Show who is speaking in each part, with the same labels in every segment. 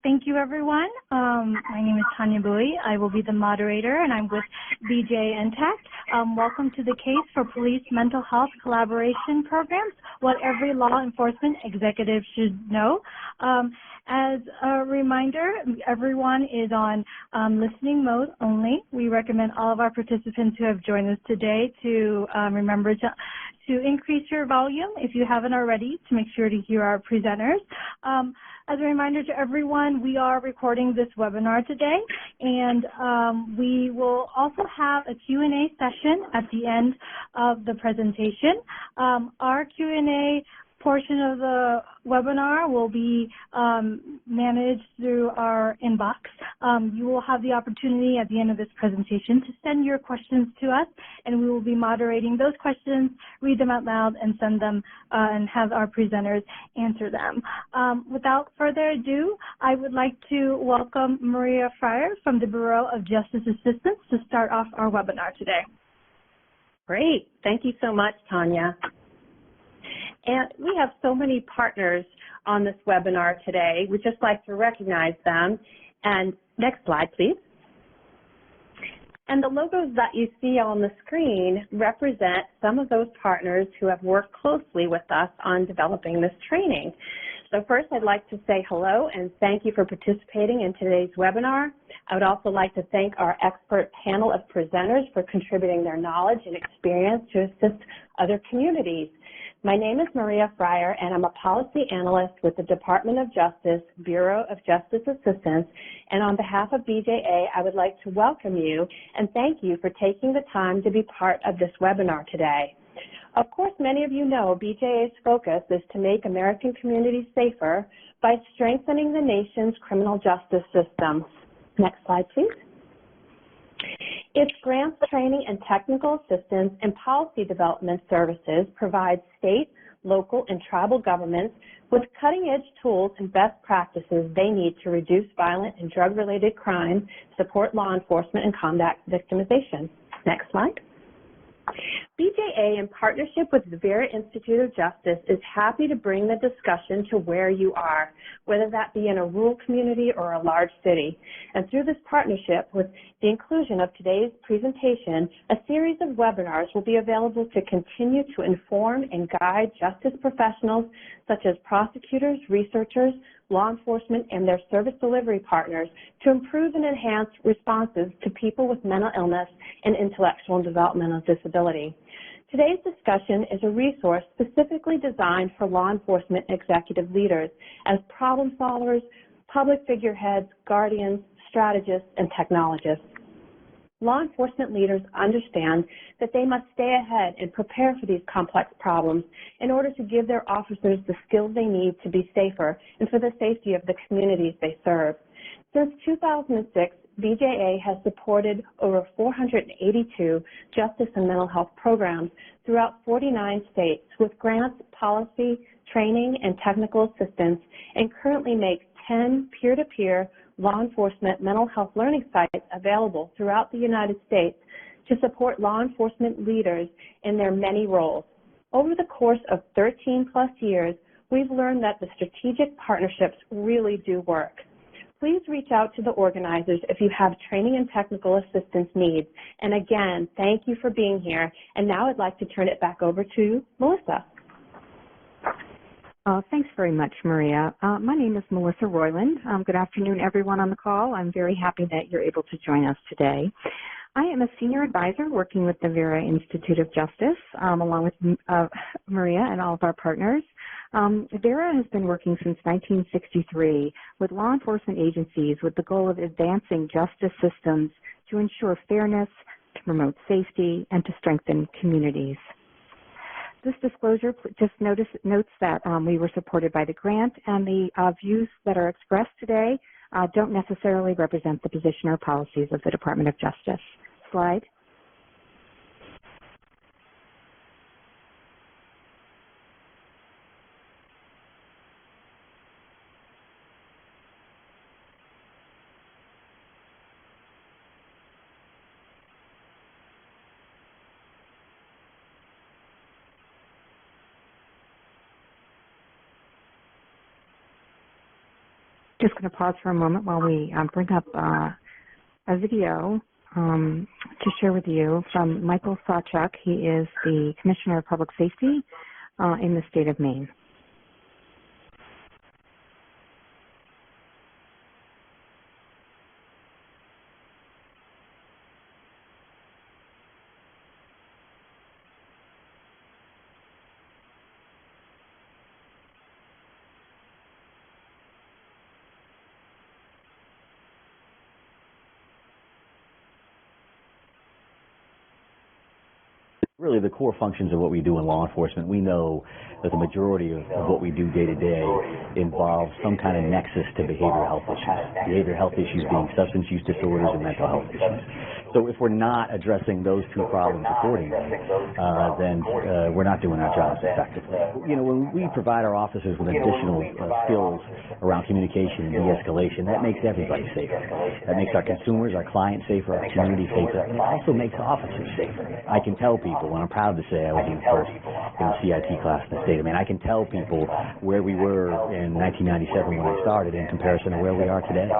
Speaker 1: Thank you, everyone. My name is Tanya Bowie. I will be the moderator, and I'm with BJ Intact. Welcome to the Case for Police Mental Health Collaboration Programs, what every law enforcement executive should know. As a reminder, everyone is on listening mode only. We recommend all of our participants who have joined us today to remember to increase your volume if you haven't already, to make sure to hear our presenters. As a reminder to everyone, we are recording this webinar today, and we will also have a Q&A session at the end of the presentation. Our Q&A portion of the webinar will be managed through our inbox. You will have the opportunity at the end of this presentation to send your questions to us, and we will be moderating those questions, read them out loud, and send them and have our presenters answer them. Without further ado, I would like to welcome Maria Fryer from the Bureau of Justice Assistance to start off our webinar today.
Speaker 2: Great. Thank you so much, Tanya. And we have so many partners on this webinar today. We'd just like to recognize them. And next slide, please. And the logos that you see on the screen represent some of those partners who have worked closely with us on developing this training. So first, I'd like to say hello and thank you for participating in today's webinar. I would also like to thank our expert panel of presenters for contributing their knowledge and experience to assist other communities. My name is Maria Fryer, and I'm a policy analyst with the Department of Justice, Bureau of Justice Assistance, and on behalf of BJA, I would like to welcome you and thank you for taking the time to be part of this webinar today. Of course, many of you know BJA's focus is to make American communities safer by strengthening the nation's criminal justice system. Next slide, please. Its grants, training, and technical assistance and policy development services provide state, local, and tribal governments with cutting-edge tools and best practices they need to reduce violent and drug-related crime, support law enforcement, and combat victimization. Next slide. BJA, in partnership with the Vera Institute of Justice, is happy to bring the discussion to where you are, whether that be in a rural community or a large city. And through this partnership, with the inclusion of today's presentation, a series of webinars will be available to continue to inform and guide justice professionals such as prosecutors, researchers, law enforcement, and their service delivery partners to improve and enhance responses to people with mental illness and intellectual and developmental disability. Today's discussion is a resource specifically designed for law enforcement executive leaders as problem solvers, public figureheads, guardians, strategists, and technologists. Law enforcement leaders understand that they must stay ahead and prepare for these complex problems in order to give their officers the skills they need to be safer and for the safety of the communities they serve. Since 2006, BJA has supported over 482 justice and mental health programs throughout 49 states with grants, policy, training, and technical assistance, and currently makes 10 peer-to-peer law enforcement mental health learning sites available throughout the United States to support law enforcement leaders in their many roles. Over the course of 13+ years, we've learned that the strategic partnerships really do work. Please reach out to the organizers if you have training and technical assistance needs. And again, thank you for being here. And now I'd like to turn it back over to Melissa.
Speaker 3: Thanks very much, Maria. My name is Melissa Royland. Good afternoon, everyone on the call. I'm very happy that you're able to join us today. I am a senior advisor working with the Vera Institute of Justice, along with Maria and all of our partners. Vera has been working since 1963 with law enforcement agencies with the goal of advancing justice systems to ensure fairness, to promote safety, and to strengthen communities. This disclosure just notes that we were supported by the grant, and the views that are expressed today don't necessarily represent the position or policies of the Department of Justice. Slide. Just going to pause for a moment while we bring up a video to share with you from Michael Sawchuk. He is the Commissioner of Public Safety in the state of Maine.
Speaker 4: Really, the core functions of what we do in law enforcement, we know that the majority of what we do day to day involves some kind of nexus to behavioral health issues. Behavioral health issues being substance use disorders and mental health issues. So if we're not addressing those two problems accordingly, then we're not doing our jobs effectively. You know, when we provide our officers with additional skills around communication and de-escalation, that makes everybody safer. That makes our consumers, our clients safer, our community safer, and it also makes officers safer. I can tell people, and I'm proud to say I was in the first CIT class in the state of Maine, I can tell people where we were in 1997 when I started in comparison to where we are today.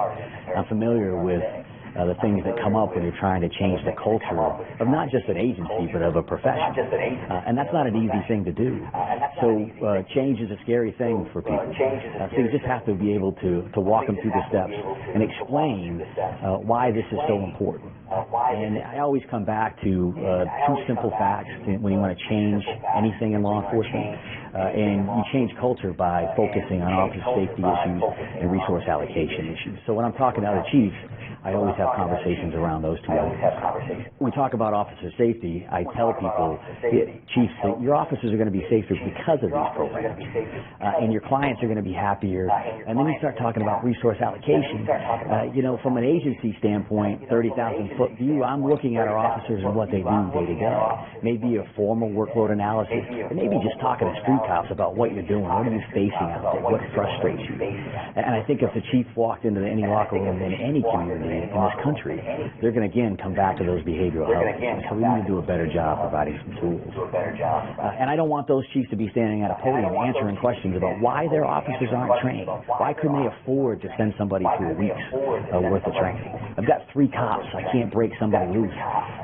Speaker 4: I'm familiar with the things that come up when you're trying to change the culture of not just an agency, but of a profession. And that's not an easy thing to do. So change is a scary thing for people. So you just have to be able to walk them through the steps and explain why this is so important. And I always come back to two simple facts when you want to change anything in law enforcement. And you change culture by focusing on officer safety issues and resource allocation issues. So when I'm talking to other chiefs, I always have conversations around those two elements. When we talk about officer safety, I tell people, chiefs, that your officers are going to be safer because of these programs. And your clients are going to be happier. And then you start talking about resource allocation. You know, from an agency standpoint, 30,000-foot view, I'm looking at our officers and what they do day to day. Maybe a formal workload analysis, or maybe just talking to street cops about what you're doing, what are you facing out there, what frustrates you. And I think if the chief walked into any locker room in any community in this country, they're going to again come back to those behavioral health issues. So we need to do a better job providing some tools. And I don't want those chiefs to be standing at a podium answering questions about why their officers aren't trained. Why couldn't they afford to send somebody through a week's worth of training? I've got 3 cops. I can't break somebody loose.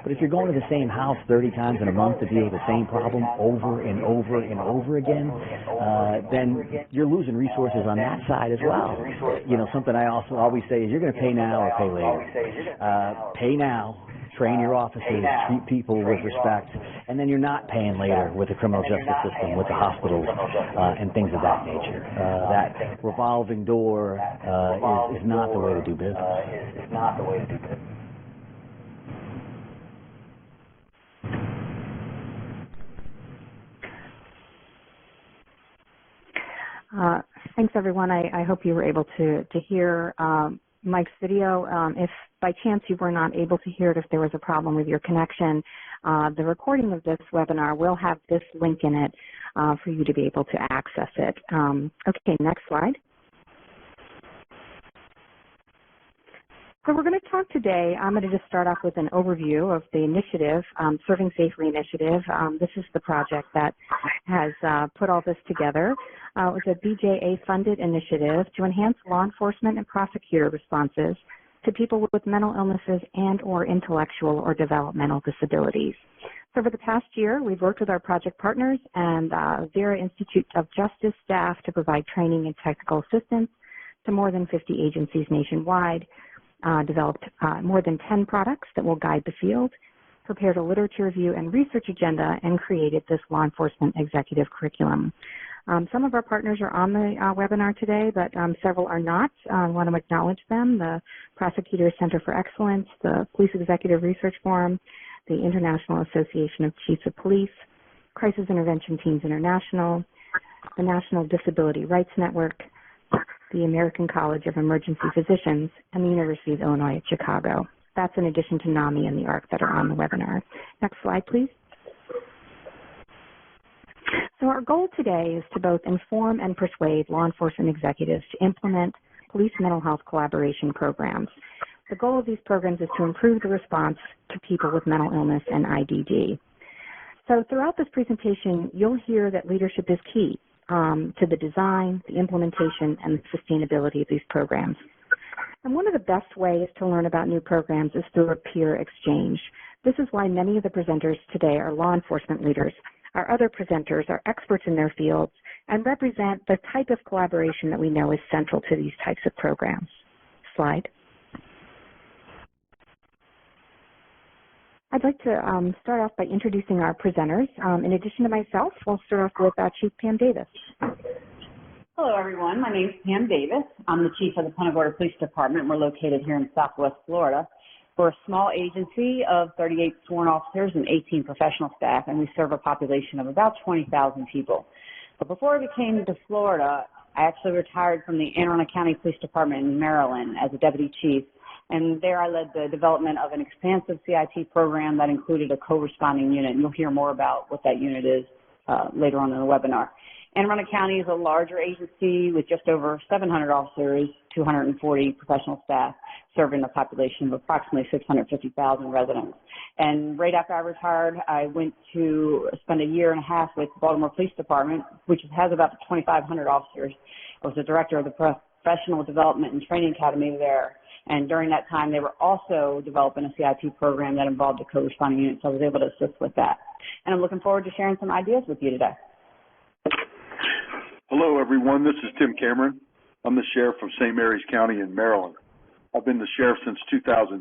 Speaker 4: But if you're going to the same house 30 times in a month to deal with the same problem over and over and over again, then you're losing resources on that side as well. You know, something I also always say is you're going to pay now or pay later. Pay now, train your officers, treat people with respect, and then you're not paying later with the criminal justice system, with the hospitals, and things of that nature. That revolving door is not the way to do business.
Speaker 3: Thanks, everyone. I hope you were able to hear Mike's video. If by chance you were not able to hear it, if there was a problem with your connection, the recording of this webinar will have this link in it for you to be able to access it. Okay, next slide. So we're going to talk today, I'm going to just start off with an overview of the initiative, Serving Safely Initiative. This is the project that has put all this together. It was a BJA-funded initiative to enhance law enforcement and prosecutor responses to people with mental illnesses and or intellectual or developmental disabilities. So over the past year, we've worked with our project partners and Vera Institute of Justice staff to provide training and technical assistance to more than 50 agencies nationwide, developed more than 10 products that will guide the field, prepared a literature review and research agenda, and created this law enforcement executive curriculum. Some of our partners are on the webinar today, but several are not. I want to acknowledge them: the Prosecutor Center for Excellence, the Police Executive Research Forum, the International Association of Chiefs of Police, Crisis Intervention Teams International, the National Disability Rights Network, the American College of Emergency Physicians, and the University of Illinois at Chicago. That's in addition to NAMI and the ARC that are on the webinar. Next slide, please. So our goal today is to both inform and persuade law enforcement executives to implement police mental health collaboration programs. The goal of these programs is to improve the response to people with mental illness and IDD. So throughout this presentation, you'll hear that leadership is key. to the design, the implementation, and the sustainability of these programs. And one of the best ways to learn about new programs is through a peer exchange. This is why many of the presenters today are law enforcement leaders. Our other presenters are experts in their fields and represent the type of collaboration that we know is central to these types of programs. Slide. I'd like to start off by introducing our presenters. In addition to myself, we'll start off with Chief Pam Davis.
Speaker 5: Hello, everyone. My name is Pam Davis. I'm the Chief of the Punta Gorda Police Department. We're located here in Southwest Florida. We're a small agency of 38 sworn officers and 18 professional staff, and we serve a population of about 20,000 people. But before I came to Florida, I actually retired from the Anne Arundel County Police Department in Maryland as a deputy chief. And there I led the development of an expansive CIT program that included a co-responding unit. And you'll hear more about what that unit is later on in the webinar. Anne Arundel County is a larger agency with just over 700 officers, 240 professional staff, serving a population of approximately 650,000 residents. And right after I retired, I went to spend a year and a half with the Baltimore Police Department, which has about 2,500 officers. I was the director of the Professional Development and Training Academy there. And during that time, they were also developing a CIT program that involved a co-responding unit, so I was able to assist with that. And I'm looking forward to sharing some ideas with you today.
Speaker 6: Hello, everyone. This is Tim Cameron. I'm the sheriff of St. Mary's County in Maryland. I've been the sheriff since 2006,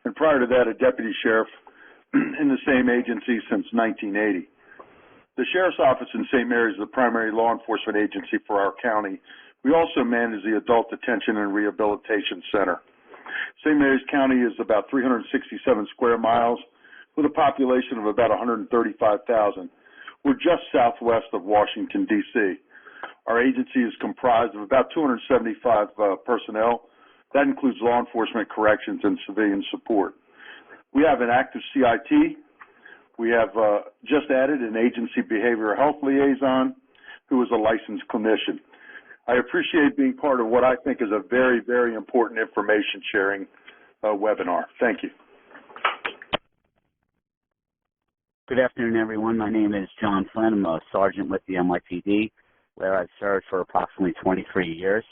Speaker 6: and prior to that, a deputy sheriff in the same agency since 1980. The sheriff's office in St. Mary's is the primary law enforcement agency for our county. We also manage the Adult Detention and Rehabilitation Center. St. Mary's County is about 367 square miles with a population of about 135,000. We're just southwest of Washington, D.C. Our agency is comprised of about 275 personnel. That includes law enforcement, corrections, and civilian support. We have an active CIT. We have just added an agency behavioral health liaison who is a licensed clinician. I appreciate being part of what I think is a very, very important information sharing webinar. Thank you.
Speaker 7: Good afternoon, everyone. My name is John Flynn. I'm a sergeant with the NYPD, where I've served for approximately 23 years.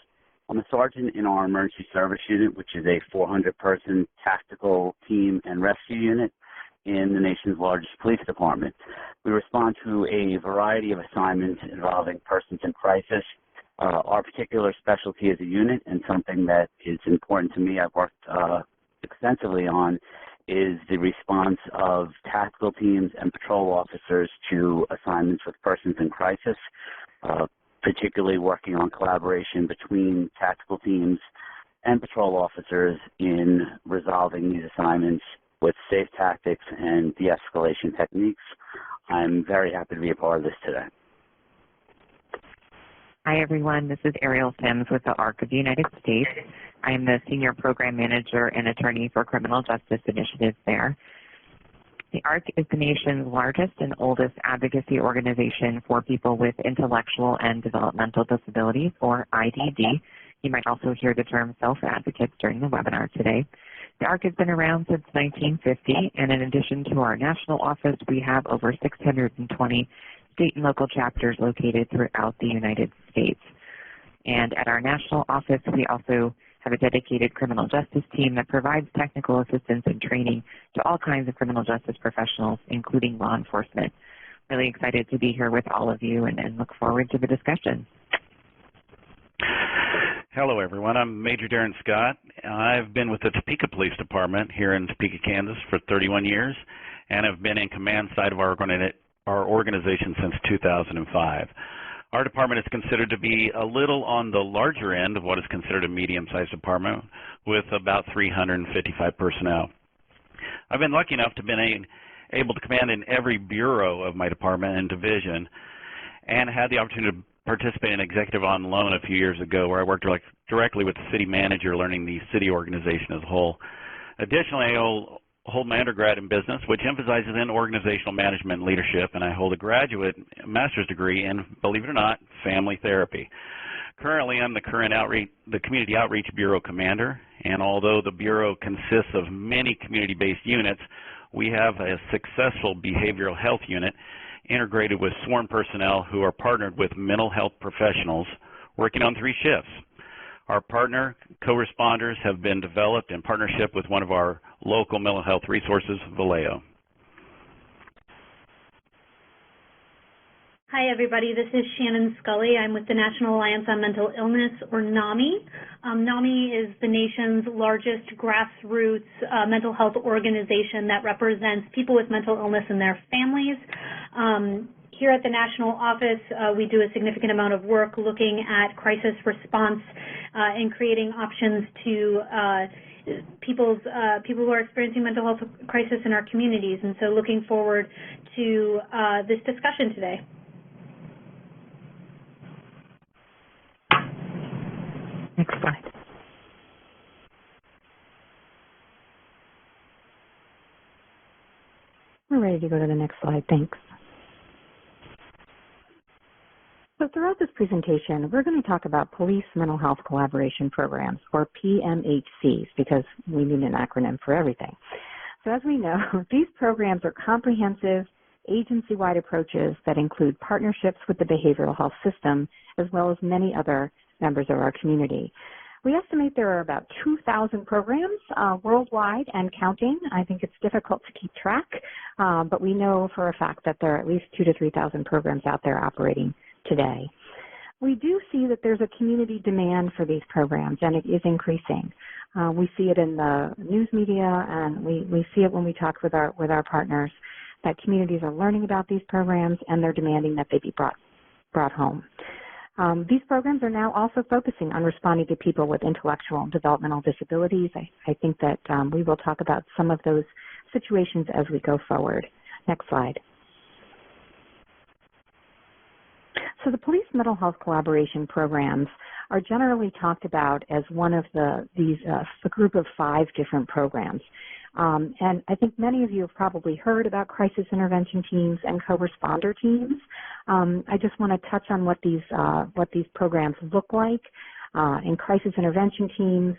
Speaker 7: I'm a sergeant in our emergency service unit, which is a 400-person tactical team and rescue unit in the nation's largest police department. We respond to a variety of assignments involving persons in crisis. Our particular specialty as a unit, and something that is important to me, I've worked extensively on, is the response of tactical teams and patrol officers to assignments with persons in crisis, particularly working on collaboration between tactical teams and patrol officers in resolving these assignments with safe tactics and de-escalation techniques. I'm very happy to be a part of this today.
Speaker 8: Hi, everyone. This is Ariel Sims with the ARC of the United States. I am the Senior Program Manager and Attorney for Criminal Justice Initiatives there. The ARC is the nation's largest and oldest advocacy organization for people with intellectual and developmental disabilities, or IDD. You might also hear the term self-advocates during the webinar today. The ARC has been around since 1950, and in addition to our national office, we have over 620 state and local chapters located throughout the United States. And at our national office, we also have a dedicated criminal justice team that provides technical assistance and training to all kinds of criminal justice professionals, including law enforcement. Really excited to be here with all of you and look forward to the discussion.
Speaker 9: Hello, everyone. I'm Major Darren Scott. I've been with the Topeka Police Department here in Topeka, Kansas for 31 years, and have been in command side of our organization since 2005. Our department is considered to be a little on the larger end of what is considered a medium-sized department with about 355 personnel. I've been lucky enough to have been able to command in every bureau of my department and division, and had the opportunity to participate in Executive on Loan a few years ago, where I worked directly with the city manager, learning the city organization as a whole. Additionally, I hold my undergrad in business, which emphasizes in organizational management and leadership, and I hold a graduate master's degree in, believe it or not, family therapy. Currently, I'm the Community Outreach Bureau Commander, and although the Bureau consists of many community-based units, we have a successful behavioral health unit integrated with sworn personnel who are partnered with mental health professionals working on 3 shifts. Our partner co-responders have been developed in partnership with one of our local mental health resources, Vallejo.
Speaker 10: Hi, everybody. This is Shannon Scully. I'm with the National Alliance on Mental Illness, or NAMI. NAMI is the nation's largest grassroots mental health organization that represents people with mental illness and their families. Here at the national office, we do a significant amount of work looking at crisis response and creating options to people who are experiencing mental health crisis in our communities. And so looking forward to this discussion today.
Speaker 3: Next slide. We're ready to go to the next slide. Thanks. So throughout this presentation, we're going to talk about police mental health collaboration programs, or PMHCs, because we need an acronym for everything. So as we know, these programs are comprehensive, agency-wide approaches that include partnerships with the behavioral health system, as well as many other members of our community. We estimate there are about 2,000 programs worldwide and counting. I think it's difficult to keep track, but we know for a fact that there are at least 2,000 to 3,000 programs out there operating today. We do see that there's a community demand for these programs, and it is increasing. We see it in the news media, and we see it when we talk with our partners, that communities are learning about these programs, and they're demanding that they be brought home. These programs are now also focusing on responding to people with intellectual and developmental disabilities. I think that we will talk about some of those situations as we go forward. Next slide. So the police mental health collaboration programs are generally talked about as one of a group of 5 different programs. And I think many of you have probably heard about crisis intervention teams and co-responder teams. I just want to touch on what these programs look like. In crisis intervention teams,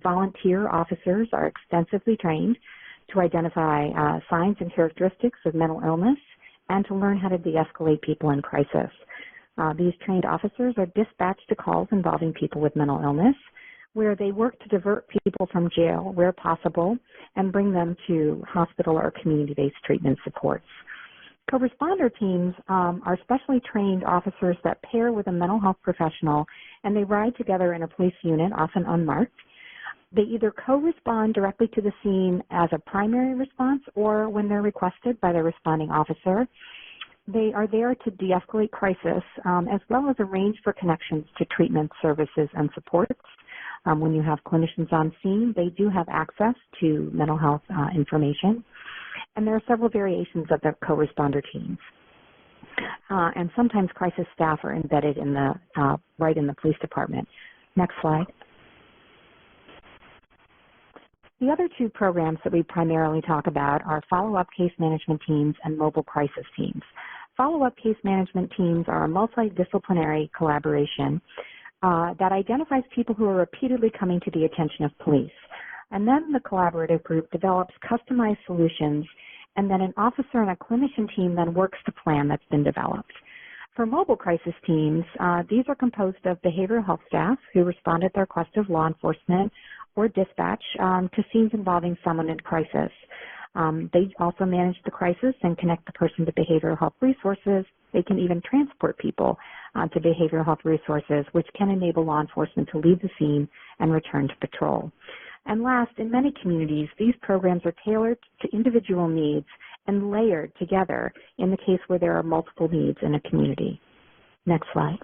Speaker 3: volunteer officers are extensively trained to identify signs and characteristics of mental illness and to learn how to de-escalate people in crisis. These trained officers are dispatched to calls involving people with mental illness, where they work to divert people from jail where possible and bring them to hospital or community-based treatment supports. Co-responder teams are specially trained officers that pair with a mental health professional, and they ride together in a police unit, often unmarked. They either co-respond directly to the scene as a primary response or when they're requested by the responding officer. They are there to de-escalate crisis as well as arrange for connections to treatment services and supports. When you have clinicians on scene, they do have access to mental health information. And there are several variations of the co-responder teams. And sometimes crisis staff are embedded in right in the police department. Next slide. The other 2 programs that we primarily talk about are follow-up case management teams and mobile crisis teams. Follow-up case management teams are a multidisciplinary collaboration that identifies people who are repeatedly coming to the attention of police. And then the collaborative group develops customized solutions, and then an officer and a clinician team then works the plan that's been developed. For mobile crisis teams, these are composed of behavioral health staff who respond at the request of law enforcement or dispatch to scenes involving someone in crisis. They also manage the crisis and connect the person to behavioral health resources. They can even transport people to behavioral health resources, which can enable law enforcement to leave the scene and return to patrol. And last, in many communities, these programs are tailored to individual needs and layered together in the case where there are multiple needs in a community. Next slide.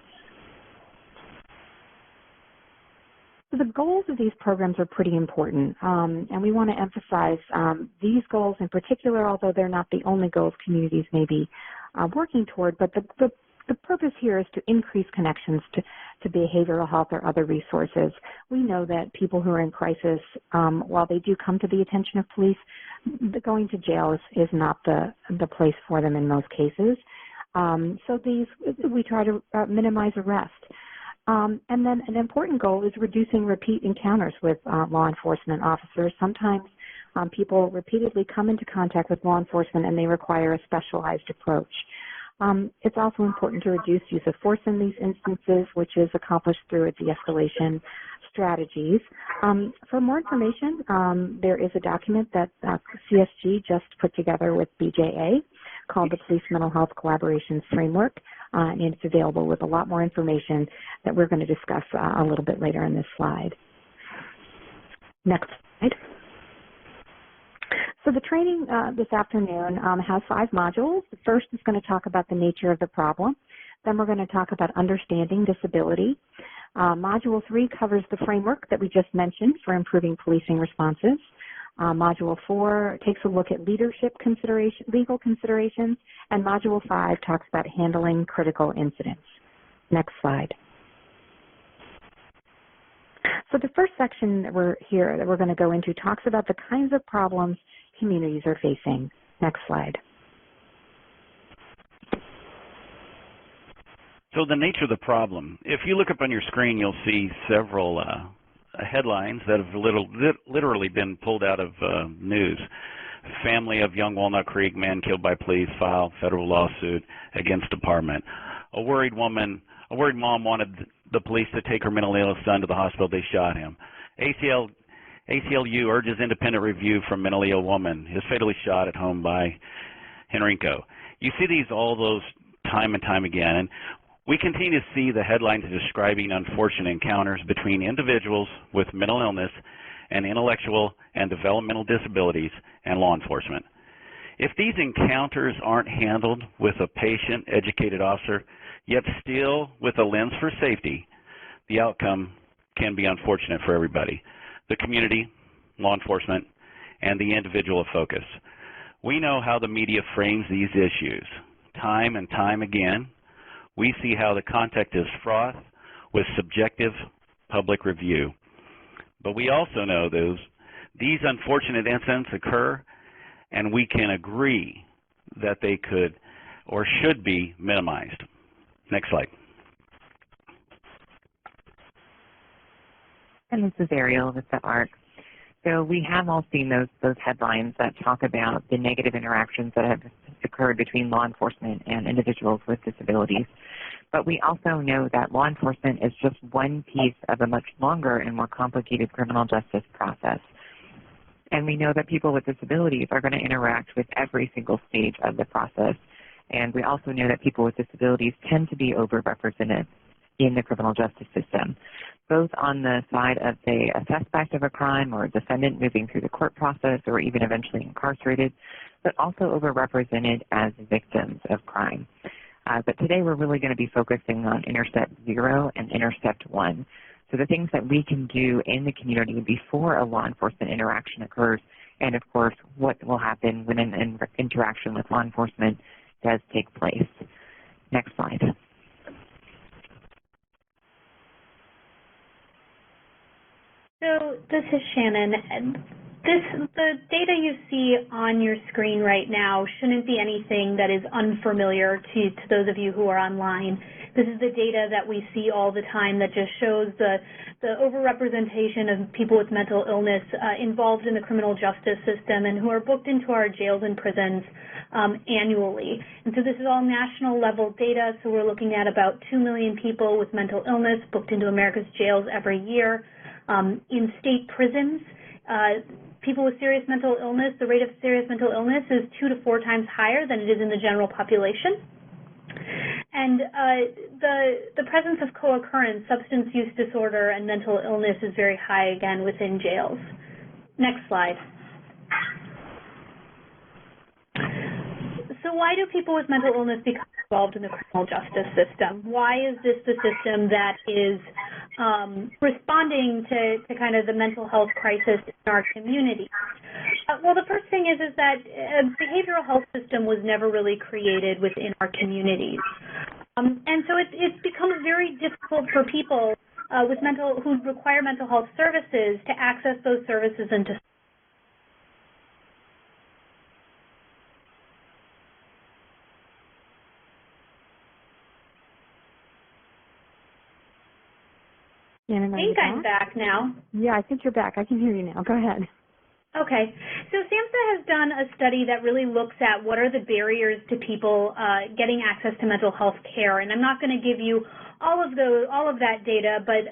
Speaker 3: So the goals of these programs are pretty important, and we want to emphasize these goals in particular, although they're not the only goals communities may be working toward, but the purpose here is to increase connections to behavioral health or other resources. We know that people who are in crisis, while they do come to the attention of police, going to jail is not the place for them in most cases. So we try to minimize arrest. And then an important goal is reducing repeat encounters with law enforcement officers. Sometimes people repeatedly come into contact with law enforcement and they require a specialized approach. It's also important to reduce use of force in these instances, which is accomplished through a de-escalation strategies. For more information, there is a document that CSG just put together with BJA called the Police Mental Health Collaboration Framework, and it's available with a lot more information that we're going to discuss a little bit later in this slide. Next slide. So the training this afternoon has 5 modules. The first is going to talk about the nature of the problem. Then we're going to talk about understanding disability. Module 3 covers the framework that we just mentioned for improving policing responses. Module 4 takes a look at legal considerations, and Module 5 talks about handling critical incidents. Next slide. So the first section that we're going to go into talks about the kinds of problems communities are facing. Next slide.
Speaker 9: So the nature of the problem. If you look up on your screen, you'll see several headlines that have literally been pulled out of news. Family of young Walnut Creek man killed by police file federal lawsuit against department. A worried mom wanted the police to take her mentally ill son to the hospital. They shot him. ACLU urges independent review from mentally ill woman is fatally shot at home by Henrico. You see all those time and time again, and we continue to see the headlines describing unfortunate encounters between individuals with mental illness and intellectual and developmental disabilities and law enforcement. If these encounters aren't handled with a patient, educated officer, yet still with a lens for safety, the outcome can be unfortunate for everybody, the community, law enforcement, and the individual of focus. We know how the media frames these issues. Time and time again, we see how the context is fraught with subjective public review. But we also know these unfortunate incidents occur, and we can agree that they could or should be minimized. Next slide.
Speaker 8: And this is Ariel with the ARC. So we have all seen those headlines that talk about the negative interactions that have occurred between law enforcement and individuals with disabilities. But we also know that law enforcement is just one piece of a much longer and more complicated criminal justice process. And we know that people with disabilities are going to interact with every single stage of the process. And we also know that people with disabilities tend to be overrepresented in the criminal justice system, both on the side of, say, a suspect of a crime or a defendant moving through the court process or even eventually incarcerated, but also overrepresented as victims of crime. But today we're really going to be focusing on Intercept 0 and Intercept 1. So the things that we can do in the community before a law enforcement interaction occurs, and of course what will happen when an interaction with law enforcement does take place. Next slide.
Speaker 10: So this is Shannon. The data you see on your screen right now shouldn't be anything that is unfamiliar to those of you who are online. This is the data that we see all the time that just shows the overrepresentation of people with mental illness involved in the criminal justice system and who are booked into our jails and prisons annually. And so this is all national level data, so we're looking at about 2 million people with mental illness booked into America's jails every year. In state prisons, people with serious mental illness, the rate of serious mental illness is 2 to 4 times higher than it is in the general population. And the presence of co-occurrence, substance use disorder, and mental illness is very high, again, within jails. Next slide. So why do people with mental illness become involved in the criminal justice system? Why is this the system that is responding to kind of the mental health crisis in our community? Well, the first thing is that a behavioral health system was never really created within our communities. And so it's become very difficult for people who require mental health services to access those services and to
Speaker 3: Shannon,
Speaker 10: I think I'm back now.
Speaker 3: Yeah, I think you're back. I can hear you now. Go ahead.
Speaker 10: Okay, so SAMHSA has done a study that really looks at what are the barriers to people getting access to mental health care, and I'm not going to give you all of that data, but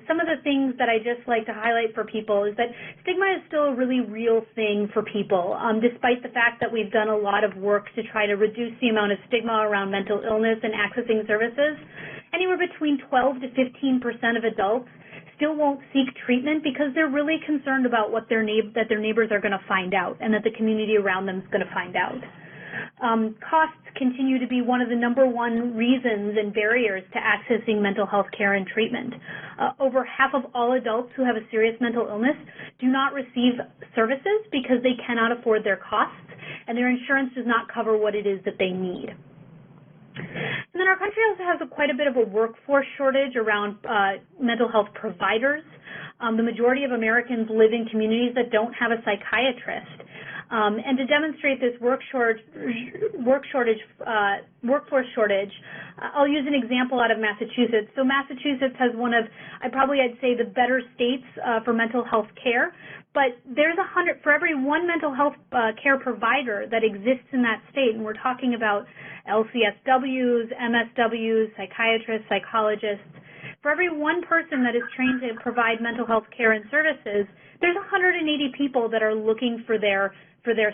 Speaker 10: some of the things that I just like to highlight for people is that stigma is still a really real thing for people, despite the fact that we've done a lot of work to try to reduce the amount of stigma around mental illness and accessing services. Anywhere between 12 to 15% of adults still won't seek treatment because they're really concerned about what their neighbors are going to find out and that the community around them is going to find out. Costs continue to be one of the #1 reasons and barriers to accessing mental health care and treatment. Over half of all adults who have a serious mental illness do not receive services because they cannot afford their costs, and their insurance does not cover what it is that they need. And then our country also has quite a bit of a workforce shortage around mental health providers. The majority of Americans live in communities that don't have a psychiatrist. And to demonstrate this workforce shortage, I'll use an example out of Massachusetts. So Massachusetts has one of, I'd say, the better states for mental health care. But there's for every one mental health care provider that exists in that state, and we're talking about LCSWs, MSWs, psychiatrists, psychologists, for every one person that is trained to provide mental health care and services, there's 180 people that are looking for their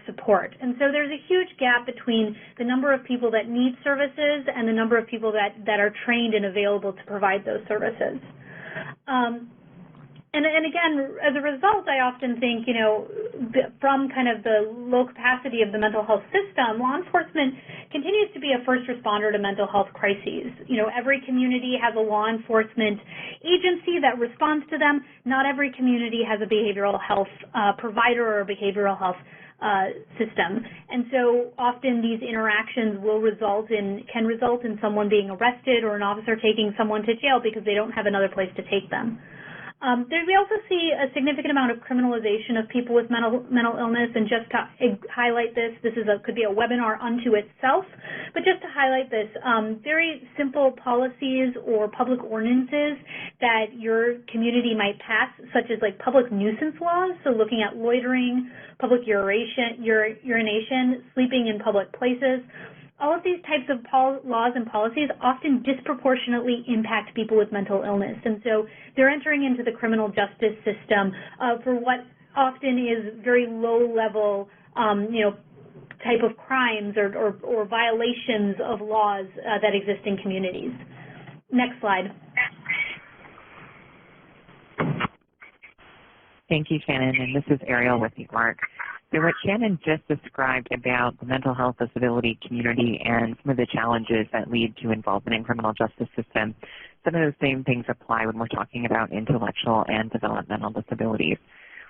Speaker 10: support. And so there's a huge gap between the number of people that need services and the number of people that are trained and available to provide those services. And again, as a result, I often think, from kind of the low capacity of the mental health system, law enforcement continues to be a first responder to mental health crises. Every community has a law enforcement agency that responds to them. Not every community has a behavioral health provider or a behavioral health system. And so often these interactions can result in someone being arrested or an officer taking someone to jail because they don't have another place to take them. We also see a significant amount of criminalization of people with mental illness, and just to highlight this could be a webinar unto itself, but just to highlight this, very simple policies or public ordinances that your community might pass, such as like public nuisance laws, so looking at loitering, public urination, sleeping in public places. All of these types of laws and policies often disproportionately impact people with mental illness, and so they're entering into the criminal justice system for what often is very low-level, type of crimes or violations of laws that exist in communities. Next slide.
Speaker 8: Thank you, Shannon, and this is Ariel with the ARC. So what Shannon just described about the mental health disability community and some of the challenges that lead to involvement in criminal justice system, some of those same things apply when we're talking about intellectual and developmental disabilities.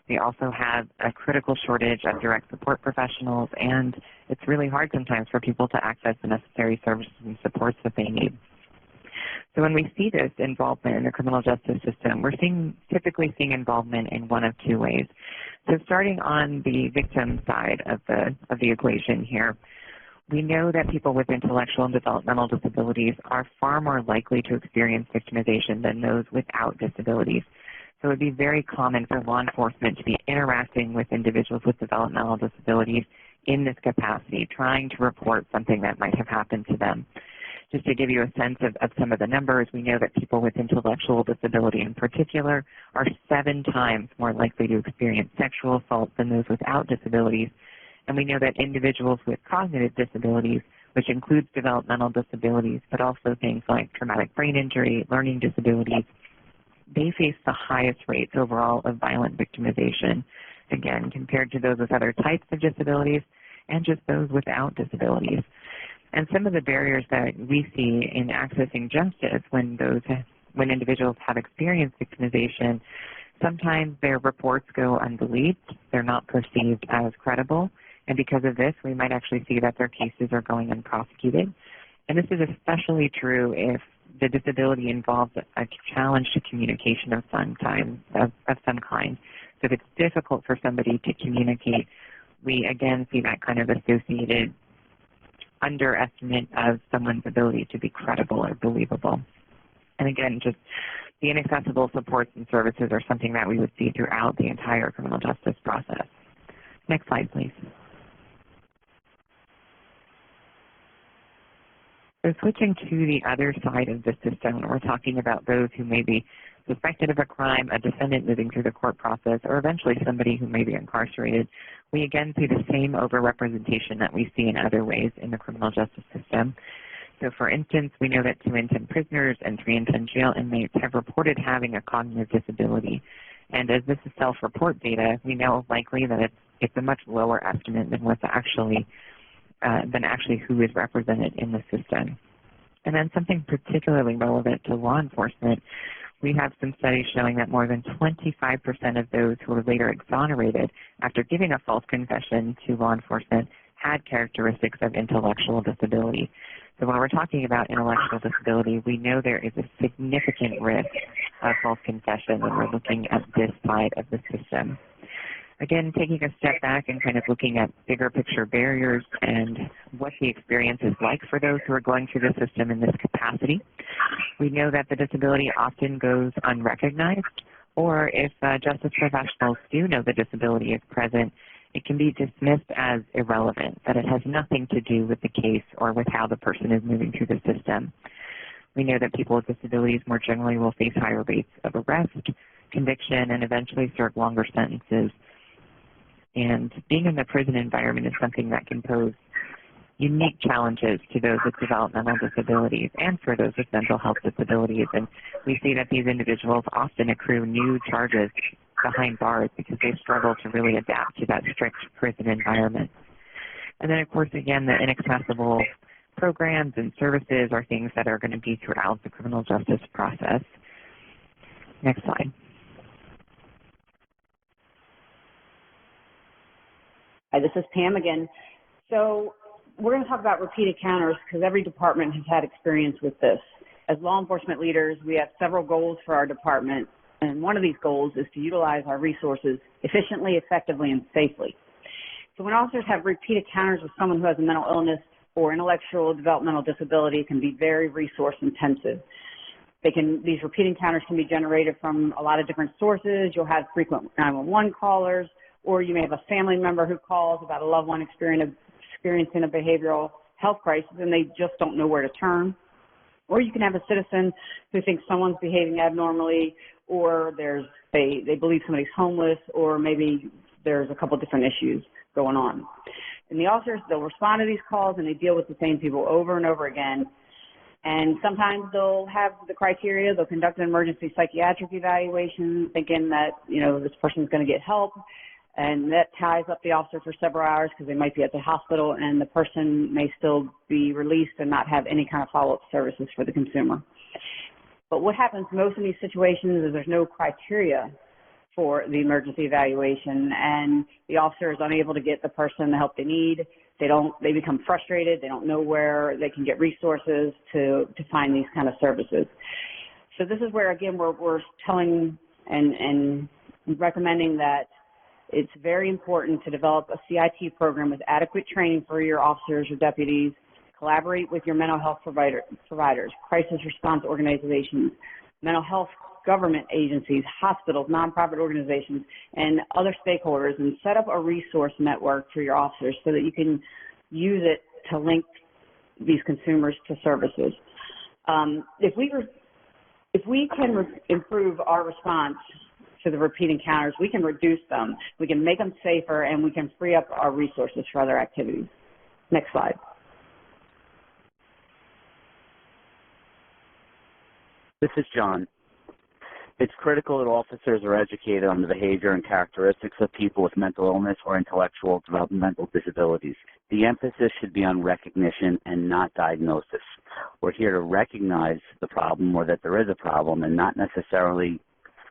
Speaker 8: We also have a critical shortage of direct support professionals, and it's really hard sometimes for people to access the necessary services and supports that they need. So when we see this involvement in the criminal justice system, we're typically seeing involvement in one of two ways. So starting on the victim side of the equation here, we know that people with intellectual and developmental disabilities are far more likely to experience victimization than those without disabilities. So it would be very common for law enforcement to be interacting with individuals with developmental disabilities in this capacity, trying to report something that might have happened to them. Just to give you a sense of some of the numbers, we know that people with intellectual disability in particular are 7 times more likely to experience sexual assault than those without disabilities. And we know that individuals with cognitive disabilities, which includes developmental disabilities, but also things like traumatic brain injury, learning disabilities, they face the highest rates overall of violent victimization, again, compared to those with other types of disabilities and just those without disabilities. And some of the barriers that we see in accessing justice when individuals have experienced victimization, sometimes their reports go unbelieved, they're not perceived as credible, and because of this, we might actually see that their cases are going unprosecuted. And this is especially true if the disability involves a challenge to communication of some kind. So if it's difficult for somebody to communicate, we again see that kind of associated underestimate of someone's ability to be credible or believable. And again, just the inaccessible supports and services are something that we would see throughout the entire criminal justice process. Next slide, please. So switching to the other side of the system, we're talking about those who may be suspected of a crime, a defendant moving through the court process, or eventually somebody who may be incarcerated. We again see the same overrepresentation that we see in other ways in the criminal justice system. So for instance, we know that 2 in 10 prisoners and 3 in 10 jail inmates have reported having a cognitive disability. And as this is self-report data, we know likely that it's a much lower estimate than what's actually who is represented in the system. And then something particularly relevant to law enforcement, we have some studies showing that more than 25% of those who were later exonerated after giving a false confession to law enforcement had characteristics of intellectual disability. So when we're talking about intellectual disability, we know there is a significant risk of false confession when we're looking at this side of the system. Again, taking a step back and kind of looking at bigger picture barriers and what the experience is like for those who are going through the system in this capacity. We know that the disability often goes unrecognized, or if justice professionals do know the disability is present, it can be dismissed as irrelevant, that it has nothing to do with the case or with how the person is moving through the system. We know that people with disabilities more generally will face higher rates of arrest, conviction, and eventually serve longer sentences. And being in the prison environment is something that can pose unique challenges to those with developmental disabilities and for those with mental health disabilities. And we see that these individuals often accrue new charges behind bars because they struggle to really adapt to that strict prison environment. And then, of course, again, the inaccessible programs and services are things that are going to be throughout the criminal justice process. Next slide.
Speaker 5: Hi, this is Pam again. So we're going to talk about repeat encounters because every department has had experience with this. As law enforcement leaders, we have several goals for our department, and one of these goals is to utilize our resources efficiently, effectively, and safely. So when officers have repeat encounters with someone who has a mental illness or intellectual developmental disability, it can be very resource intensive. These repeat encounters can be generated from a lot of different sources. You'll have frequent 911 callers, or you may have a family member who calls about a loved one experiencing a behavioral health crisis and they just don't know where to turn. Or you can have a citizen who thinks someone's behaving abnormally, or they believe somebody's homeless, or maybe there's a couple different issues going on. And the officers, they'll respond to these calls and they deal with the same people over and over again. And sometimes they'll have the criteria, they'll conduct an emergency psychiatric evaluation thinking that, this person's going to get help. And that ties up the officer for several hours because they might be at the hospital and the person may still be released and not have any kind of follow-up services for the consumer. But what happens most in these situations is there's no criteria for the emergency evaluation and the officer is unable to get the person the help they need. They become frustrated. They don't know where they can get resources to find these kind of services. So this is where, again, we're telling and recommending that it's very important to develop a CIT program with adequate training for your officers or deputies, collaborate with your mental health providers, crisis response organizations, mental health government agencies, hospitals, nonprofit organizations, and other stakeholders, and set up a resource network for your officers so that you can use it to link these consumers to services. If we can improve our response to the repeat encounters, we can reduce them, we can make them safer, and we can free up our resources for other activities. Next slide.
Speaker 7: This is John. It's critical that officers are educated on the behavior and characteristics of people with mental illness or intellectual developmental disabilities. The emphasis should be on recognition and not diagnosis. We're here to recognize the problem or that there is a problem and not necessarily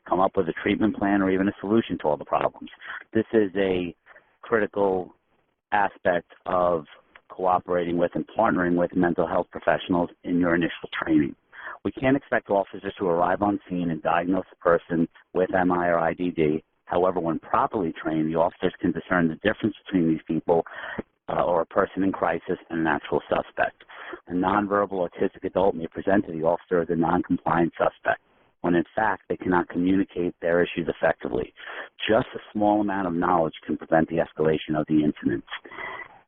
Speaker 7: come up with a treatment plan or even a solution to all the problems. This is a critical aspect of cooperating with and partnering with mental health professionals in your initial training. We can't expect officers to arrive on scene and diagnose a person with MI or IDD. However, when properly trained, the officers can discern the difference between these people or a person in crisis and an actual suspect. A nonverbal autistic adult may present to the officer as a non-compliant suspect. when in fact they cannot communicate their issues effectively. Just a small amount of knowledge can prevent the escalation of the incidents.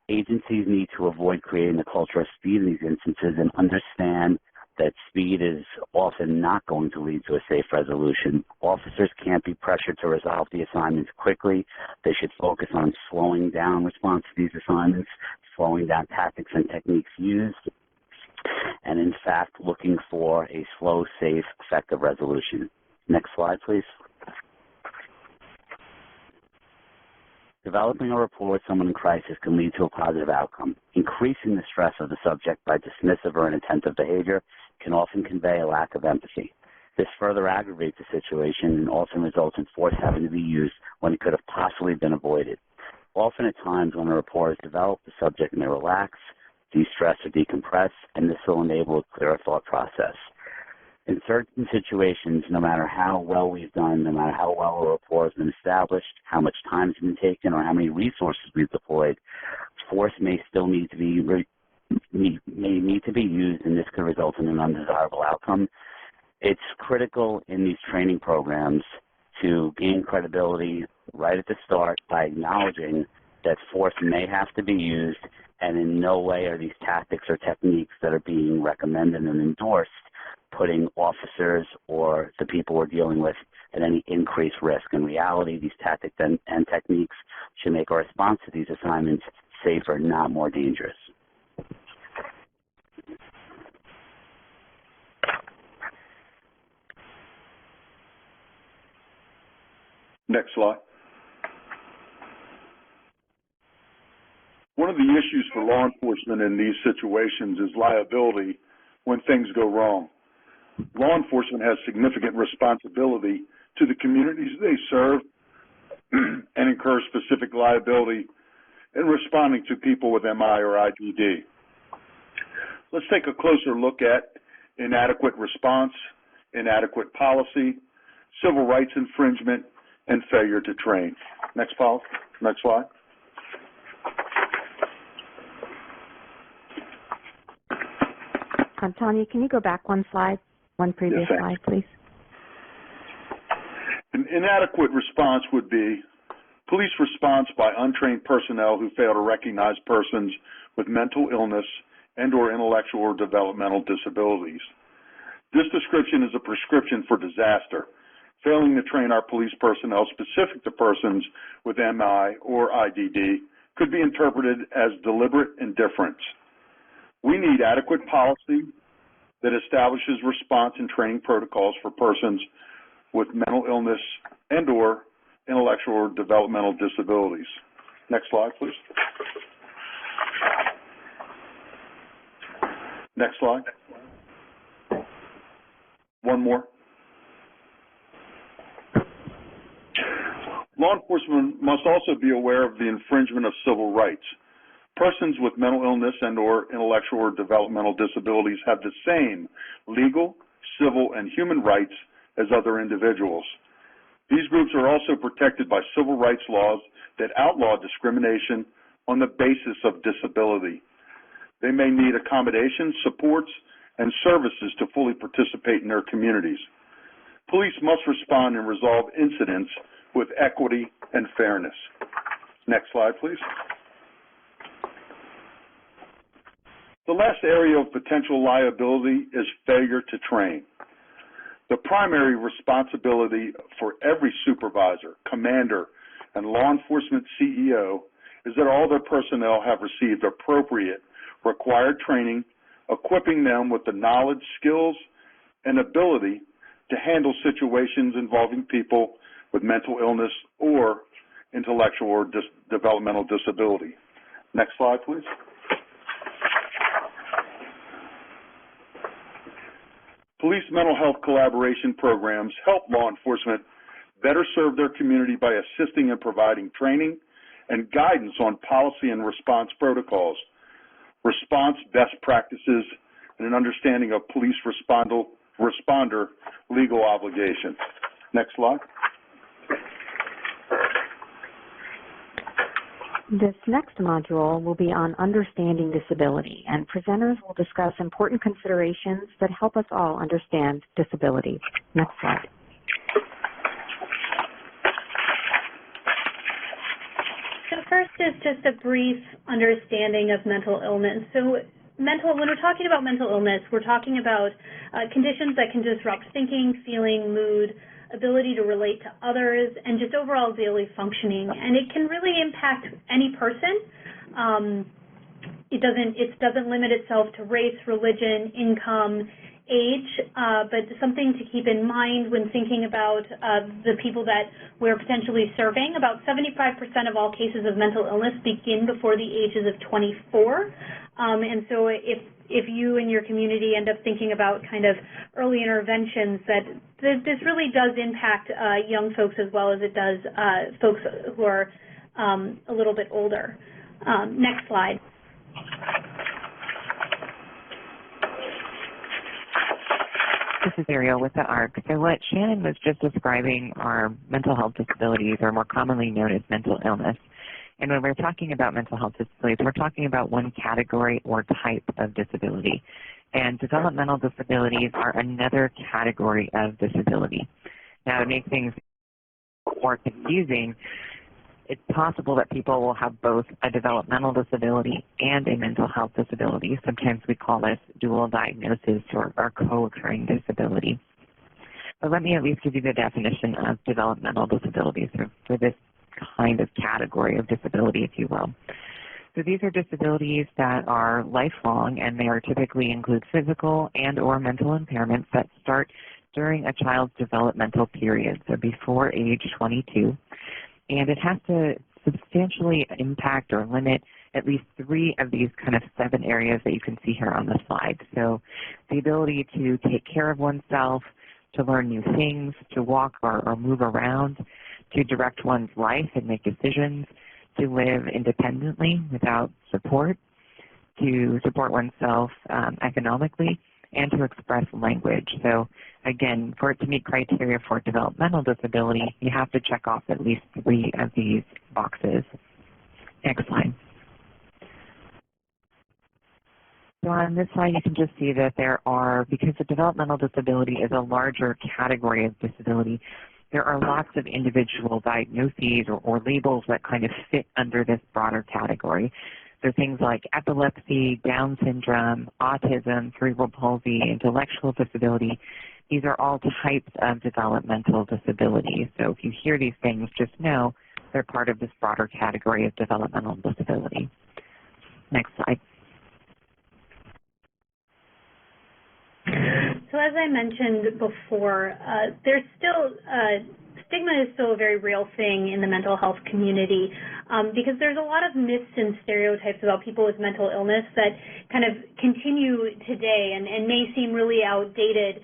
Speaker 7: Agencies need to avoid creating a culture of speed in these instances and understand that speed is often not going to lead to a safe resolution. Officers can't be pressured to resolve the assignments quickly. They should focus on slowing down response to these assignments, slowing down tactics and techniques used, and in fact looking for a slow, safe, effective resolution. Next slide, please. Developing a rapport with someone in crisis can lead to a positive outcome. Increasing the stress of the subject by dismissive or inattentive behavior can often convey a lack of empathy. This further aggravates the situation and often results in force having to be used when it could have possibly been avoided. Often at times when a rapport is developed, the subject may relax, de-stress or decompress, and this will enable a clearer thought process. In certain situations, no matter how well we've done, no matter how well a rapport has been established, how much time has been taken, or how many resources we've deployed, force may still need to be used, and this could result in an undesirable outcome. It's critical in these training programs to gain credibility right at the start by acknowledging that force may have to be used, and in no way are these tactics or techniques that are being recommended and endorsed putting officers or the people we're dealing with at any increased risk. In reality, these tactics and techniques should make our response to these assignments safer, not more dangerous.
Speaker 6: Next slide. One of the issues for law enforcement in these situations is liability when things go wrong. Law enforcement has significant responsibility to the communities they serve and incur specific liability in responding to people with MI or IDD. Let's take a closer look at inadequate response, inadequate policy, civil rights infringement, and failure to train. Next slide.
Speaker 3: Tanya, can you go back one previous slide, please?
Speaker 6: An inadequate response would be police response by untrained personnel who fail to recognize persons with mental illness and or intellectual or developmental disabilities. This description is a prescription for disaster. Failing to train our police personnel specific to persons with MI or IDD could be interpreted as deliberate indifference. We need adequate policy that establishes response and training protocols for persons with mental illness and or intellectual or developmental disabilities. Next slide, please. Next slide. One more. Law enforcement must also be aware of the infringement of civil rights. Persons with mental illness and or intellectual or developmental disabilities have the same legal, civil, and human rights as other individuals. These groups are also protected by civil rights laws that outlaw discrimination on the basis of disability. They may need accommodations, supports, and services to fully participate in their communities. Police must respond and resolve incidents with equity and fairness. Next slide, please. The last area of potential liability is failure to train. The primary responsibility for every supervisor, commander, and law enforcement CEO is that all their personnel have received appropriate required training, equipping them with the knowledge, skills, and ability to handle situations involving people with mental illness or intellectual or developmental disability. Next slide, please. Police mental health collaboration programs help law enforcement better serve their community by assisting and providing training and guidance on policy and response protocols, response best practices, and an understanding of police responder legal obligations. Next slide.
Speaker 3: This next module will be on understanding disability, and presenters will discuss important considerations that help us all understand disability. Next slide.
Speaker 10: So first is just a brief understanding of mental illness. So when we're talking about mental illness, we're talking about conditions that can disrupt thinking, feeling, mood, ability to relate to others, and just overall daily functioning. And it can really impact any person. It doesn't limit itself to race, religion, income, age, but something to keep in mind when thinking about the people that we're potentially serving. About 75% of all cases of mental illness begin before the ages of 24. And so if you and your community end up thinking about kind of early interventions, that this really does impact young folks as well as it does folks who are a little bit older. Next slide.
Speaker 8: This is Ariel with the ARC. So what Shannon was just describing are mental health disabilities, or more commonly known as mental illness. And when we're talking about mental health disabilities, we're talking about one category or type of disability. And developmental disabilities are another category of disability. Now, to make things more confusing, it's possible that people will have both a developmental disability and a mental health disability. Sometimes we call this dual diagnosis or co-occurring disability. But let me at least give you the definition of developmental disabilities for this kind of category of disability, if you will. So these are disabilities that are lifelong, and they are typically include physical and or mental impairments that start during a child's developmental period, so before age 22. And it has to substantially impact or limit at least 3 of these kind of 7 areas that you can see here on the slide. So the ability to take care of oneself, to learn new things, to walk or move around, to direct one's life and make decisions, to live independently without support, to support oneself economically, and to express language. So again, for it to meet criteria for developmental disability, you have to check off at least 3 of these boxes. Next slide. So on this slide, you can just see that there are, because the developmental disability is a larger category of disability, there are lots of individual diagnoses or labels that kind of fit under this broader category. So things like epilepsy, Down syndrome, autism, cerebral palsy, intellectual disability. These are all types of developmental disabilities. So if you hear these things, just know they're part of this broader category of developmental disability. Next slide.
Speaker 10: So as I mentioned before, there's still stigma is still a very real thing in the mental health community because there's a lot of myths and stereotypes about people with mental illness that kind of continue today and may seem really outdated,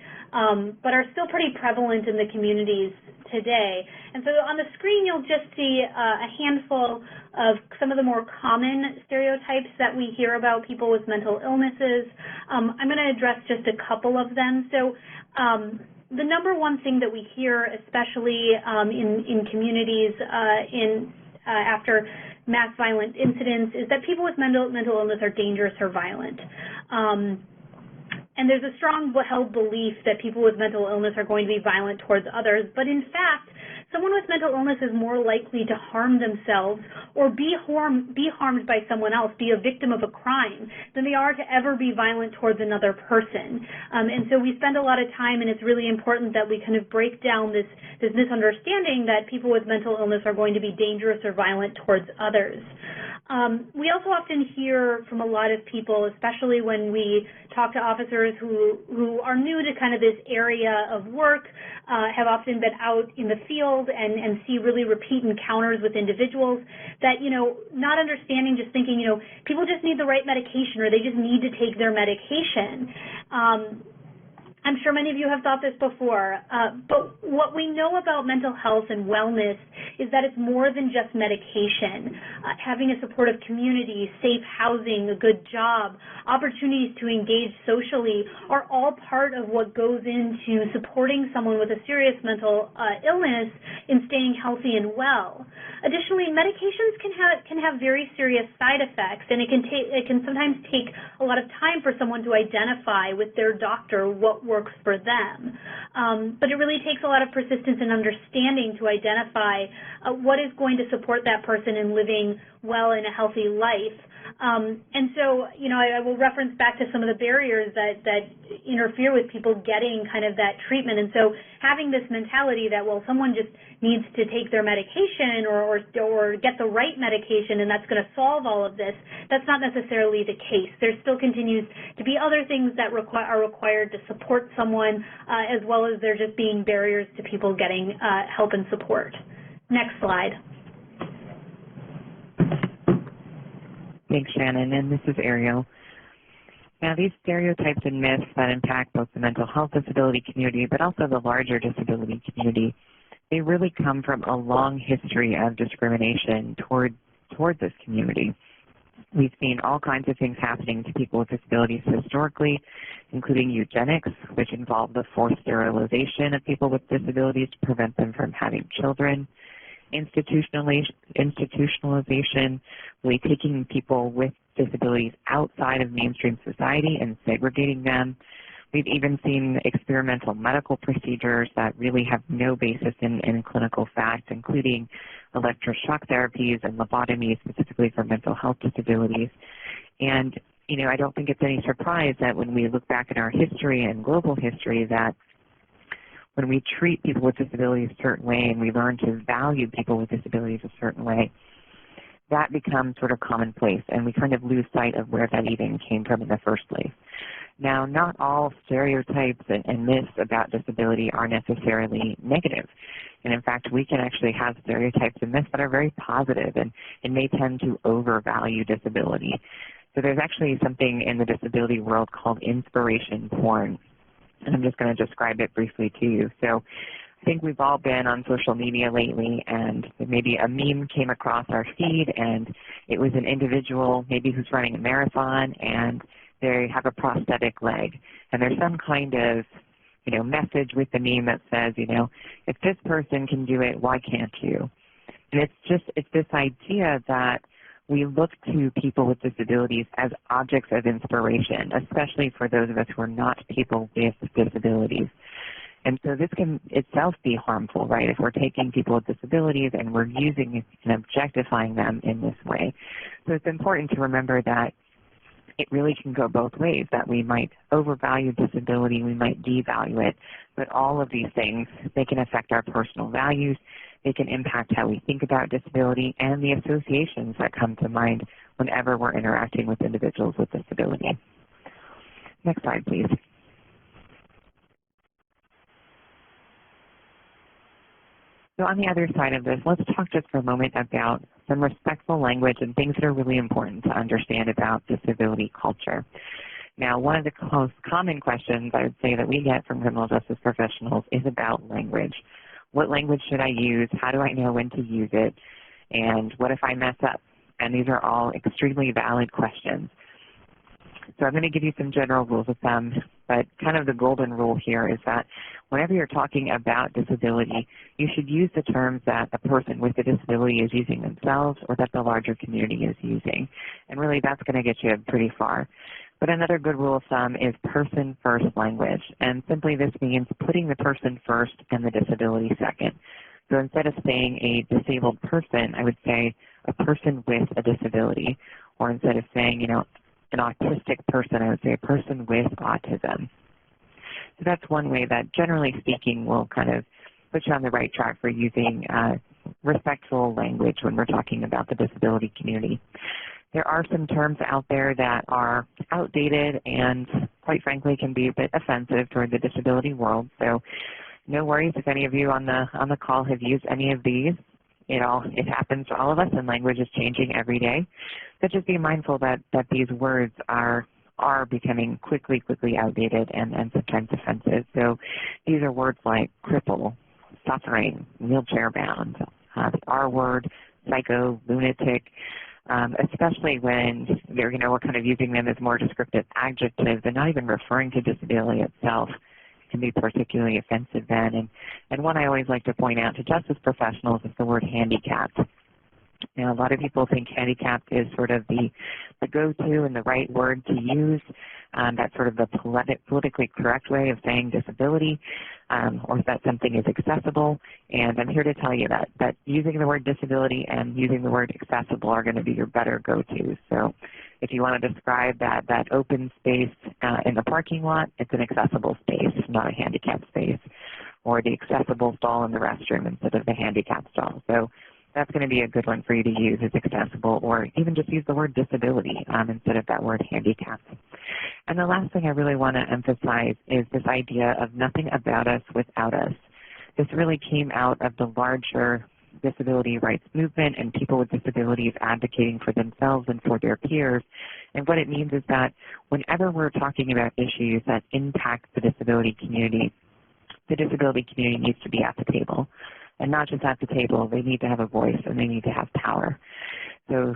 Speaker 10: but are still pretty prevalent in the communities today. And so on the screen, you'll just see a handful of some of the more common stereotypes that we hear about people with mental illnesses. I'm going to address just a couple of them. So the number one thing that we hear, especially in communities after mass violent incidents, is that people with mental illness are dangerous or violent. And there's a strong held belief that people with mental illness are going to be violent towards others, but in fact, someone with mental illness is more likely to harm themselves or be harmed by someone else, be a victim of a crime, than they are to ever be violent towards another person. And so we spend a lot of time, and it's really important that we kind of break down this misunderstanding that people with mental illness are going to be dangerous or violent towards others. We also often hear from a lot of people, especially when we talk to officers who are new to kind of this area of work, have often been out in the field and see really repeat encounters with individuals that, not understanding, just thinking, people just need the right medication or they just need to take their medication. I'm sure many of you have thought this before, but what we know about mental health and wellness is that it's more than just medication. Having a supportive community, safe housing, a good job, opportunities to engage socially are all part of what goes into supporting someone with a serious mental illness in staying healthy and well. Additionally, medications can have very serious side effects, and it can sometimes take a lot of time for someone to identify with their doctor what works for them. But it really takes a lot of persistence and understanding to identify what is going to support that person in living well in a healthy life. And so, you know, I will reference back to some of the barriers that interfere with people getting kind of that treatment. And so having this mentality that, well, someone just needs to take their medication or get the right medication and that's going to solve all of this, that's not necessarily the case. There still continues to be other things that are required to support someone, as well as there just being barriers to people getting help and support. Next slide.
Speaker 8: Thanks, Shannon, and this is Ariel. Now, these stereotypes and myths that impact both the mental health disability community, but also the larger disability community, they really come from a long history of discrimination toward this community. We've seen all kinds of things happening to people with disabilities historically, including eugenics, which involved the forced sterilization of people with disabilities to prevent them from having children, institutionalization, really taking people with disabilities outside of mainstream society and segregating them. We've even seen experimental medical procedures that really have no basis in clinical fact, including electroshock therapies and lobotomies specifically for mental health disabilities. And, you know, I don't think it's any surprise that when we look back at our history and global history that when we treat people with disabilities a certain way and we learn to value people with disabilities a certain way, that becomes sort of commonplace, and we kind of lose sight of where that even came from in the first place. Now, not all stereotypes and myths about disability are necessarily negative. And in fact, we can actually have stereotypes and myths that are very positive and may tend to overvalue disability. So there's actually something in the disability world called inspiration porn. And I'm just going to describe it briefly to you. So I think we've all been on social media lately, and maybe a meme came across our feed, and it was an individual maybe who's running a marathon, and they have a prosthetic leg. And there's some kind of, you know, message with the meme that says, you know, if this person can do it, why can't you? And it's this idea that we look to people with disabilities as objects of inspiration, especially for those of us who are not people with disabilities. And so this can itself be harmful, right, if we're taking people with disabilities and we're using and objectifying them in this way. So it's important to remember that it really can go both ways, that we might overvalue disability, we might devalue it, but all of these things, they can affect our personal values, they can impact how we think about disability and the associations that come to mind whenever we're interacting with individuals with disability. Next slide, please. So on the other side of this, let's talk just for a moment about some respectful language and things that are really important to understand about disability culture. Now, one of the most common questions I would say that we get from criminal justice professionals is about language. What language should I use? How do I know when to use it? And what if I mess up? And these are all extremely valid questions. So I'm going to give you some general rules of thumb, but kind of the golden rule here is that whenever you're talking about disability, you should use the terms that a person with a disability is using themselves or that the larger community is using. And really that's going to get you pretty far. But another good rule of thumb is person-first language. And simply this means putting the person first and the disability second. So instead of saying a disabled person, I would say a person with a disability. Or instead of saying, you know, an autistic person, I would say a person with autism. So that's one way that, generally speaking, will kind of put you on the right track for using respectful language when we're talking about the disability community. There are some terms out there that are outdated and, quite frankly, can be a bit offensive toward the disability world. So no worries if any of you on the call have used any of these. It happens to all of us, and language is changing every day. But just be mindful that these words are are becoming quickly outdated and sometimes offensive. So these are words like cripple, suffering, wheelchair-bound, the R word, psycho, lunatic, especially when they're, we're kind of using them as more descriptive adjectives and not even referring to disability itself can be particularly offensive then. And one I always like to point out to justice professionals is the word handicapped. Now, a lot of people think handicapped is sort of the go-to and the right word to use. That's sort of the politically correct way of saying disability, or that something is accessible. And I'm here to tell you that using the word disability and using the word accessible are going to be your better go-tos. So if you want to describe that open space in the parking lot, it's an accessible space, not a handicapped space, or the accessible stall in the restroom instead of the handicapped stall. So that's going to be a good one for you to use as accessible, or even just use the word disability instead of that word handicapped. And the last thing I really want to emphasize is this idea of nothing about us without us. This really came out of the larger disability rights movement and people with disabilities advocating for themselves and for their peers. And what it means is that whenever we're talking about issues that impact the disability community needs to be at the table. And not just at the table, they need to have a voice and they need to have power. So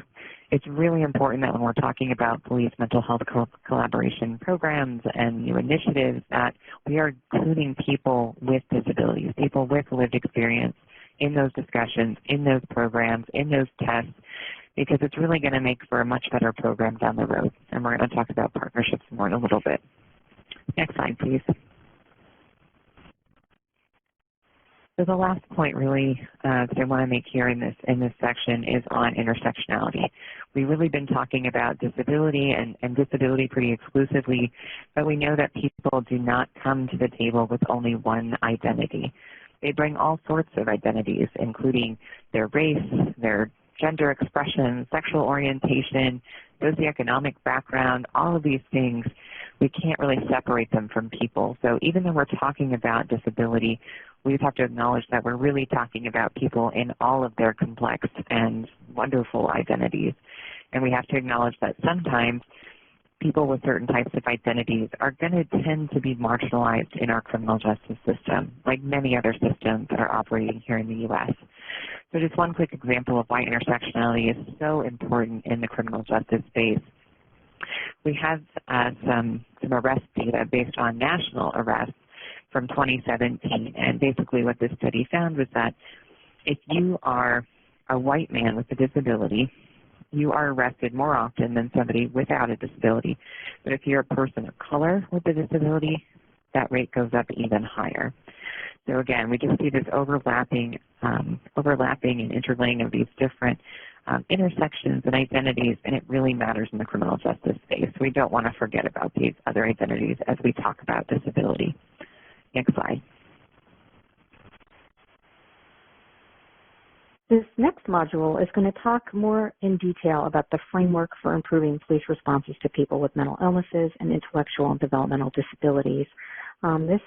Speaker 8: it's really important that when we're talking about police mental health collaboration programs and new initiatives that we are including people with disabilities, people with lived experience in those discussions, in those programs, in those tests, because it's really going to make for a much better program down the road. And we're going to talk about partnerships more in a little bit. Next slide, please. So the last point really that I want to make here in this section is on intersectionality. We've really been talking about disability and disability pretty exclusively, but we know that people do not come to the table with only one identity. They bring all sorts of identities, including their race, their gender expression, sexual orientation, socioeconomic background, all of these things. We can't really separate them from people. So even though we're talking about disability, we have to acknowledge that we're really talking about people in all of their complex and wonderful identities. And we have to acknowledge that sometimes people with certain types of identities are going to tend to be marginalized in our criminal justice system, like many other systems that are operating here in the U.S. So just one quick example of why intersectionality is so important in the criminal justice space. We have some arrest data based on national arrests from 2017, and basically what this study found was that if you are a white man with a disability, you are arrested more often than somebody without a disability. But if you're a person of color with a disability, that rate goes up even higher. So again, we just see this overlapping and interlaying of these different intersections and identities, and it really matters in the criminal justice space. We don't want to forget about these other identities as we talk about disability. Next slide.
Speaker 3: This next module is going to talk more in detail about the framework for improving police responses to people with mental illnesses and intellectual and developmental disabilities. This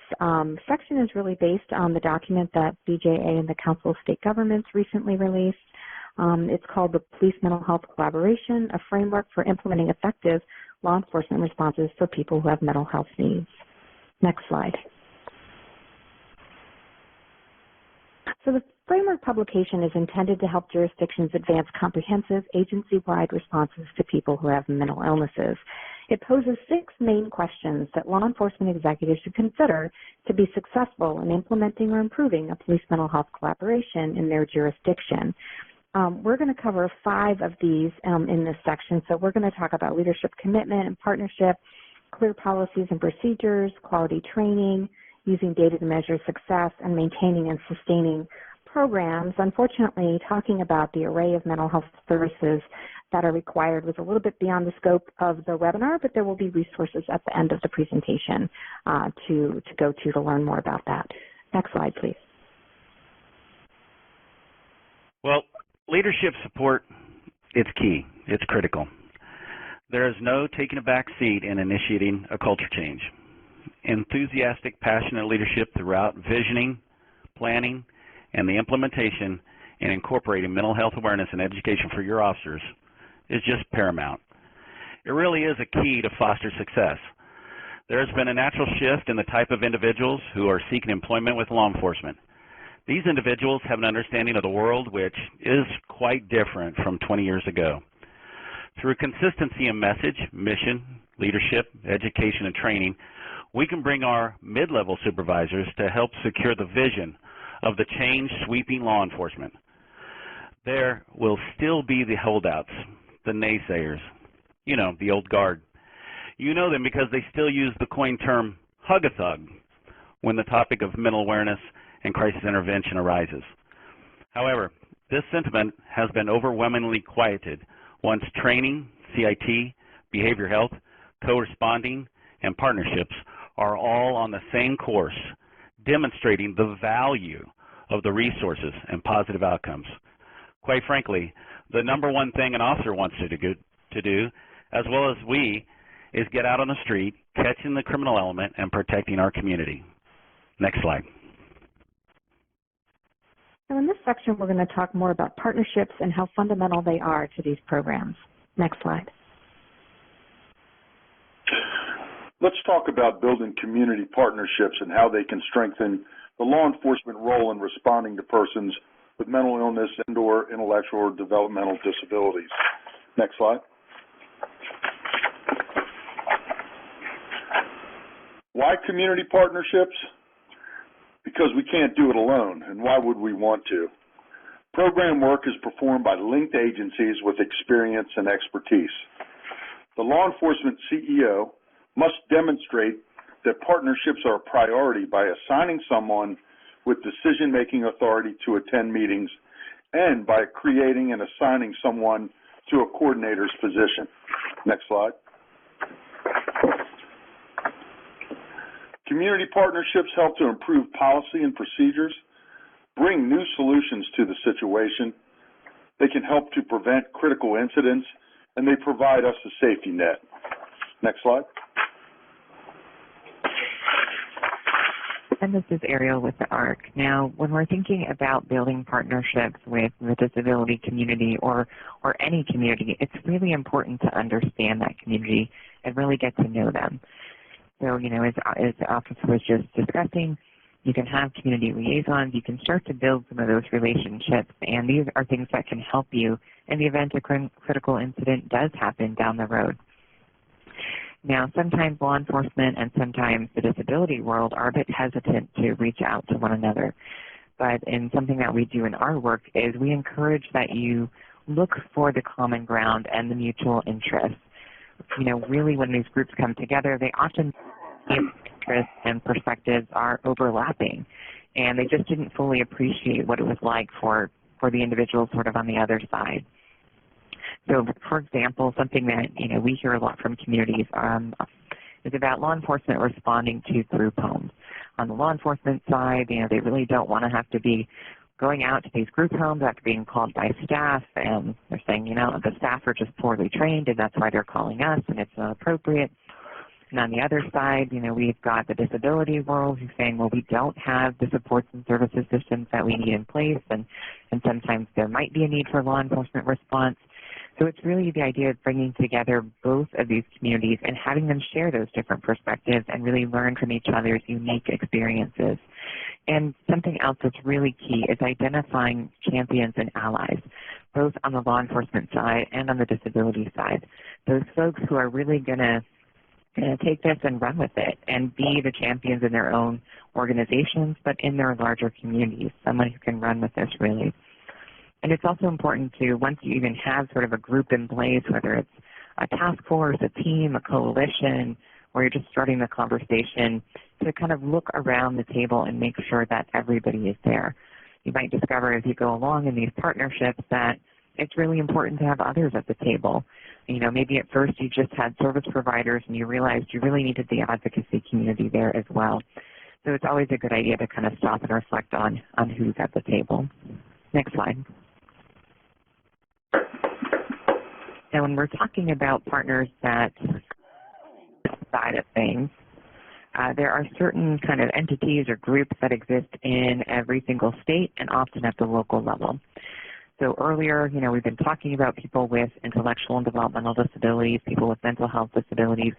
Speaker 3: section is really based on the document that BJA and the Council of State Governments recently released. It's called the Police Mental Health Collaboration, a framework for implementing effective law enforcement responses for people who have mental health needs. Next slide. So the framework publication is intended to help jurisdictions advance comprehensive agency-wide responses to people who have mental illnesses. It poses 6 main questions that law enforcement executives should consider to be successful in implementing or improving a police mental health collaboration in their jurisdiction. We're going to cover 5 of these in this section. So we're going to talk about leadership commitment and partnership, clear policies and procedures, quality training, using data to measure success, and maintaining and sustaining programs. Unfortunately, talking about the array of mental health services that are required was a little bit beyond the scope of the webinar, but there will be resources at the end of the presentation to go to learn more about that. Next slide, please.
Speaker 9: Well, leadership support, it's key. It's critical. There is no taking a back seat in initiating a culture change. Enthusiastic, passionate leadership throughout visioning, planning, and the implementation and incorporating mental health awareness and education for your officers is just paramount. It really is a key to foster success. There has been a natural shift in the type of individuals who are seeking employment with law enforcement. These individuals have an understanding of the world which is quite different from 20 years ago. Through consistency in message, mission, leadership, education, and training, we can bring our mid-level supervisors to help secure the vision of the change sweeping law enforcement. There will still be the holdouts, the naysayers, you know, the old guard. You know them because they still use the coined term hug-a-thug when the topic of mental awareness and crisis intervention arises. However, this sentiment has been overwhelmingly quieted once training, CIT, behavior health, co-responding, and partnerships are all on the same course, demonstrating the value of the resources and positive outcomes. Quite frankly, the number one thing an officer wants to do, as well as we, is get out on the street, catching the criminal element, and protecting our community. Next slide.
Speaker 3: So in this section, we're going to talk more about partnerships and how fundamental they are to these programs. Next slide.
Speaker 6: Let's talk about building community partnerships and how they can strengthen the law enforcement role in responding to persons with mental illness and/or intellectual or developmental disabilities. Next slide. Why community partnerships? Because we can't do it alone, and why would we want to? Program work is performed by linked agencies with experience and expertise. The law enforcement CEO must demonstrate that partnerships are a priority by assigning someone with decision-making authority to attend meetings and by creating and assigning someone to a coordinator's position. Next slide. Community partnerships help to improve policy and procedures, bring new solutions to the situation. They can help to prevent critical incidents, and they provide us a safety net. Next slide.
Speaker 8: And this is Ariel with the ARC. Now, when we're thinking about building partnerships with the disability community or any community, it's really important to understand that community and really get to know them. So, you know, as the officer was just discussing, you can have community liaisons. You can start to build some of those relationships, and these are things that can help you in the event a critical incident does happen down the road. Now, sometimes law enforcement and sometimes the disability world are a bit hesitant to reach out to one another. But in something that we do in our work is we encourage that you look for the common ground and the mutual interests. You know, really when these groups come together, they often interests and perspectives are overlapping, and they just didn't fully appreciate what it was like for the individuals sort of on the other side. So, for example, something that, you know, we hear a lot from communities is about law enforcement responding to group homes. On the law enforcement side, you know, they really don't want to have to be going out to these group homes after being called by staff, and they're saying, you know, the staff are just poorly trained, and that's why they're calling us, and it's not appropriate. And on the other side, you know, we've got the disability world who's saying, well, we don't have the supports and services systems that we need in place, and sometimes there might be a need for law enforcement response. So it's really the idea of bringing together both of these communities and having them share those different perspectives and really learn from each other's unique experiences. And something else that's really key is identifying champions and allies, both on the law enforcement side and on the disability side. Those folks who are really going to take this and run with it and be the champions in their own organizations, but in their larger communities, someone who can run with this really. And it's also important to, once you even have sort of a group in place, whether it's a task force, a team, a coalition, or you're just starting the conversation, to kind of look around the table and make sure that everybody is there. You might discover as you go along in these partnerships that it's really important to have others at the table. You know, maybe at first you just had service providers and you realized you really needed the advocacy community there as well. So it's always a good idea to kind of stop and reflect on who's at the table. Next slide. Now, when we're talking about partners that side of things, there are certain kind of entities or groups that exist in every single state and often at the local level. So earlier, we've been talking about people with intellectual and developmental disabilities, people with mental health disabilities.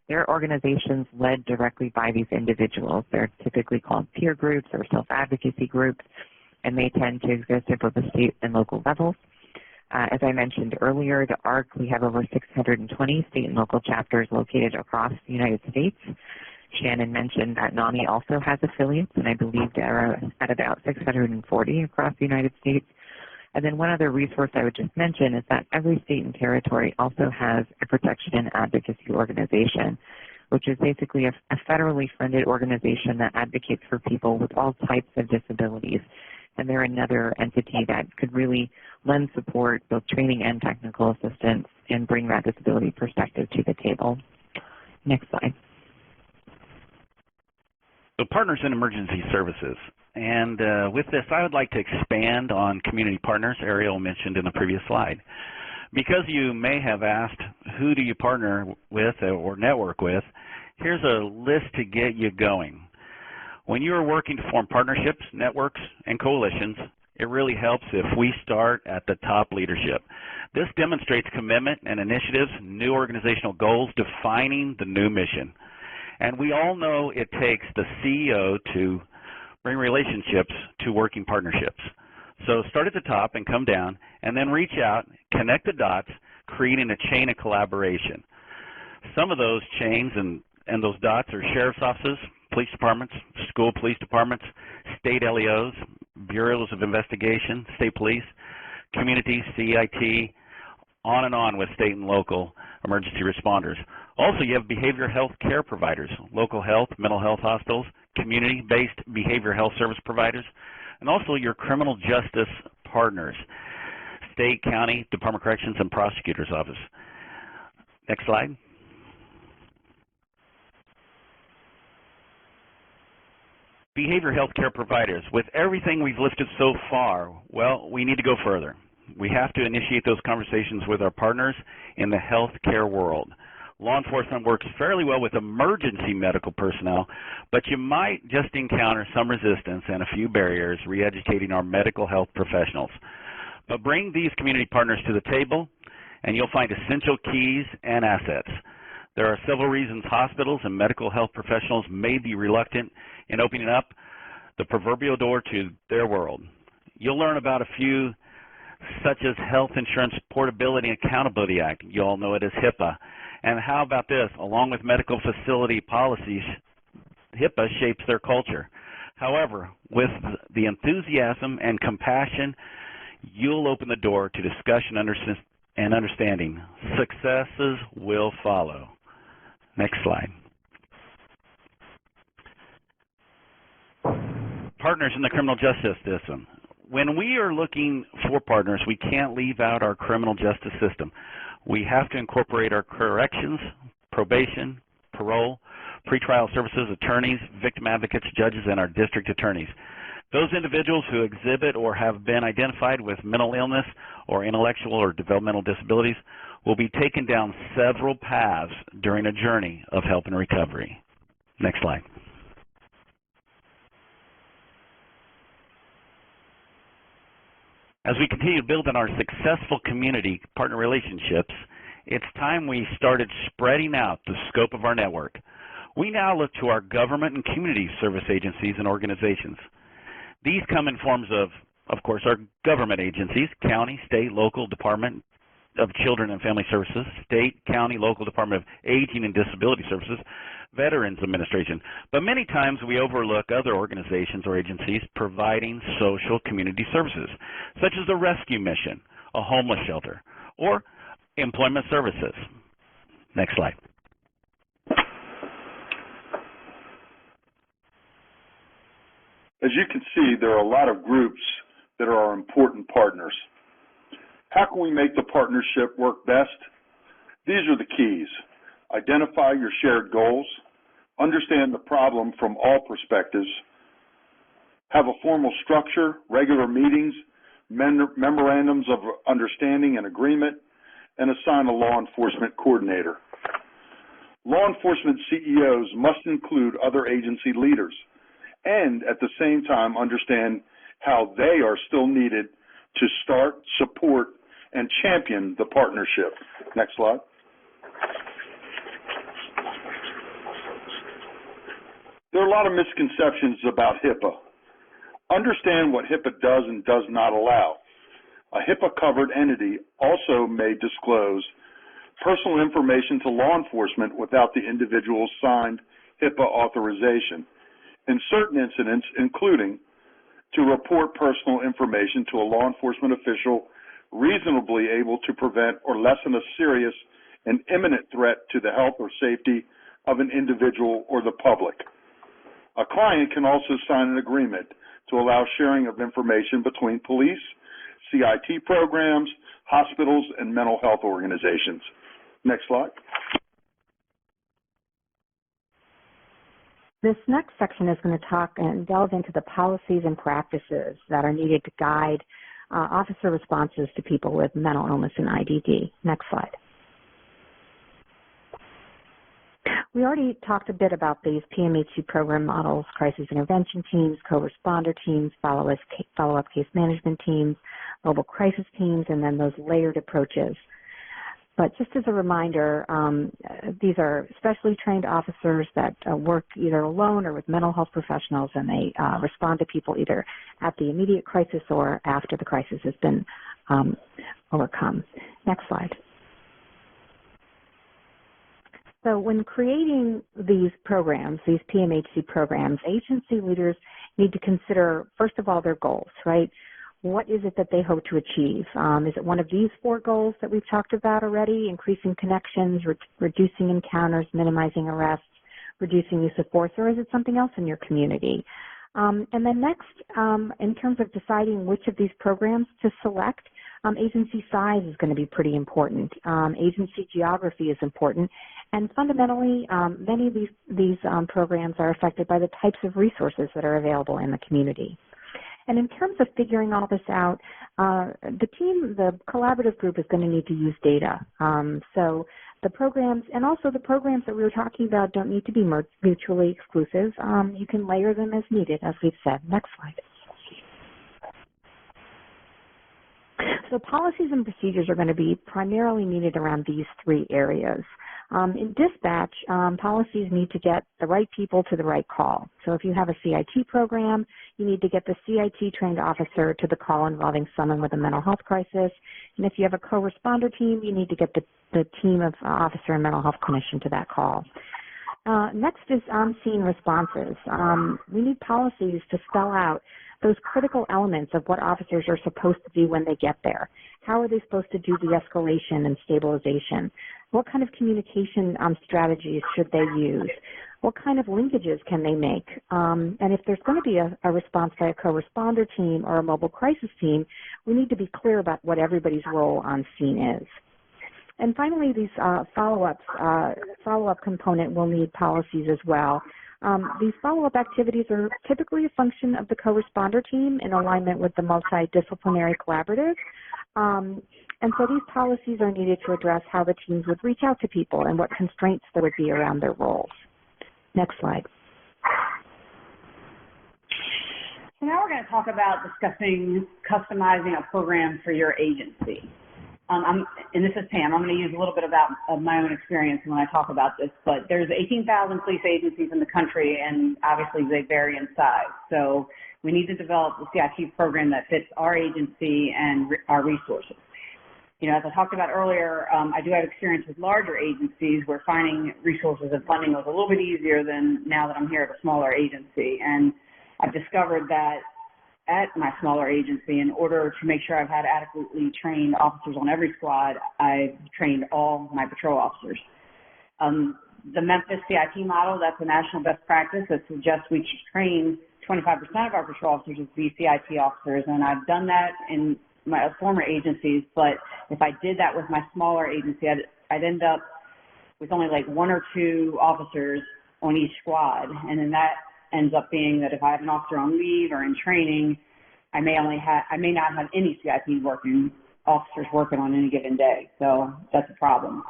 Speaker 8: They're organizations led directly by these individuals. They're typically called peer groups or self-advocacy groups, and they tend to exist at both the state and local levels. As I mentioned earlier, the ARC, we have over 620 state and local chapters located across the United States. Shannon mentioned that NAMI also has affiliates, and I believe they're at about 640 across the United States. And then one other resource I would just mention is that every state and territory also has a protection and advocacy organization, which is basically a federally funded organization that advocates for people with all types of disabilities. And they're another entity that could really lend support, both training and technical assistance, and bring that disability perspective to the table. Next slide.
Speaker 9: So partners in emergency services. And with this, I would like to expand on community partners Ariel mentioned in the previous slide. Because you may have asked, who do you partner with or network with, here's a list to get you going. When you are working to form partnerships, networks, and coalitions, it really helps if we start at the top leadership. This demonstrates commitment and initiatives, new organizational goals, defining the new mission. And we all know it takes the CEO to bring relationships to working partnerships. So start at the top and come down, and then reach out, connect the dots, creating a chain of collaboration. Some of those chains and those dots are sheriff's offices, police departments, school police departments, state LEOs, bureaus of investigation, state police, community, CIT, on and on with state and local emergency responders. Also, you have behavioral health care providers, local health, mental health hospitals, community-based behavioral health service providers, and also your criminal justice partners, state, county, Department of Corrections, and prosecutor's office. Next slide. Behavioral health care providers. With everything we've listed so far, well, we need to go further. We have to initiate those conversations with our partners in the healthcare world. Law enforcement works fairly well with emergency medical personnel, but you might just encounter some resistance and a few barriers re-educating our medical health professionals. But bring these community partners to the table, and you'll find essential keys and assets. There are several reasons hospitals and medical health professionals may be reluctant in opening up the proverbial door to their world. You'll learn about a few, such as Health Insurance Portability and Accountability Act. You all know it as HIPAA. And how about this? Along with medical facility policies, HIPAA shapes their culture. However, with the enthusiasm and compassion, you'll open the door to discussion and understanding. Successes will follow. Next slide. Partners in the criminal justice system. When we are looking for partners, we can't leave out our criminal justice system. We have to incorporate our corrections, probation, parole, pretrial services, attorneys, victim advocates, judges, and our district attorneys. Those individuals who exhibit or have been identified with mental illness or intellectual or developmental disabilities will be taken down several paths during a journey of help and recovery. Next slide. As we continue to build on our successful community partner relationships, it's time we started spreading out the scope of our network. We now look to our government and community service agencies and organizations. These come in forms of course, our government agencies, county, state, local Department of Children and Family Services, state, county, local Department of Aging and Disability Services, Veterans Administration. But many times we overlook other organizations or agencies providing social community services, such as the Rescue Mission, a homeless shelter, or employment services. Next slide.
Speaker 6: As you can see, there are a lot of groups that are our important partners. How can we make the partnership work best? These are the keys. Identify your shared goals, understand the problem from all perspectives, have a formal structure, regular meetings, memorandums of understanding and agreement, and assign a law enforcement coordinator. Law enforcement CEOs must include other agency leaders and at the same time understand how they are still needed to start, support, and champion the partnership. Next slide. There are a lot of misconceptions about HIPAA. Understand what HIPAA does and does not allow. A HIPAA-covered entity also may disclose personal information to law enforcement without the individual's signed HIPAA authorization. In certain incidents, including to report personal information to a law enforcement official reasonably able to prevent or lessen a serious and imminent threat to the health or safety of an individual or the public. A client can also sign an agreement to allow sharing of information between police, CIT programs, hospitals, and mental health organizations. Next slide.
Speaker 3: This next section is going to talk and delve into the policies and practices that are needed to guide officer responses to people with mental illness and IDD. Next slide. We already talked a bit about these PMHC program models: crisis intervention teams, co-responder teams, follow-up case management teams, mobile crisis teams, and then those layered approaches. But just as a reminder, these are specially trained officers that work either alone or with mental health professionals, and they respond to people either at the immediate crisis or after the crisis has been overcome. Next slide. So when creating these programs, these PMHC programs, agency leaders need to consider, first of all, their goals, right? What is it that they hope to achieve? Is it one of these 4 goals that we've talked about already: increasing connections, reducing encounters, minimizing arrests, reducing use of force, or is it something else in your community? And then next, in terms of deciding which of these programs to select, agency size is going to be pretty important. Agency geography is important. And fundamentally, many of these programs are affected by the types of resources that are available in the community. And in terms of figuring all this out, the collaborative group is going to need to use data. So the programs, and also the programs that we were talking about, don't need to be mutually exclusive. You can layer them as needed, as we've said. Next slide. So policies and procedures are going to be primarily needed around these 3 areas. In dispatch, policies need to get the right people to the right call. So if you have a CIT program, you need to get the CIT trained officer to the call involving someone with a mental health crisis. And if you have a co-responder team, you need to get the team of officer and mental health clinician to that call. Next is on-scene responses. We need policies to spell out those critical elements of what officers are supposed to do when they get there. How are they supposed to do de-escalation and stabilization? What kind of communication strategies should they use? What kind of linkages can they make? And if there's going to be a response by a co-responder team or a mobile crisis team, we need to be clear about what everybody's role on scene is. And finally, these follow-up component will need policies as well. These follow-up activities are typically a function of the co-responder team in alignment with the multidisciplinary collaborative. And so these policies are needed to address how the teams would reach out to people and what constraints there would be around their roles. Next slide.
Speaker 5: So now we're going to talk about discussing customizing a program for your agency. And this is Pam. I'm going to use a little bit of my own experience when I talk about this, but there's 18,000 police agencies in the country, and obviously they vary in size. So we need to develop the CIT program that fits our agency and our resources. You know, as I talked about earlier, I do have experience with larger agencies where finding resources and funding was a little bit easier than now that I'm here at a smaller agency. And I've discovered that at my smaller agency, in order to make sure I've had adequately trained officers on every squad, I've trained all my patrol officers. The Memphis CIT model, that's a national best practice that suggests we train 25% of our patrol officers to be CIT officers, and I've done that in my former agencies, but if I did that with my smaller agency, I'd end up with only like 1 or 2 officers on each squad, and then that ends up being that if I have an officer on leave or in training, I may not have any CIT officers working on any given day. So that's a problem.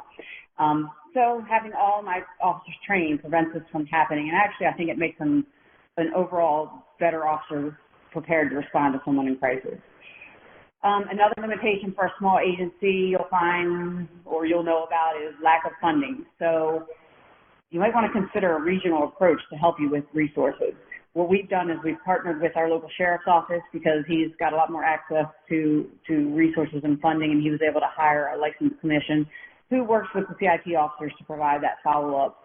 Speaker 5: So having all my officers trained prevents this from happening. And actually, I think it makes them an overall better officer prepared to respond to someone in crisis. Another limitation for a small agency you'll find or you'll know about is lack of funding. So you might want to consider a regional approach to help you with resources. What we've done is we've partnered with our local sheriff's office because he's got a lot more access to resources and funding, and he was able to hire a licensed clinician who works with the CIT officers to provide that follow-up.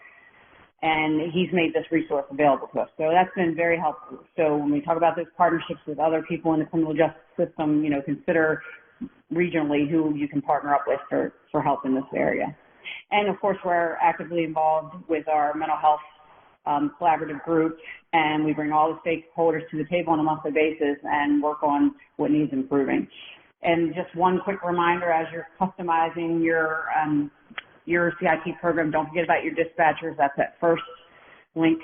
Speaker 5: And he's made this resource available to us. So that's been very helpful. So when we talk about those partnerships with other people in the criminal justice system, you know, consider regionally who you can partner up with for help in this area. And of course, we're actively involved with our mental health collaborative group, and we bring all the stakeholders to the table on a monthly basis and work on what needs improving. And just one quick reminder, as you're customizing your CIT program, don't forget about your dispatchers. That's that first link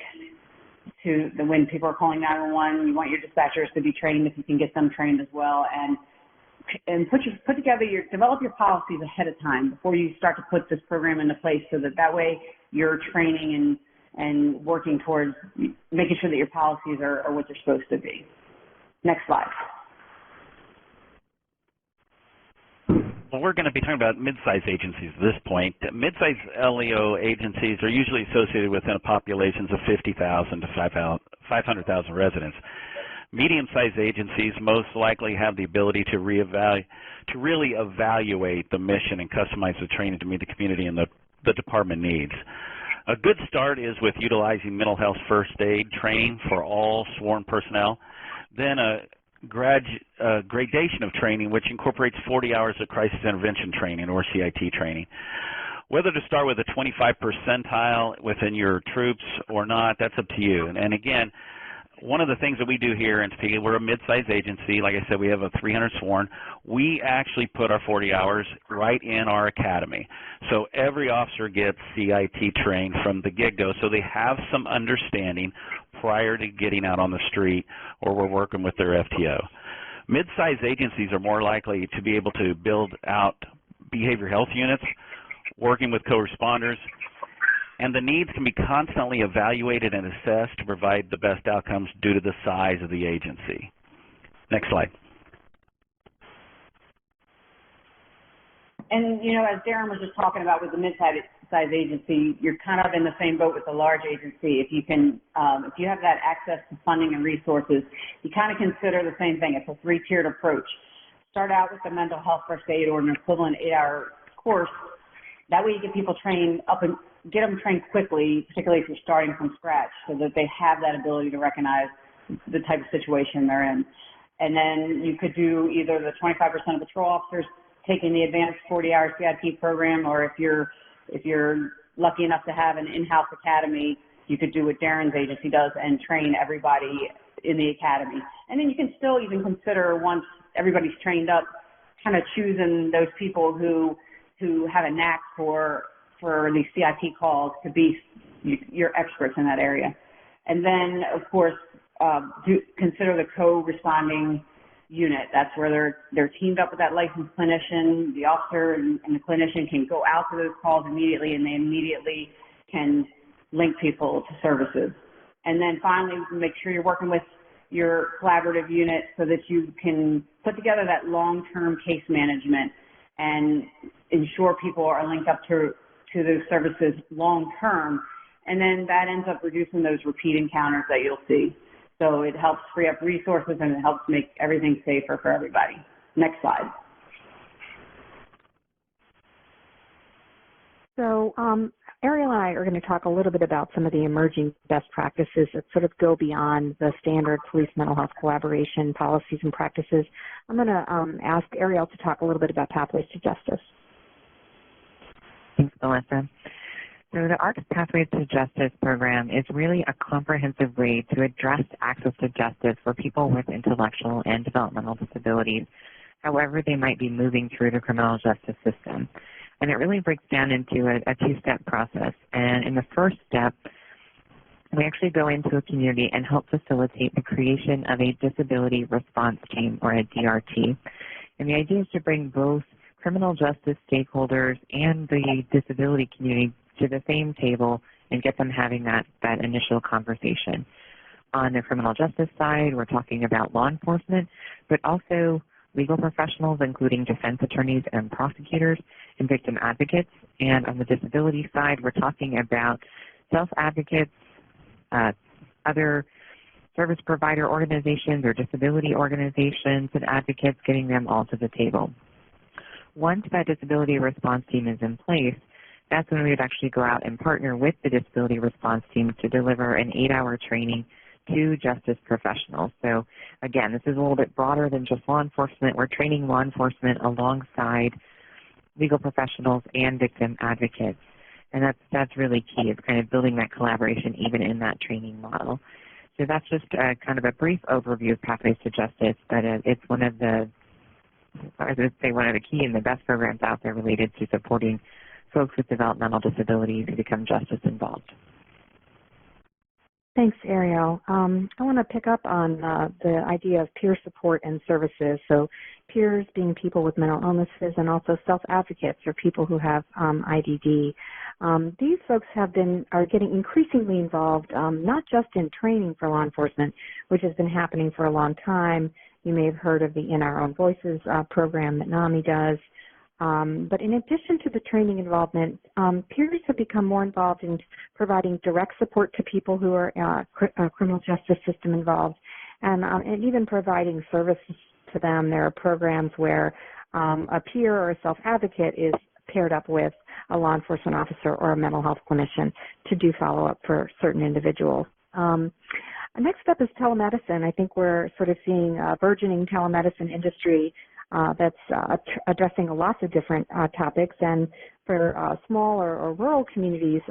Speaker 5: to when people are calling 911. You want your dispatchers to be trained if you can get them trained as well, and develop your policies ahead of time before you start to put this program into place, so that way you're training and working towards making sure that your policies are what they're supposed to be. Next slide.
Speaker 9: Well, we're going to be talking about mid-sized agencies at this point. Mid-sized LEO agencies are usually associated within populations of 50,000 to 500,000 residents. Medium-sized agencies most likely have the ability to really evaluate the mission and customize the training to meet the community and the department needs. A good start is with utilizing mental health first aid training for all sworn personnel, then a gradation of training which incorporates 40 hours of crisis intervention training or CIT training. Whether to start with a 25 percentile within your troops or not, that's up to you. And again, one of the things that we do here in Topeka, we're a mid-sized agency. Like I said, we have a 300 sworn. We actually put our 40 hours right in our academy. So every officer gets CIT trained from the get-go, so they have some understanding prior to getting out on the street or we're working with their FTO. Mid-sized agencies are more likely to be able to build out behavioral health units, working with co-responders, and the needs can be constantly evaluated and assessed to provide the best outcomes due to the size of the agency. Next slide.
Speaker 5: And, you know, as Darren was just talking about with the mid-sized agency, you're kind of in the same boat with the large agency. If you can, if you have that access to funding and resources, you kind of consider the same thing. It's a three-tiered approach. Start out with the mental health first aid or an equivalent 8-hour course. That way you get people trained up and get them trained quickly, particularly if you're starting from scratch, so that they have that ability to recognize the type of situation they're in. And then you could do either the 25% of patrol officers taking the advanced 40-hour CIT program, or if you're lucky enough to have an in-house academy, you could do what Darren's agency does and train everybody in the academy. And then you can still even consider, once everybody's trained up, kind of choosing those people who have a knack for these CIT calls to be your experts in that area. And then, of course, consider the co-responding unit. That's where they're teamed up with that licensed clinician. The officer and the clinician can go out to those calls immediately, and they immediately can link people to services. And then finally, make sure you're working with your collaborative unit so that you can put together that long-term case management and ensure people are linked up to those services long-term. And then that ends up reducing those repeat encounters that you'll see. So it helps free up resources, and it helps make everything safer for everybody. Next slide.
Speaker 3: So Ariel and I are going to talk a little bit about some of the emerging best practices that sort of go beyond the standard police mental health collaboration policies and practices. I'm going to ask Ariel to talk a little bit about Pathways to Justice.
Speaker 8: Thanks, Melissa. So the ARC's Pathways to Justice program is really a comprehensive way to address access to justice for people with intellectual and developmental disabilities, however they might be moving through the criminal justice system. And it really breaks down into a two-step process. And in the first step, we actually go into a community and help facilitate the creation of a disability response team, or a DRT. And the idea is to bring both criminal justice stakeholders and the disability community to the same table and get them having that initial conversation. On the criminal justice side, we're talking about law enforcement, but also legal professionals, including defense attorneys and prosecutors, and victim advocates. And on the disability side, we're talking about self-advocates, other service provider organizations or disability organizations and advocates, getting them all to the table. Once that disability response team is in place, that's when we would actually go out and partner with the disability response team to deliver an 8-hour training to justice professionals. So again, this is a little bit broader than just law enforcement. We're training law enforcement alongside legal professionals and victim advocates. And that's really key. It's kind of building that collaboration even in that training model. So that's just kind of a brief overview of Pathways to Justice, but it's one of the, I would say, one of the key and the best programs out there related to supporting folks with developmental disabilities who become justice involved.
Speaker 3: Thanks, Ariel. I want to pick up on the idea of peer support and services. So peers being people with mental illnesses, and also self-advocates or people who have IDD. These folks are getting increasingly involved, not just in training for law enforcement, which has been happening for a long time. You may have heard of the In Our Own Voices program that NAMI does. But in addition to the training involvement, peers have become more involved in providing direct support to people who are criminal justice system involved, and even providing services to them. There are programs where a peer or a self-advocate is paired up with a law enforcement officer or a mental health clinician to do follow-up for certain individuals. Next up is telemedicine. I think we're sort of seeing a burgeoning telemedicine industry that's addressing lots of different topics. And for small or rural communities,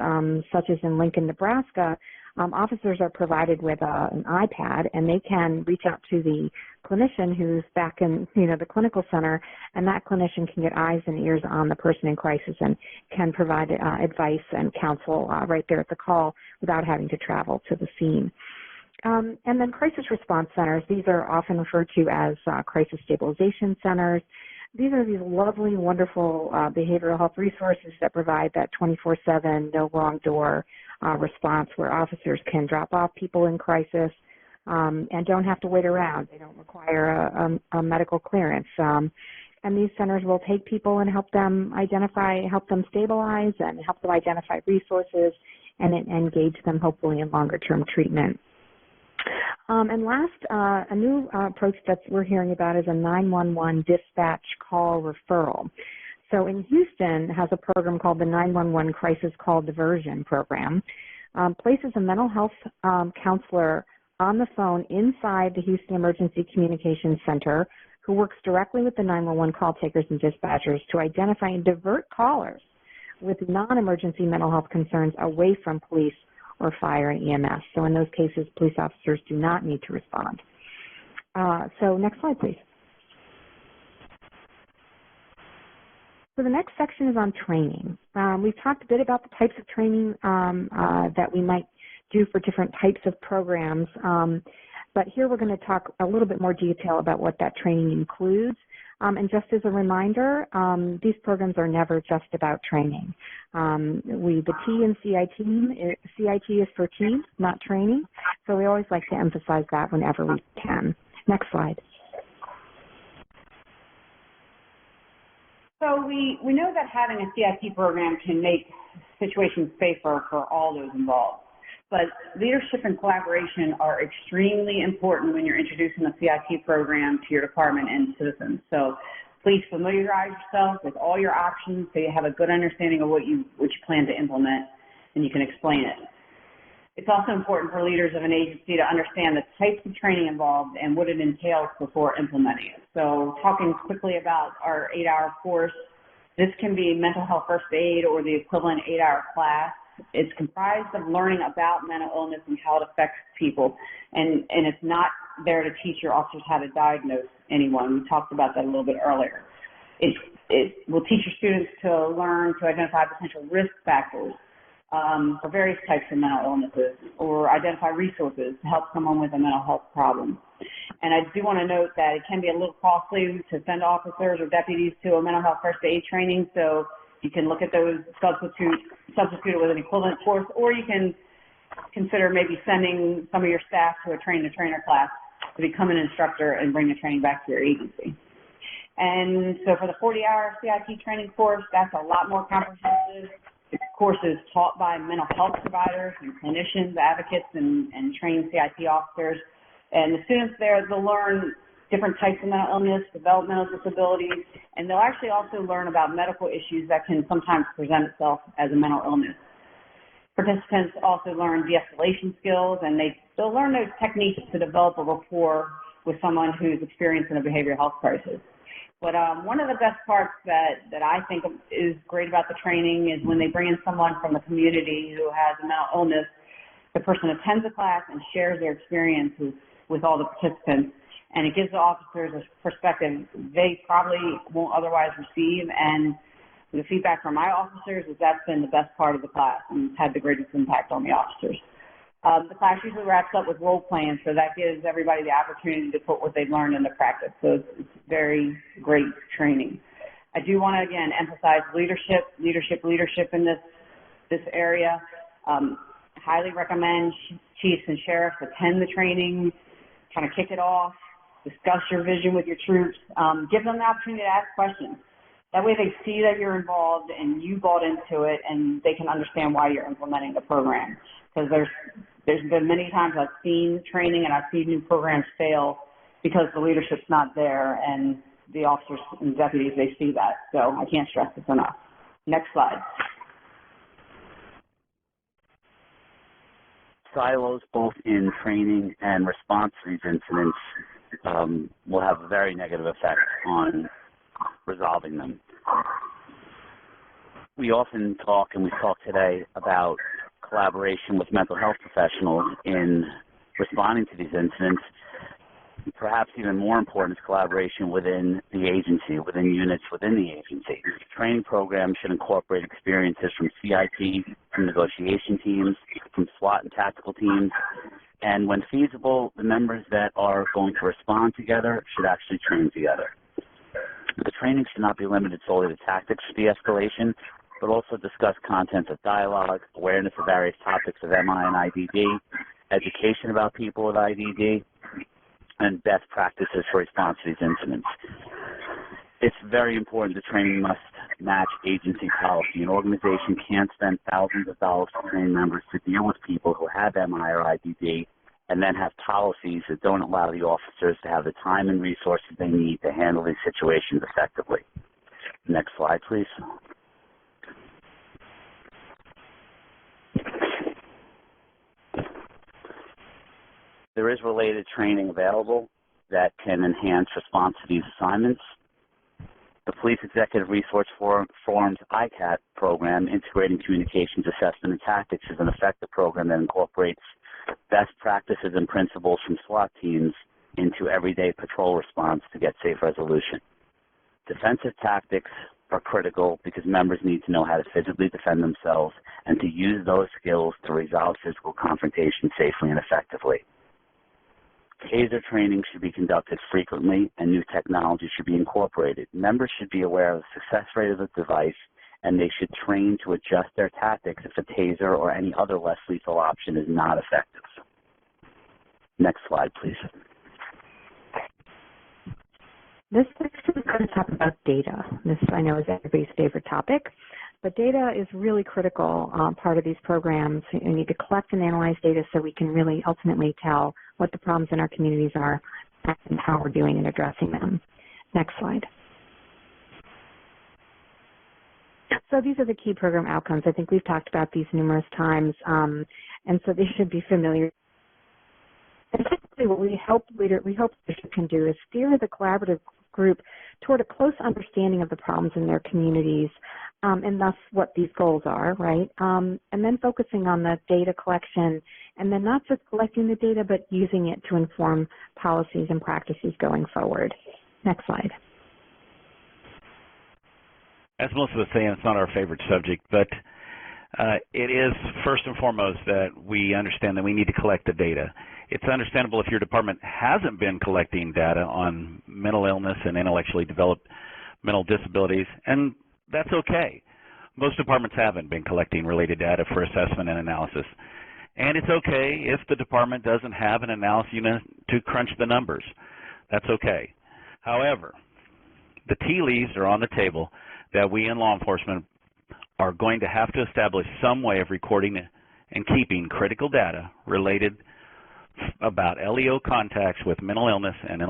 Speaker 3: such as in Lincoln, Nebraska, officers are provided with an iPad, and they can reach out to the clinician who's back in, the clinical center, and that clinician can get eyes and ears on the person in crisis and can provide advice and counsel right there at the call without having to travel to the scene. And then crisis response centers, these are often referred to as crisis stabilization centers. These are these lovely, wonderful behavioral health resources that provide that 24/7, no wrong door response, where officers can drop off people in crisis and don't have to wait around. They don't require a medical clearance. And these centers will take people and help them stabilize and help them identify resources and engage them hopefully in longer-term treatment. And last, a new approach that we're hearing about is a 911 dispatch call referral. So in Houston has a program called the 911 Crisis Call Diversion Program, places a mental health counselor on the phone inside the Houston Emergency Communications Center, who works directly with the 911 call takers and dispatchers to identify and divert callers with non-emergency mental health concerns away from police or fire and EMS. So in those cases, police officers do not need to respond. So next slide, please. So the next section is on training. We've talked a bit about the types of training that we might do for different types of programs, but here we're going to talk a little bit more detail about what that training includes. And just as a reminder, these programs are never just about training. The T in CIT is for team, not training. So we always like to emphasize that whenever we can. Next slide.
Speaker 5: So we know that having a CIT program can make situations safer for all those involved. But leadership and collaboration are extremely important when you're introducing a CIT program to your department and citizens. So please familiarize yourself with all your options so you have a good understanding of what you plan to implement and you can explain it. It's also important for leaders of an agency to understand the types of training involved and what it entails before implementing it. So talking quickly about our 8-hour course, this can be mental health first aid or the equivalent 8-hour class. It's comprised of learning about mental illness and how it affects people, and it's not there to teach your officers how to diagnose anyone. We talked about that a little bit earlier. It will teach your students to learn to identify potential risk factors for various types of mental illnesses, or identify resources to help someone with a mental health problem. And I do want to note that it can be a little costly to send officers or deputies to a mental health first aid training, so you can look at those, substitute it with an equivalent course, or you can consider maybe sending some of your staff to a train-the-trainer class to become an instructor and bring the training back to your agency. And so for the 40-hour CIT training course, that's a lot more comprehensive. The course is taught by mental health providers and clinicians, advocates, and trained CIT officers. And the students there, they'll learn different types of mental illness, developmental disabilities, and they'll actually also learn about medical issues that can sometimes present itself as a mental illness. Participants also learn de-escalation skills, and they'll learn those techniques to develop a rapport with someone who's experiencing a behavioral health crisis. But one of the best parts that I think is great about the training is when they bring in someone from the community who has a mental illness, the person attends the class and shares their experiences with all the participants, and it gives the officers a perspective they probably won't otherwise receive. And the feedback from my officers is that's been the best part of the class and it's had the greatest impact on the officers. The class usually wraps up with role playing, so that gives everybody the opportunity to put what they've learned into practice. So it's very great training. I do want to, again, emphasize leadership in this area. Highly recommend chiefs and sheriffs attend the training, kind of kick it off, discuss your vision with your troops, give them the opportunity to ask questions. That way they see that you're involved and you bought into it and they can understand why you're implementing the program. Because there's been many times I've seen training and I've seen new programs fail because the leadership's not there and the officers and deputies, they see that. So I can't stress this enough. Next slide.
Speaker 7: Silos, both in training and response to these incidents, will have a very negative effect on resolving them. We often talk, and we talked today, about collaboration with mental health professionals in responding to these incidents. Perhaps even more important is collaboration within the agency, within units within the agency. Training programs should incorporate experiences from CIT, from negotiation teams, from SWAT and tactical teams, and when feasible, the members that are going to respond together should actually train together. The training should not be limited solely to tactics for de-escalation, but also discuss contents of dialogue, awareness of various topics of MI and IDD, education about people with IDD, and best practices for response to these incidents. It's very important the training must match agency policy. An organization can't spend thousands of dollars to train members to deal with people who have MI or IDD and then have policies that don't allow the officers to have the time and resources they need to handle these situations effectively. Next slide, please. There is related training available that can enhance response to these assignments. The Police Executive Resource Forum's ICAT program, Integrating Communications Assessment and Tactics, is an effective program that incorporates best practices and principles from SWAT teams into everyday patrol response to get safe resolution. Defensive tactics are critical because members need to know how to physically defend themselves and to use those skills to resolve physical confrontation safely and effectively. TASER training should be conducted frequently and new technology should be incorporated. Members should be aware of the success rate of the device and they should train to adjust their tactics if a TASER or any other less lethal option is not effective. Next slide, please.
Speaker 3: This section is going to talk about data. This, I know, is everybody's favorite topic, but data is really critical part of these programs. We need to collect and analyze data so we can really ultimately tell what the problems in our communities are and how we're doing in addressing them. Next slide. So these are the key program outcomes. I think we've talked about these numerous times, and so they should be familiar. Essentially, what we hope leadership can do is steer the collaborative group toward a close understanding of the problems in their communities, and thus what these goals are, right? And then focusing on the data collection, and then not just collecting the data, but using it to inform policies and practices going forward. Next slide.
Speaker 9: As Melissa was saying, it's not our favorite subject, but it is first and foremost that we understand that we need to collect the data. It's understandable if your department hasn't been collecting data on mental illness and intellectually developed mental disabilities, and that's okay. Most departments haven't been collecting related data for assessment and analysis. And it's okay if the department doesn't have an analysis unit to crunch the numbers. That's okay. However, the tea leaves are on the table that we in law enforcement are going to have to establish some way of recording and keeping critical data related about LEO contacts with mental illness and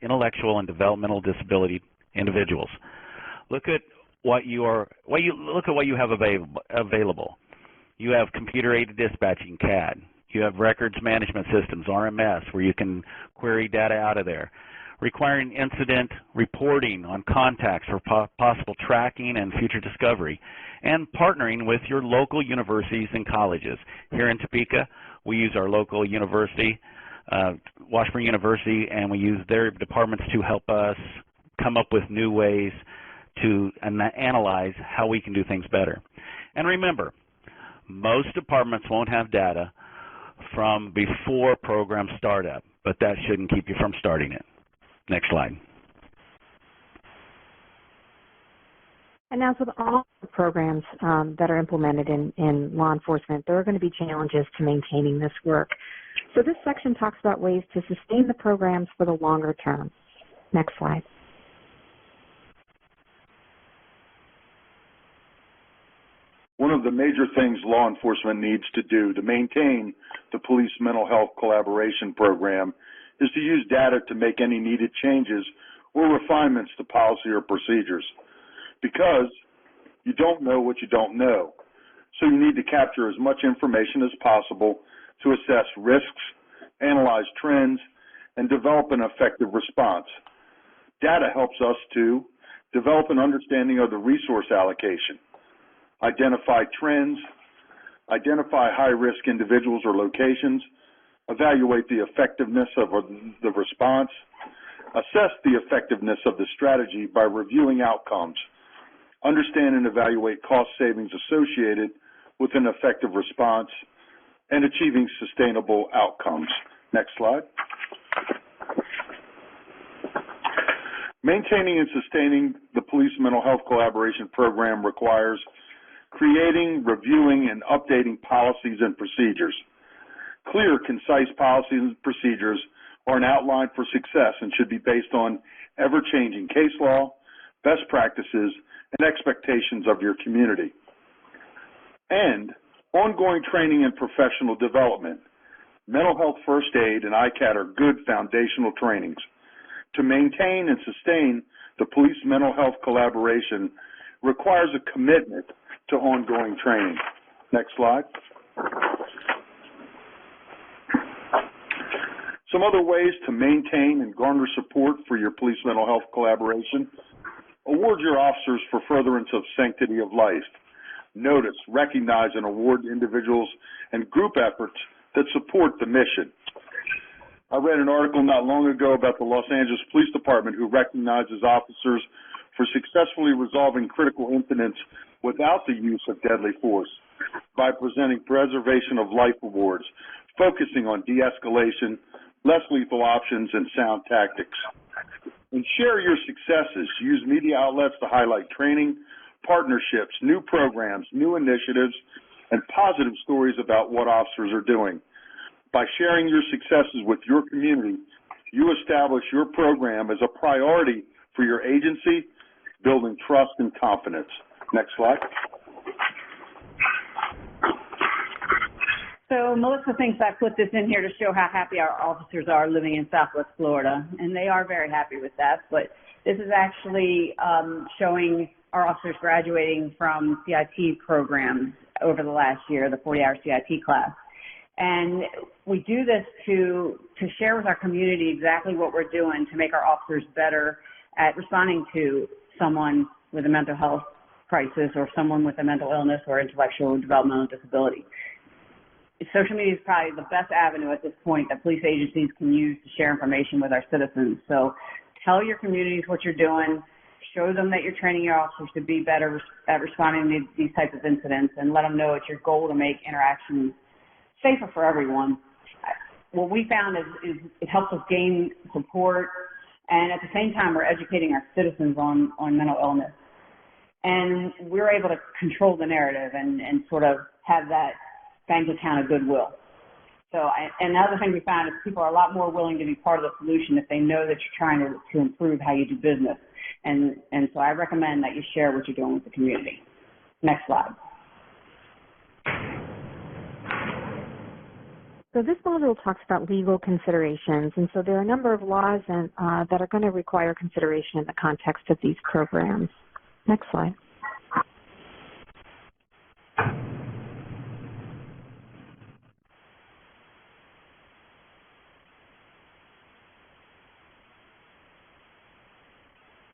Speaker 9: intellectual and developmental disability individuals. Look at what you have available. You have computer-aided dispatching, CAD. You have records management systems, RMS, where you can query data out of there. Requiring incident reporting on contacts for possible tracking and future discovery, and partnering with your local universities and colleges. Here in Topeka, we use our local university, Washburn University, and we use their departments to help us come up with new ways to analyze how we can do things better. And remember, most departments won't have data from before program startup, but that shouldn't keep you from starting it. Next slide.
Speaker 3: And as with all the programs that are implemented in law enforcement, there are going to be challenges to maintaining this work. So this section talks about ways to sustain the programs for the longer term. Next slide.
Speaker 6: One of the major things law enforcement needs to do to maintain the police mental health collaboration program is to use data to make any needed changes or refinements to policy or procedures. Because you don't know what you don't know. So you need to capture as much information as possible to assess risks, analyze trends, and develop an effective response. Data helps us to develop an understanding of the resource allocation, identify trends, identify high-risk individuals or locations, evaluate the effectiveness of the response, assess the effectiveness of the strategy by reviewing outcomes, understand and evaluate cost savings associated with an effective response, and achieving sustainable outcomes. Next slide. Maintaining and sustaining the police mental health collaboration program requires creating, reviewing, and updating policies and procedures. Clear, concise policies and procedures are an outline for success and should be based on ever-changing case law, best practices, and expectations of your community. And ongoing training and professional development. Mental health first aid and ICAT are good foundational trainings. To maintain and sustain the police mental health collaboration requires a commitment to ongoing training. Next slide. Some other ways to maintain and garner support for your police mental health collaboration. Award your officers for furtherance of sanctity of life. Notice, recognize, and award individuals and group efforts that support the mission. I read an article not long ago about the Los Angeles Police Department who recognizes officers for successfully resolving critical incidents without the use of deadly force by presenting preservation of life awards, focusing on de-escalation, less lethal options, and sound tactics. And share your successes. Use media outlets to highlight training, partnerships, new programs, new initiatives, and positive stories about what officers are doing. By sharing your successes with your community, you establish your program as a priority for your agency, building trust and confidence. Next slide.
Speaker 5: So Melissa thinks I put this in here to show how happy our officers are living in Southwest Florida, and they are very happy with that. But this is actually showing our officers graduating from CIT programs over the last year, the 40-hour CIT class. And we do this to share with our community exactly what we're doing to make our officers better at responding to someone with a mental health crisis or someone with a mental illness or intellectual and developmental disability. Social media is probably the best avenue at this point that police agencies can use to share information with our citizens. So tell your communities what you're doing, show them that you're training your officers to be better at responding to these types of incidents, and let them know it's your goal to make interactions safer for everyone. What we found is it helps us gain support, and at the same time, we're educating our citizens on mental illness. And we're able to control the narrative and sort of have that bank account of goodwill. Another thing we found is people are a lot more willing to be part of the solution if they know that you're trying to improve how you do business. And so I recommend that you share what you're doing with the community. Next slide.
Speaker 3: So this module talks about legal considerations, and so there are a number of laws that are going to require consideration in the context of these programs. Next slide.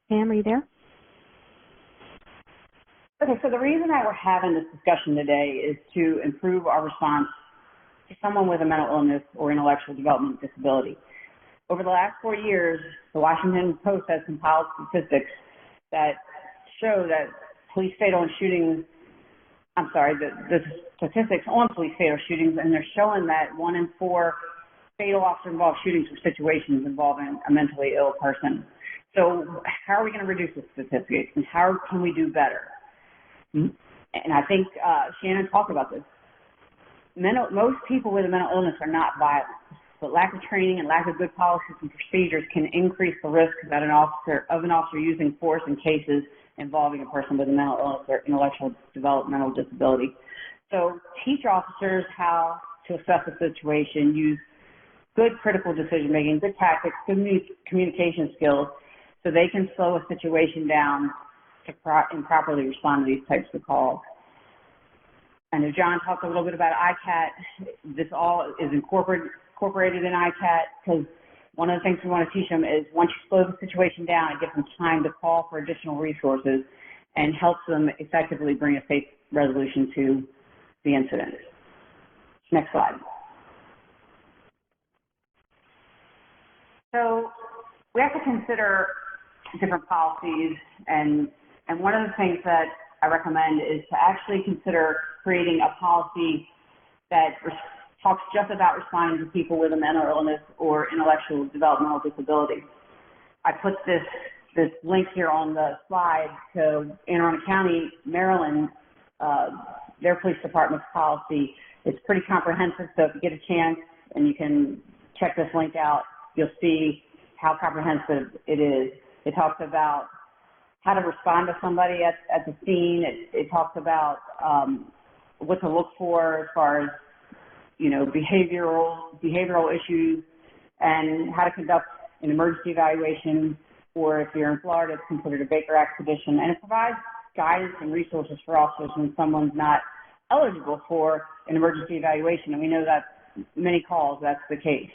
Speaker 3: Pam, are you there?
Speaker 5: Okay, so the reason that we're having this discussion today is to improve our response to someone with a mental illness or intellectual developmental disability. Over the last 4 years, the Washington Post has compiled statistics that show that the statistics on police fatal shootings, and they're showing that 1 in 4 fatal officer-involved shootings were situations involving a mentally ill person. So how are we going to reduce the statistics, and how can we do better? And I think Shannon talked about this. Most people with a mental illness are not violent, but lack of training and lack of good policies and procedures can increase the risk that an officer using force in cases involving a person with a mental illness or intellectual developmental disability. So teach officers how to assess the situation, use good critical decision making, good tactics, good communication skills, so they can slow a situation down and properly respond to these types of calls. I know John talked a little bit about ICAT. This all is incorporated in ICAT because one of the things we want to teach them is once you slow the situation down, it gives them time to call for additional resources and helps them effectively bring a safe resolution to the incident. Next slide. So we have to consider different policies, and one of the things that I recommend is to actually consider creating a policy that talks just about responding to people with a mental illness or intellectual developmental disability. I put this link here on the slide to Anne Arundel County, Maryland, their police department's policy. It's pretty comprehensive, so if you get a chance and you can check this link out, you'll see how comprehensive it is. It talks about how to respond to somebody at the scene. It talks about what to look for as far as, behavioral issues and how to conduct an emergency evaluation, or if you're in Florida, it's considered a Baker expedition. And it provides guidance and resources for officers when someone's not eligible for an emergency evaluation. And we know that many calls, that's the case.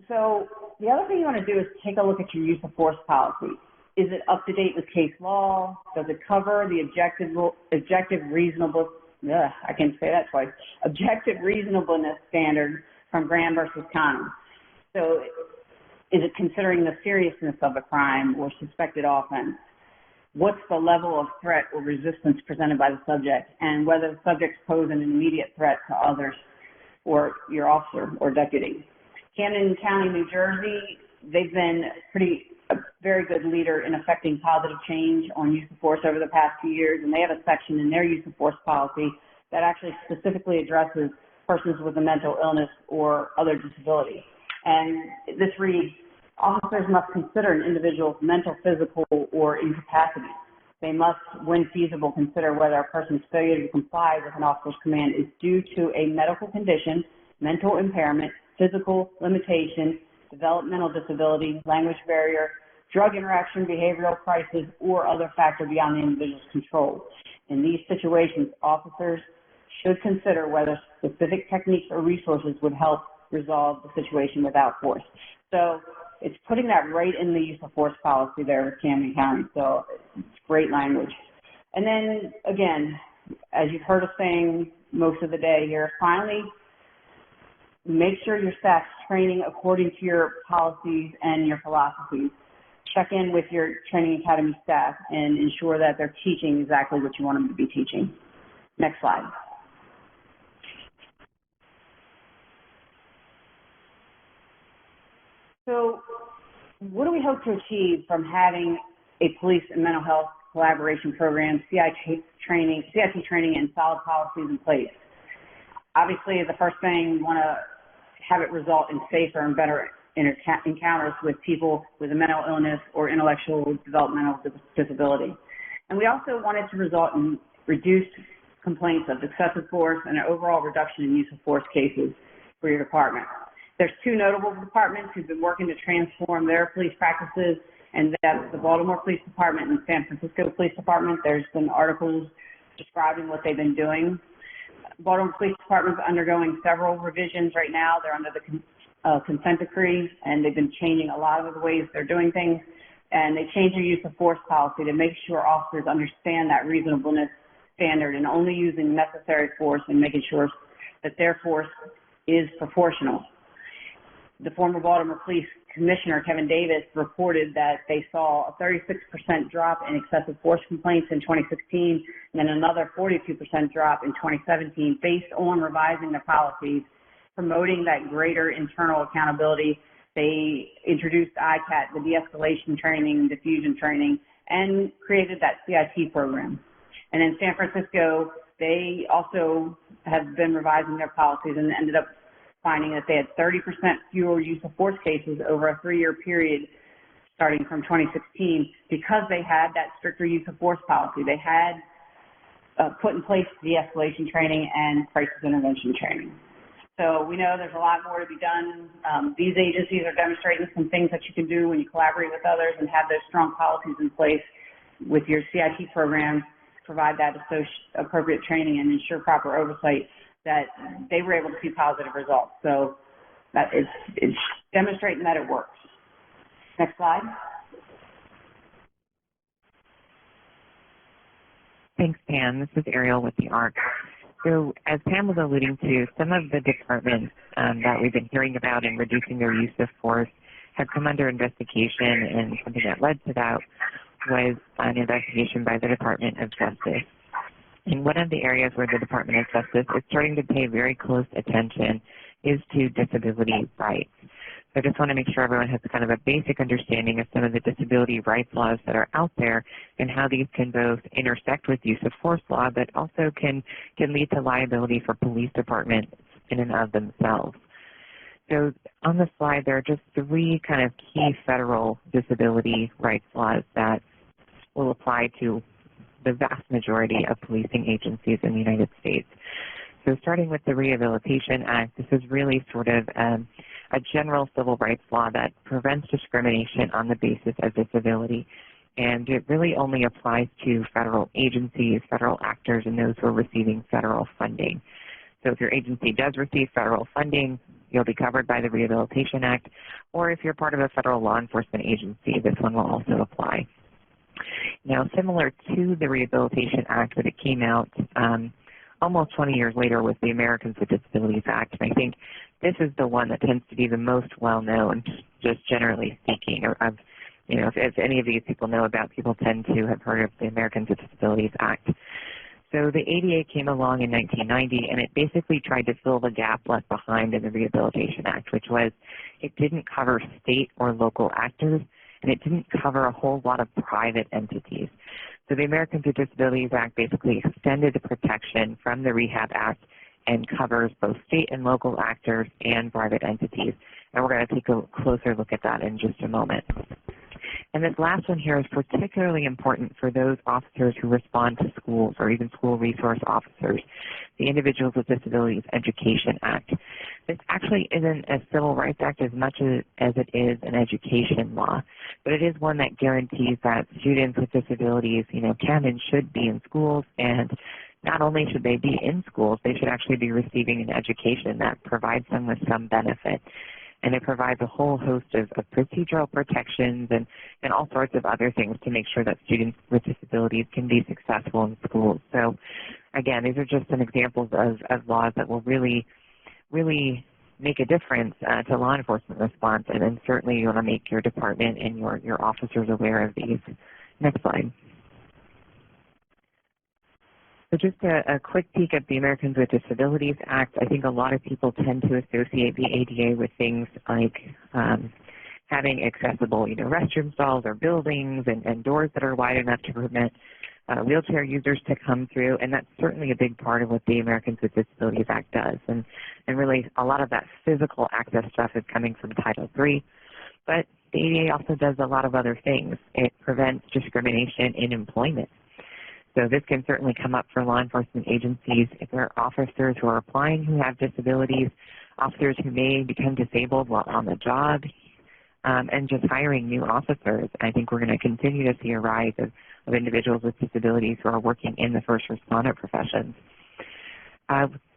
Speaker 5: So the other thing you want to do is take a look at your use of force policy. Is it up to date with case law? Does it cover the objective reasonableness standard from Graham versus Cont? So is it considering the seriousness of a crime or suspected offense? What's the level of threat or resistance presented by the subject, and whether the subjects pose an immediate threat to others or your officer or deputy? Camden County, New Jersey, they've been a very good leader in affecting positive change on use of force over the past few years, and they have a section in their use of force policy that actually specifically addresses persons with a mental illness or other disability. And this reads, officers must consider an individual's mental, physical, or incapacity. They must, when feasible, consider whether a person's failure to comply with an officer's command is due to a medical condition, mental impairment, physical limitation, developmental disability, language barrier, drug interaction, behavioral crisis, or other factor beyond the individual's control. In these situations, officers should consider whether specific techniques or resources would help resolve the situation without force. So it's putting that right in the use of force policy there with Camden County. So it's great language. And then, again, as you've heard us saying most of the day here, finally, make sure your staff's training according to your policies and your philosophies. Check in with your training academy staff and ensure that they're teaching exactly what you want them to be teaching. Next slide. So what do we hope to achieve from having a police and mental health collaboration program, CIT training, and solid policies in place? Obviously, the first thing, we want to have it result in safer and better encounters with people with a mental illness or intellectual developmental disability. And we also want it to result in reduced complaints of excessive force and an overall reduction in use of force cases for your department. There's two notable departments who've been working to transform their police practices, and that's the Baltimore Police Department and San Francisco Police Department. There's been articles describing what they've been doing. Baltimore Police Department is undergoing several revisions right now. They're under the consent decree, and they've been changing a lot of the ways they're doing things. And they changed their use of force policy to make sure officers understand that reasonableness standard and only using necessary force and making sure that their force is proportional. The former Baltimore Police Commissioner, Kevin Davis, reported that they saw a 36% drop in excessive force complaints in 2016 and then another 42% drop in 2017 based on revising the policies, promoting that greater internal accountability. They introduced ICAT, the de-escalation training, diffusion training, and created that CIT program. And in San Francisco, they also have been revising their policies and ended up finding that they had 30% fewer use of force cases over a 3-year period starting from 2016 because they had that stricter use of force policy. They had put in place de-escalation training and crisis intervention training. So we know there's a lot more to be done. These agencies are demonstrating some things that you can do when you collaborate with others and have those strong policies in place with your CIT programs, provide that appropriate training and ensure proper oversight, that they were able to see positive results. So that it's demonstrating that it works. Next slide.
Speaker 8: Thanks, Pam. This is Ariel with the ARC. So as Pam was alluding to, some of the departments that we've been hearing about in reducing their use of force have come under investigation, and something that led to that was an investigation by the Department of Justice. And one of the areas where the Department of Justice is starting to pay very close attention is to disability rights. So I just want to make sure everyone has kind of a basic understanding of some of the disability rights laws that are out there and how these can both intersect with use of force law, but also can lead to liability for police departments in and of themselves. So on the slide, there are just 3 kind of key federal disability rights laws that will apply to the vast majority of policing agencies in the United States. So starting with the Rehabilitation Act, this is really sort of a general civil rights law that prevents discrimination on the basis of disability. And it really only applies to federal agencies, federal actors, and those who are receiving federal funding. So if your agency does receive federal funding, you'll be covered by the Rehabilitation Act. Or if you're part of a federal law enforcement agency, this one will also apply. Now, similar to the Rehabilitation Act, but it came out almost 20 years later with the Americans with Disabilities Act, and I think this is the one that tends to be the most well-known, just generally speaking. If any of these people know about, people tend to have heard of the Americans with Disabilities Act. So the ADA came along in 1990, and it basically tried to fill the gap left behind in the Rehabilitation Act, which was it didn't cover state or local actors, and it didn't cover a whole lot of private entities. So the Americans with Disabilities Act basically extended the protection from the Rehab Act and covers both state and local actors and private entities. And we're going to take a closer look at that in just a moment. And this last one here is particularly important for those officers who respond to schools or even school resource officers, the Individuals with Disabilities Education Act. This actually isn't a civil rights act as much as it is an education law, but it is one that guarantees that students with disabilities, can and should be in schools, and not only should they be in schools, they should actually be receiving an education that provides them with some benefit. And it provides a whole host of procedural protections and all sorts of other things to make sure that students with disabilities can be successful in schools. So, again, these are just some examples of laws that will really make a difference to law enforcement response, and then certainly you want to make your department and your officers aware of these. Next slide. So just a quick peek at the Americans with Disabilities Act. I think a lot of people tend to associate the ADA with things like having accessible, restroom stalls or buildings and doors that are wide enough to wheelchair users to come through, and that's certainly a big part of what the Americans with Disabilities Act does. And really, a lot of that physical access stuff is coming from Title III, but the ADA also does a lot of other things. It prevents discrimination in employment. So this can certainly come up for law enforcement agencies if there are officers who are applying who have disabilities, officers who may become disabled while on the job, and just hiring new officers. I think we're going to continue to see a rise of individuals with disabilities who are working in the first responder professions.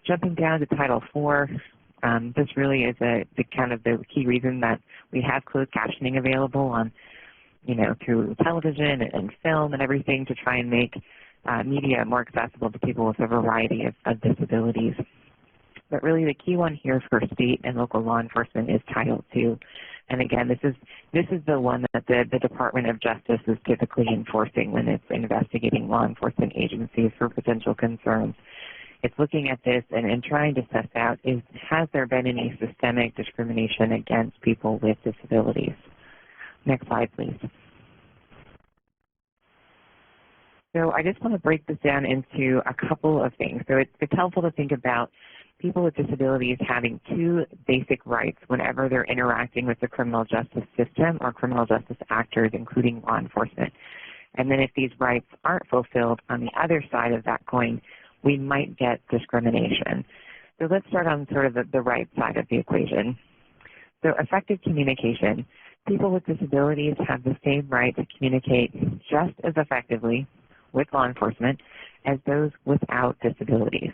Speaker 8: Jumping down to Title IV, this really is the key reason that we have closed captioning available on, through television and film and everything to try and make media more accessible to people with a variety of disabilities. But really the key one here for state and local law enforcement is Title II. And again, this is the one that the Department of Justice is typically enforcing when it's investigating law enforcement agencies for potential concerns. It's looking at this and trying to suss out, has there been any systemic discrimination against people with disabilities? Next slide, please. So I just want to break this down into a couple of things. So it's helpful to think about people with disabilities having two basic rights whenever they're interacting with the criminal justice system or criminal justice actors, including law enforcement. And then if these rights aren't fulfilled on the other side of that coin, we might get discrimination. So let's start on sort of the right side of the equation. So effective communication. People with disabilities have the same right to communicate just as effectively with law enforcement as those without disabilities.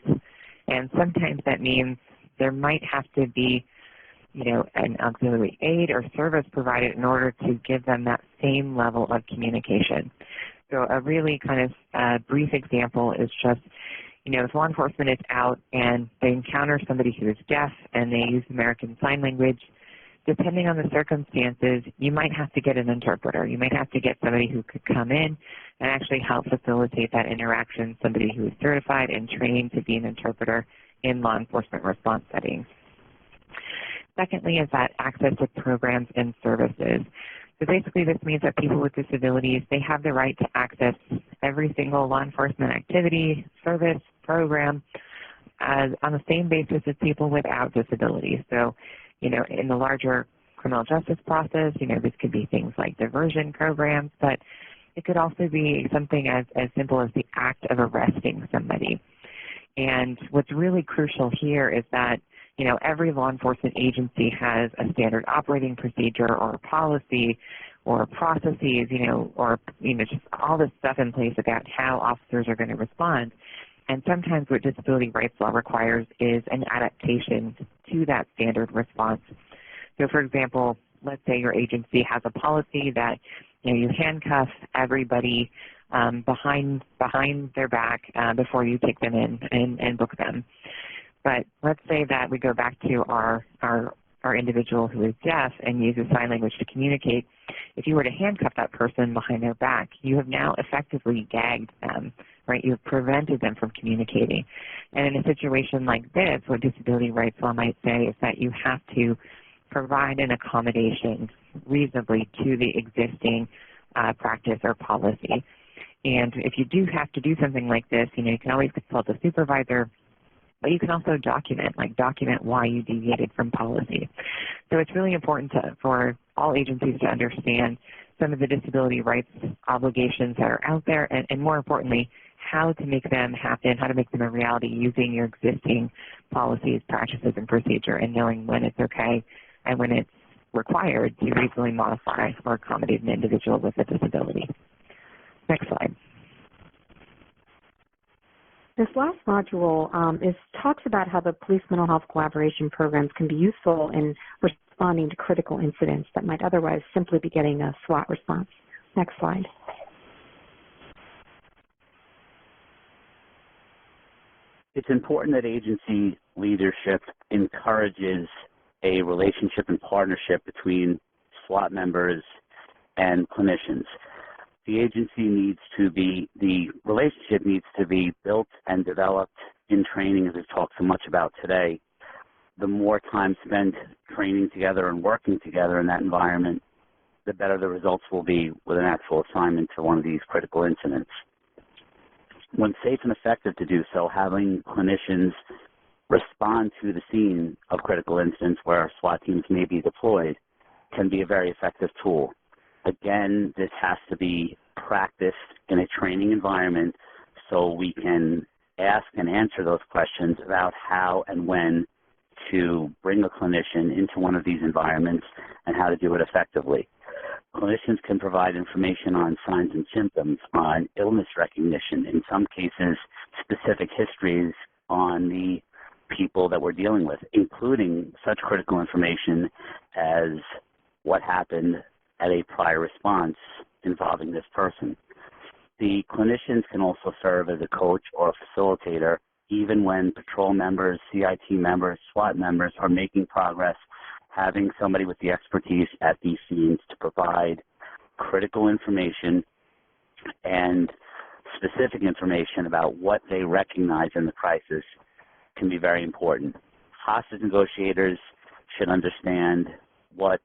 Speaker 8: And sometimes that means there might have to be, an auxiliary aid or service provided in order to give them that same level of communication. So a really kind of brief example is just, if law enforcement is out and they encounter somebody who is deaf and they use American Sign Language, depending on the circumstances, you might have to get an interpreter. You might have to get somebody who could come in and actually help facilitate that interaction, somebody who is certified and trained to be an interpreter in law enforcement response settings. Secondly is that access to programs and services. So basically this means that people with disabilities, they have the right to access every single law enforcement activity, service, program on the same basis as people without disabilities. So, in the larger criminal justice process, this could be things like diversion programs, but it could also be something as simple as the act of arresting somebody. And what's really crucial here is that, every law enforcement agency has a standard operating procedure or a policy or processes, or, just all this stuff in place about how officers are going to respond. And sometimes what disability rights law requires is an adaptation to that standard response. So for example, let's say your agency has a policy that you handcuff everybody behind their back before you take them in and book them. But let's say that we go back to our individual who is deaf and uses sign language to communicate. If you were to handcuff that person behind their back, you have now effectively gagged them, right? You've prevented them from communicating. And in a situation like this, what disability rights law might say is that you have to provide an accommodation reasonably to the existing practice or policy. And if you do have to do something like this, you can always consult a supervisor, but you can also document why you deviated from policy. So it's really important for all agencies to understand some of the disability rights obligations that are out there, and more importantly, how to make them happen, how to make them a reality using your existing policies, practices, and procedure, and knowing when it's okay and when it's required to reasonably modify or accommodate an individual with a disability. Next slide.
Speaker 3: This last module talks about how the police mental health collaboration programs can be useful in responding to critical incidents that might otherwise simply be getting a SWAT response. Next slide.
Speaker 7: It's important that agency leadership encourages a relationship and partnership between SWAT members and clinicians. The relationship needs to be built and developed in training, as we've talked so much about today. The more time spent training together and working together in that environment, the better the results will be with an actual assignment to one of these critical incidents. When safe and effective to do so, having clinicians respond to the scene of critical incidents where SWAT teams may be deployed can be a very effective tool. Again, this has to be practiced in a training environment so we can ask and answer those questions about how and when to bring a clinician into one of these environments and how to do it effectively. Clinicians can provide information on signs and symptoms, on illness recognition, in some cases specific histories on the people that we're dealing with, including such critical information as what happened at a prior response involving this person. The clinicians can also serve as a coach or a facilitator even when patrol members, CIT members, SWAT members are making progress. Having somebody with the expertise at these scenes to provide critical information and specific information about what they recognize in the crisis can be very important. Hostage negotiators should understand what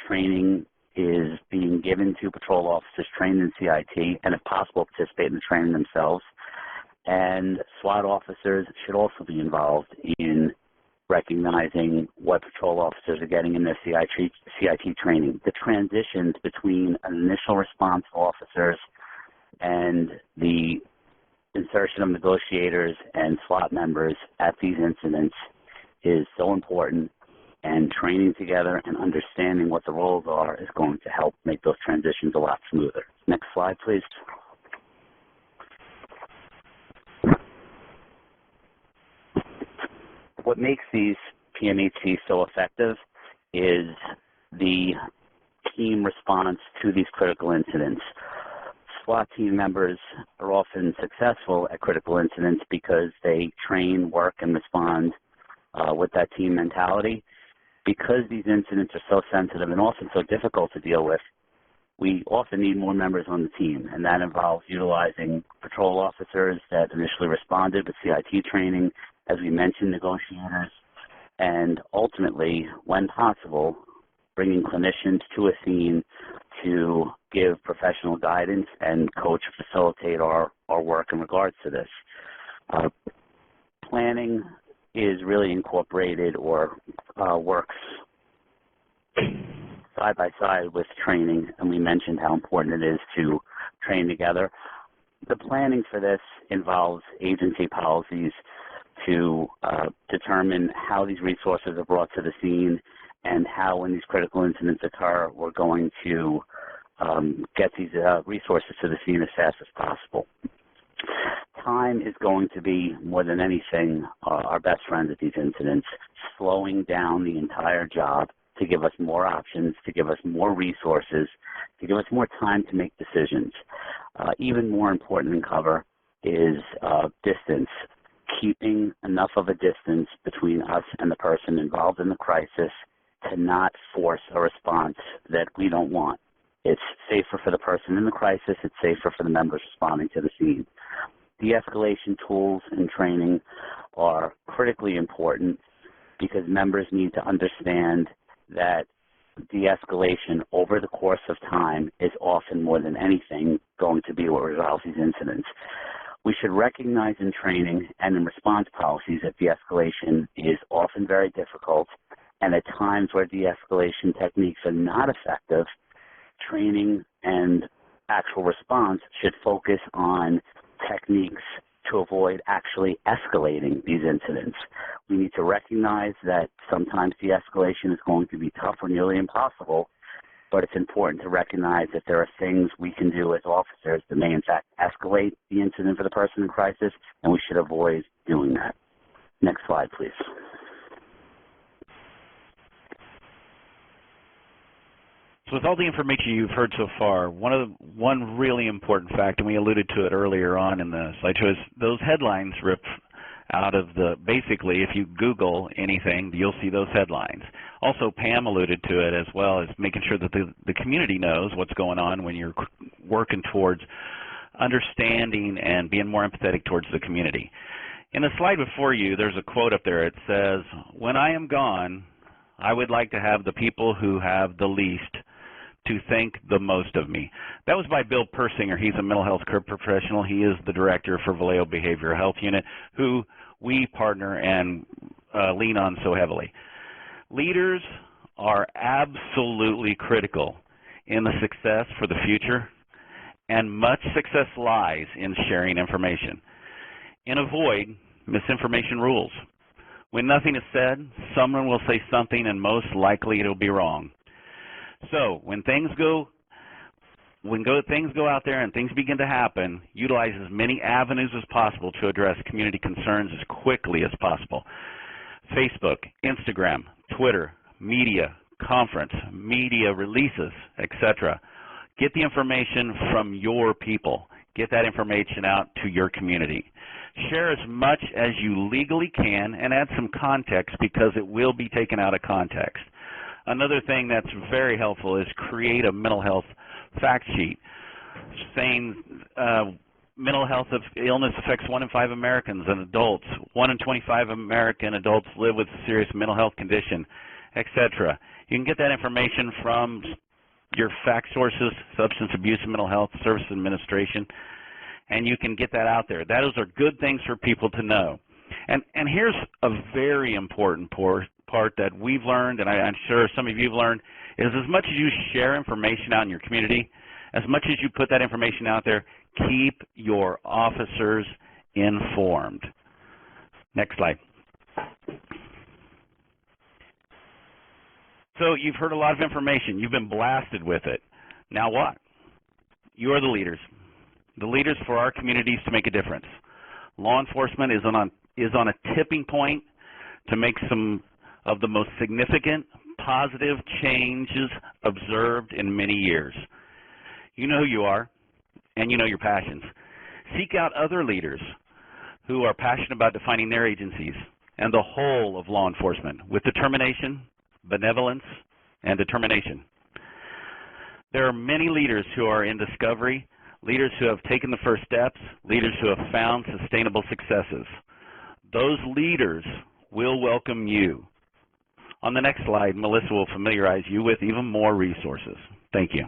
Speaker 7: training is being given to patrol officers trained in CIT and, if possible, participate in the training themselves. And SWAT officers should also be involved in recognizing what patrol officers are getting in their CIT training. The transitions between an initial response officers and the insertion of negotiators and SWAT members at these incidents is so important, and training together and understanding what the roles are is going to help make those transitions a lot smoother. Next slide, please. What makes these PMHC so effective is the team response to these critical incidents. SWAT team members are often successful at critical incidents because they train, work, and respond with that team mentality. Because these incidents are so sensitive and often so difficult to deal with, we often need more members on the team, and that involves utilizing patrol officers that initially responded with CIT training, as we mentioned, negotiators, and ultimately, when possible, bringing clinicians to a scene to give professional guidance and coach or facilitate our work in regards to this. Planning is really incorporated or works side by side with training, and we mentioned how important it is to train together. The planning for this involves agency policies to determine how these resources are brought to the scene and how, when these critical incidents occur, we're going to get these resources to the scene as fast as possible. Time is going to be, more than anything, our best friend at these incidents, slowing down the entire job to give us more options, to give us more resources, to give us more time to make decisions. Even more important than cover is distance, keeping enough of a distance between us and the person involved in the crisis to not force a response that we don't want. It's safer for the person in the crisis. It's safer for the members responding to the scene. De-escalation tools and training are critically important because members need to understand that de-escalation over the course of time is often, more than anything, going to be what resolves these incidents. We should recognize in training and in response policies that de-escalation is often very difficult, and at times where de-escalation techniques are not effective, training and actual response should focus on techniques to avoid actually escalating these incidents. We need to recognize that sometimes de-escalation is going to be tough or nearly impossible, but it's important to recognize that there are things we can do as officers that may in fact escalate the incident for the person in crisis, and we should avoid doing that. Next slide, please.
Speaker 9: So with all the information you've heard so far, one really important fact, and we alluded to it earlier on in the slideshow, is those headlines ripped out of the, basically, if you Google anything, you'll see those headlines. Also, Pam alluded to it as well, as making sure that the community knows what's going on when you're working towards understanding and being more empathetic towards the community. In the slide before you, there's a quote up there. It says, "When I am gone, I would like to have the people who have the least to think the most of me. That was by Bill Persinger. He's a mental health care professional. He is the director for Vallejo Behavioral Health Unit, who we partner and lean on so heavily. Leaders are absolutely critical in the success for the future, and much success lies in sharing information. In a void, misinformation rules. When nothing is said, someone will say something, and most likely it'll be wrong. So when things go out there and things begin to happen, utilize as many avenues as possible to address community concerns as quickly as possible. Facebook, Instagram, Twitter, media, conference, media releases, etc. Get the information from your people. Get that information out to your community. Share as much as you legally can and add some context because it will be taken out of context. Another thing that's very helpful is create a mental health fact sheet saying mental health illness affects 1 in 5 Americans and adults. 1 in 25 American adults live with a serious mental health condition, etc. You can get that information from your fact sources, Substance Abuse and Mental Health Services Administration, and you can get that out there. Those are good things for people to know. And here's a very important part that we've learned, and I'm sure some of you have learned, is as much as you share information out in your community, as much as you put that information out there, keep your officers informed. Next slide. So you've heard a lot of information. You've been blasted with it. Now what? You are the leaders. The leaders for our communities to make a difference. Law enforcement is on a tipping point to make some of the most significant positive changes observed in many years. You know who you are, and you know your passions. Seek out other leaders who are passionate about defining their agencies and the whole of law enforcement with determination, benevolence, and determination. There are many leaders who are in discovery, leaders who have taken the first steps, leaders who have found sustainable successes. Those leaders will welcome you. On the next slide, Melissa will familiarize you with even more resources. Thank you.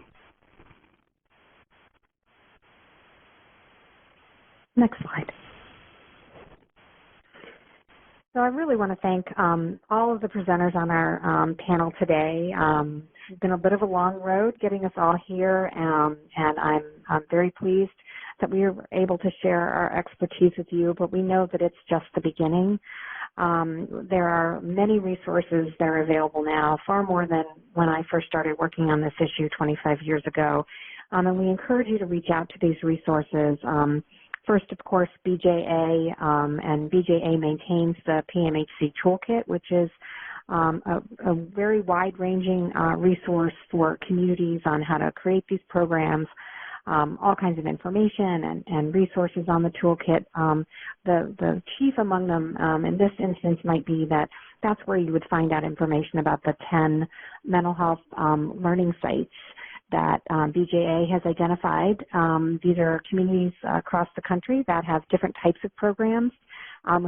Speaker 3: Next slide. So I really want to thank all of the presenters on our panel today. It's been a bit of a long road getting us all here, and I'm very pleased that we were able to share our expertise with you, but we know that it's just the beginning. There are many resources that are available now, far more than when I first started working on this issue 25 years ago, and we encourage you to reach out to these resources. First, of course, BJA, and BJA maintains the PMHC toolkit, which is a very wide-ranging resource for communities on how to create these programs, all kinds of information and resources on the toolkit. The chief among them in this instance might be that that's where you would find out information about the 10 mental health learning sites that BJA has identified. These are communities across the country that have different types of programs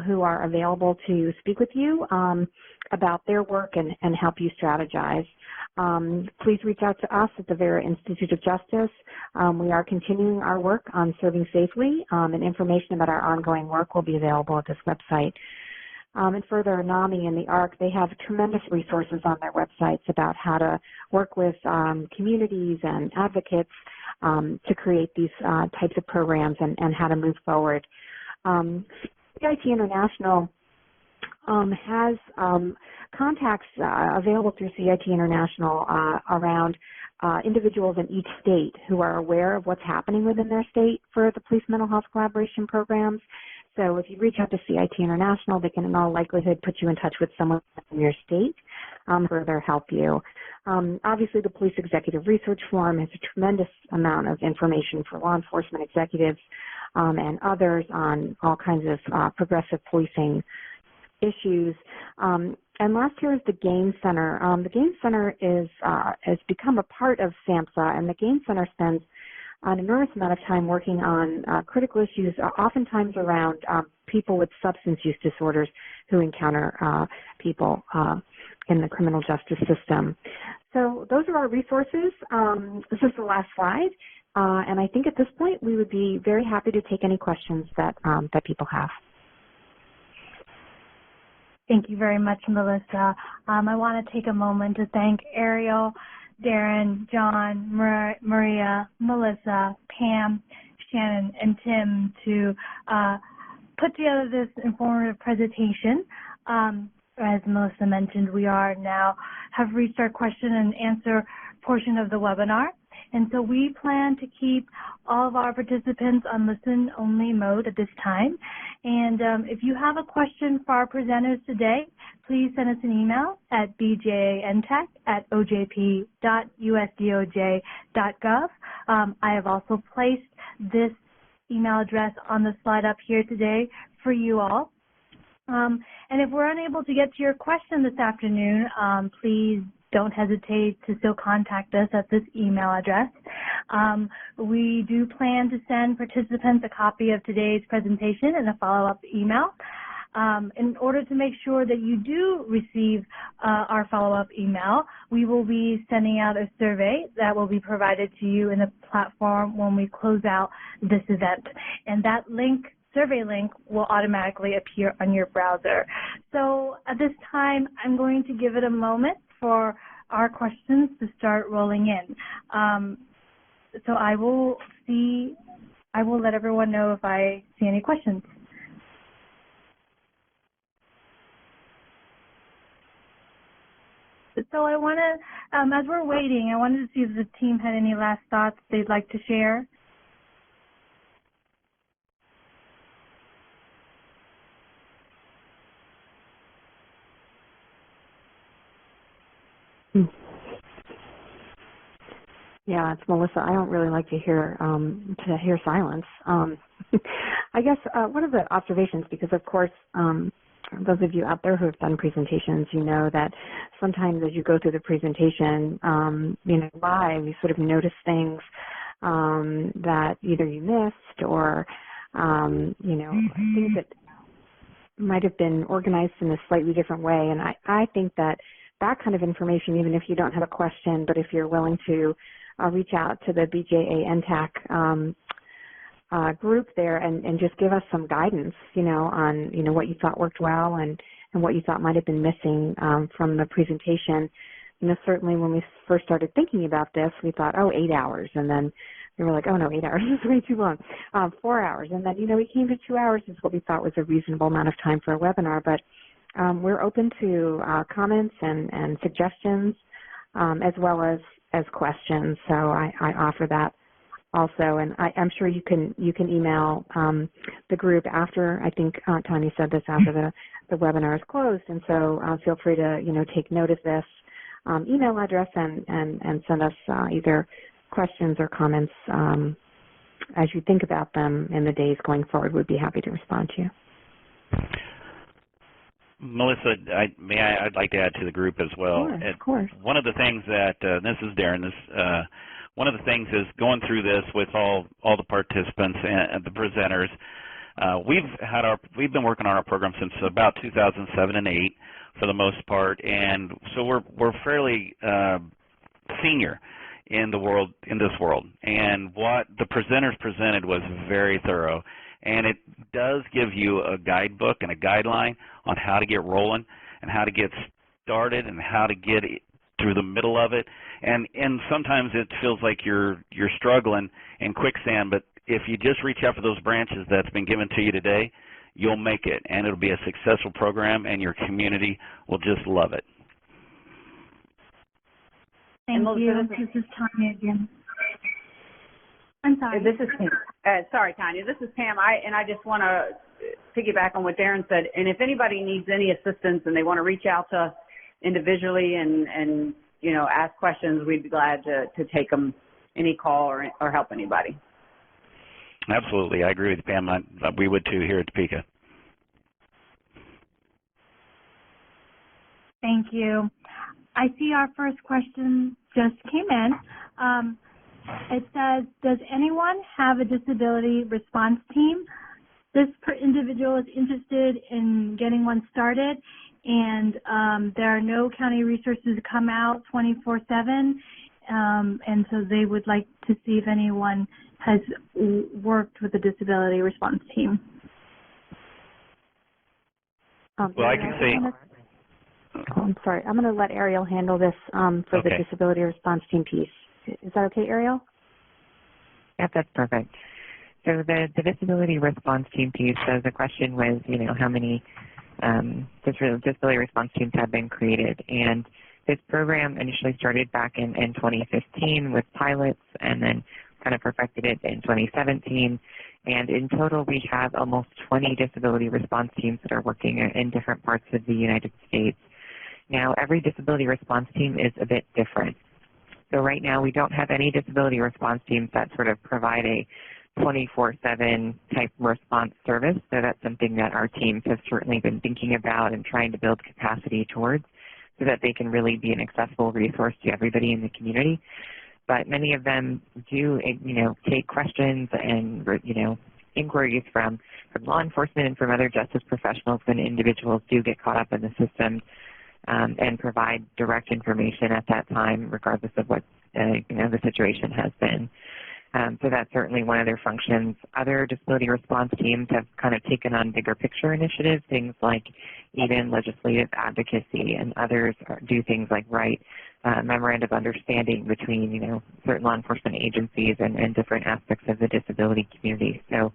Speaker 3: who are available to speak with you about their work and help you strategize. Please reach out to us at the Vera Institute of Justice. We are continuing our work on serving safely, and information about our ongoing work will be available at this website. And further, NAMI and the ARC, they have tremendous resources on their websites about how to work with communities and advocates to create these types of programs and how to move forward. CIT International has contacts available through CIT International around individuals in each state who are aware of what's happening within their state for the police mental health collaboration programs. So if you reach out to CIT International, they can in all likelihood put you in touch with someone in your state to further help you. Obviously, the Police Executive Research Forum has a tremendous amount of information for law enforcement executives and others on all kinds of progressive policing issues. And last here is the Gain Center. The Gain Center has become a part of SAMHSA, and the Gain Center spends an enormous amount of time working on critical issues, oftentimes around people with substance use disorders who encounter people in the criminal justice system. so those are our resources. This is the last slide. And I think at this point, we would be very happy to take any questions that people have.
Speaker 1: Thank you very much, Melissa. I want to take a moment to thank Ariel, Darren, John, Maria, Melissa, Pam, Shannon, and Tim to put together this informative presentation. As Melissa mentioned, we have reached our question and answer portion of the webinar. And so we plan to keep all of our participants on listen-only mode at this time. And if you have a question for our presenters today, please send us an email at bjntech@ojp.usdoj.gov. I have also placed this email address on the slide up here today for you all. And if we're unable to get to your question this afternoon, please don't hesitate to still contact us at this email address. We do plan to send participants a copy of today's presentation in a follow-up email. In order to make sure that you do receive our follow-up email, we will be sending out a survey that will be provided to you in the platform when we close out this event. And that survey link will automatically appear on your browser. So at this time, I'm going to give it a moment for our questions to start rolling in. So I will let everyone know if I see any questions. So I want to, as we're waiting, I wanted to see if the team had any last thoughts they'd like to share.
Speaker 3: Yeah, it's Melissa. I don't really like to hear silence. I guess one of the observations, because of course, those of you out there who have done presentations, you know that sometimes as you go through the presentation, live, you sort of notice things that either you missed or things that might have been organized in a slightly different way. And I think that kind of information, even if you don't have a question, but if you're willing to reach out to the BJA NTAC group there and just give us some guidance, on, what you thought worked well and what you thought might have been missing from the presentation. Certainly when we first started thinking about this, we thought, 8 hours. And then we were like, oh, no, 8 hours is way too long. 4 hours. And then, we came to 2 hours is what we thought was a reasonable amount of time for a webinar. But we're open to comments and suggestions as well as questions. So I offer that also. And I'm sure you can email the group after, I think Tanya said this, after the webinar is closed. And so feel free to, take note of this email address and send us either questions or comments as you think about them in the days going forward. We'd be happy to respond to you.
Speaker 9: Melissa, I'd like to add to the group as well.
Speaker 3: Of course.
Speaker 9: One of the things that, this is Darren, one of the things is going through this with all the participants and the presenters. We've been working on our program since about 2007 and 8 for the most part, and so we're fairly senior in this world. And what the presenters presented was very thorough. And it does give you a guidebook and a guideline on how to get rolling and how to get started and how to get through the middle of it. And sometimes it feels like you're struggling in quicksand, but if you just reach out for those branches that's been given to you today, you'll make it, and it'll be a successful program, and your community will just love it.
Speaker 1: Thank you. This is Tanya again. I'm sorry.
Speaker 5: This is Pam. Sorry, Tanya. This is Pam. I just want to piggyback on what Darren said. And if anybody needs any assistance and they want to reach out to us individually and ask questions, we'd be glad to take them, any call or help anybody.
Speaker 9: Absolutely. I agree with Pam. We would too here at Topeka.
Speaker 1: Thank you. I see our first question just came in. It says, does anyone have a disability response team? This individual is interested in getting one started, and there are no county resources come out 24/7, and so they would like to see if anyone has worked with the disability response team.
Speaker 9: Well, I can say.
Speaker 3: I'm sorry. I'm going to let Ariel handle this for the disability response team piece. Is that okay, Ariel?
Speaker 8: Yeah, that's perfect. So the disability response team piece, so the question was, how many disability response teams have been created. And this program initially started back in 2015 with pilots and then kind of perfected it in 2017. And in total, we have almost 20 disability response teams that are working in different parts of the United States. Now, every disability response team is a bit different. So right now, we don't have any disability response teams that sort of provide a 24/7 type response service. So that's something that our teams have certainly been thinking about and trying to build capacity towards so that they can really be an accessible resource to everybody in the community. But many of them do, take questions and, inquiries from law enforcement and from other justice professionals when individuals do get caught up in the system and provide direct information at that time, regardless of what, the situation has been. So that's certainly one of their functions. Other disability response teams have kind of taken on bigger picture initiatives, things like even legislative advocacy, and others do things like write memorandum of understanding between, certain law enforcement agencies and different aspects of the disability community. So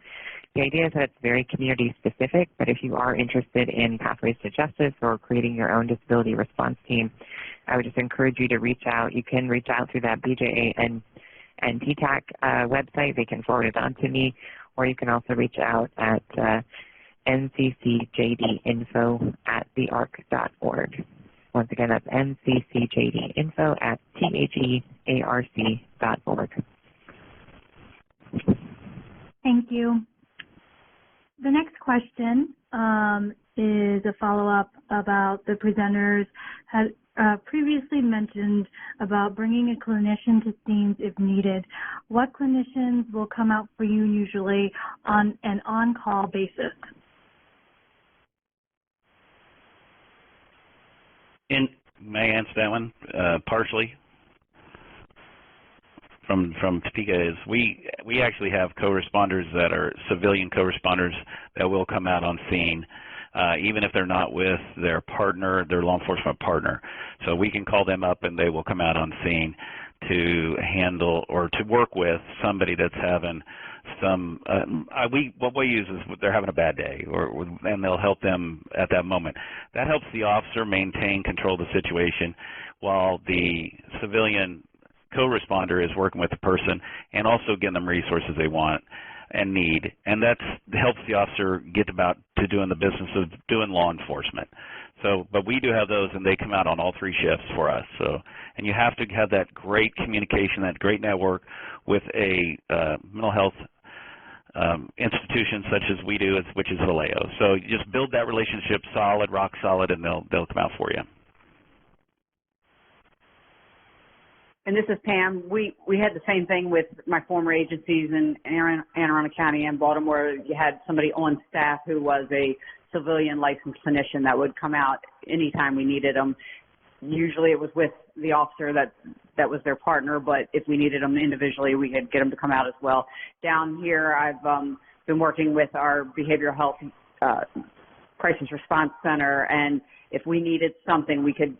Speaker 8: the idea is that it's very community specific, but if you are interested in Pathways to Justice or creating your own disability response team, I would just encourage you to reach out. You can reach out through that BJA and TTAC website. They can forward it on to me, or you can also reach out at nccjdinfo@thearc.org. Once again, that's nccjdinfo@thearc.org.
Speaker 1: Thank you. The next question is a follow-up about the presenters had previously mentioned about bringing a clinician to scenes if needed. What clinicians will come out for you usually on an on-call basis?
Speaker 9: May I answer that one partially? From Topeka is we actually have co-responders that are civilian co-responders that will come out on scene, even if they're not with their partner, their law enforcement partner. So we can call them up and they will come out on scene to handle or to work with somebody that's having some. What we use is they're having a bad day, and they'll help them at that moment. That helps the officer maintain control of the situation, while the civilian co-responder is working with the person and also getting them resources they want and need, and that helps the officer get to doing the business of doing law enforcement. So, but we do have those, and they come out on all three shifts for us. So, and you have to have that great communication, that great network with a mental health institution such as we do, which is Vallejo. So you just build that relationship solid, rock solid, and they'll come out for you.
Speaker 5: And this is Pam. We had the same thing with my former agencies in Anne Arundel County and Baltimore. You had somebody on staff who was a civilian licensed clinician that would come out anytime we needed them. Usually it was with the officer that was their partner, but if we needed them individually, we could get them to come out as well. Down here, I've been working with our behavioral health crisis response center, and if we needed something, we could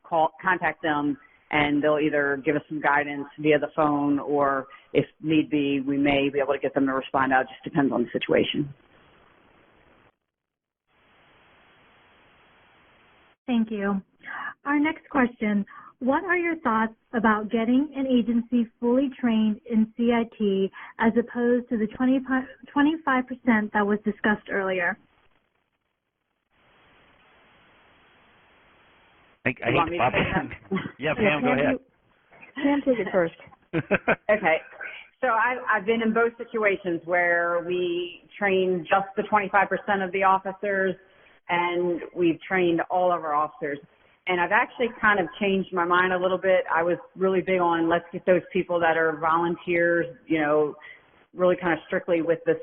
Speaker 5: contact them, and they'll either give us some guidance via the phone, or if need be, we may be able to get them to respond out. It just depends on the situation.
Speaker 1: Thank you. Our next question, what are your thoughts about getting an agency fully trained in CIT as opposed to the 25% that was discussed earlier?
Speaker 9: I hate to pop in. Yeah, Pam, go ahead.
Speaker 3: Pam, take it first.
Speaker 5: Okay. So I've been in both situations where we train just the 25% of the officers, and we've trained all of our officers. And I've actually kind of changed my mind a little bit. I was really big on let's get those people that are volunteers, really kind of strictly with the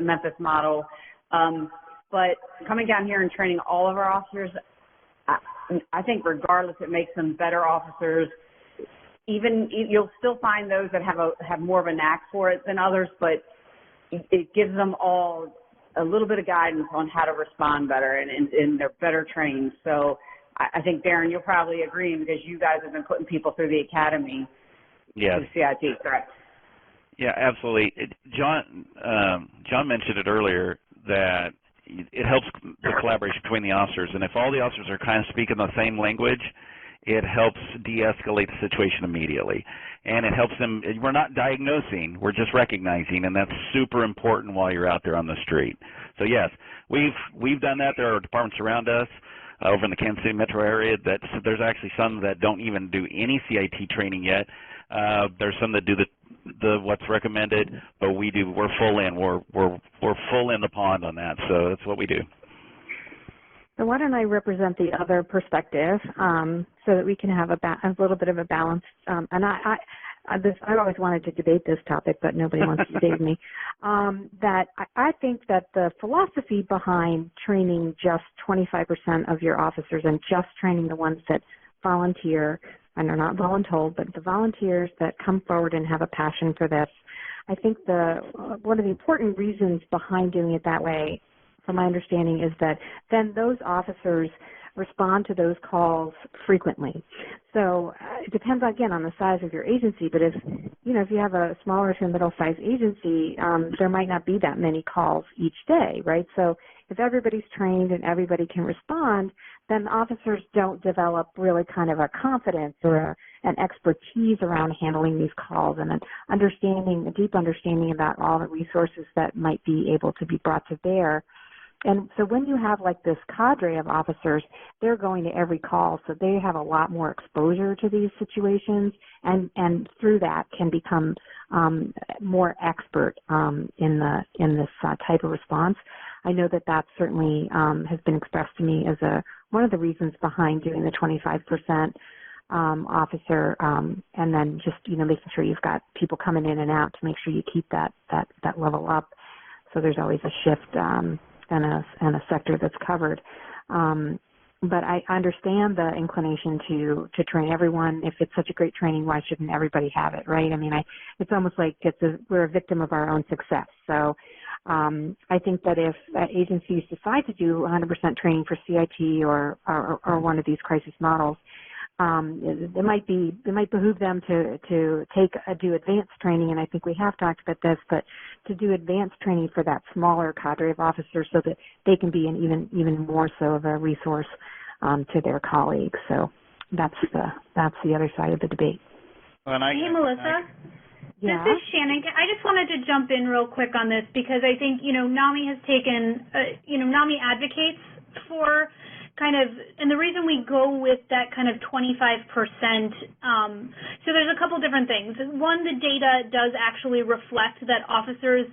Speaker 5: Memphis model. But coming down here and training all of our officers, I think regardless, it makes them better officers. Even you'll still find those that have more of a knack for it than others, but it gives them all a little bit of guidance on how to respond better, and they're better trained. So I think, Darren, you'll probably agree because you guys have been putting people through the academy.
Speaker 9: Yes.
Speaker 5: Through CIT, correct?
Speaker 9: Yeah, absolutely. John mentioned it earlier that it helps the collaboration between the officers, and if all the officers are kind of speaking the same language, it helps de-escalate the situation immediately. And it helps them, we're not diagnosing, we're just recognizing, and that's super important while you're out there on the street. So yes, we've done that. There are departments around us over in the Kansas City metro area that there's actually some that don't even do any CIT training yet. There's some that do the what's recommended, but we're full in. We're full in the pond on that. So that's what we do.
Speaker 3: So why don't I represent the other perspective so that we can have a little bit of a balance. And I always wanted to debate this topic, but nobody wants to debate me. That I think that the philosophy behind training just 25% of your officers and just training the ones that volunteer and are not voluntold, but the volunteers that come forward and have a passion for this, I think one of the important reasons behind doing it that way, from my understanding, is that then those officers respond to those calls frequently. So it depends, again, on the size of your agency, but if you have a smaller to middle-sized agency, there might not be that many calls each day, right? So if everybody's trained and everybody can respond, then officers don't develop really kind of a confidence or an expertise around handling these calls and a deep understanding about all the resources that might be able to be brought to bear. And so when you have like this cadre of officers, they're going to every call, so they have a lot more exposure to these situations, and through that can become more expert in this type of response. I know that certainly has been expressed to me as one of the reasons behind doing the 25% officer, and then just making sure you've got people coming in and out to make sure you keep that level up. So there's always a shift. And a sector that's covered. But I understand the inclination to train everyone. If it's such a great training, why shouldn't everybody have it, right? I mean, it's almost like we're a victim of our own success. So I think that if agencies decide to do 100% training for CIT or one of these crisis models, it might behoove them to do advanced training, and I think we have talked about this, but to do advanced training for that smaller cadre of officers so that they can be an even more so of a resource to their colleagues. So that's the other side of the debate.
Speaker 10: Hey, Melissa.
Speaker 3: Yeah.
Speaker 10: This is Shannon. I just wanted to jump in real quick on this because I think NAMI has taken NAMI advocates for kind of, and the reason we go with that kind of 25%, so there's a couple different things. One, the data does actually reflect that officers,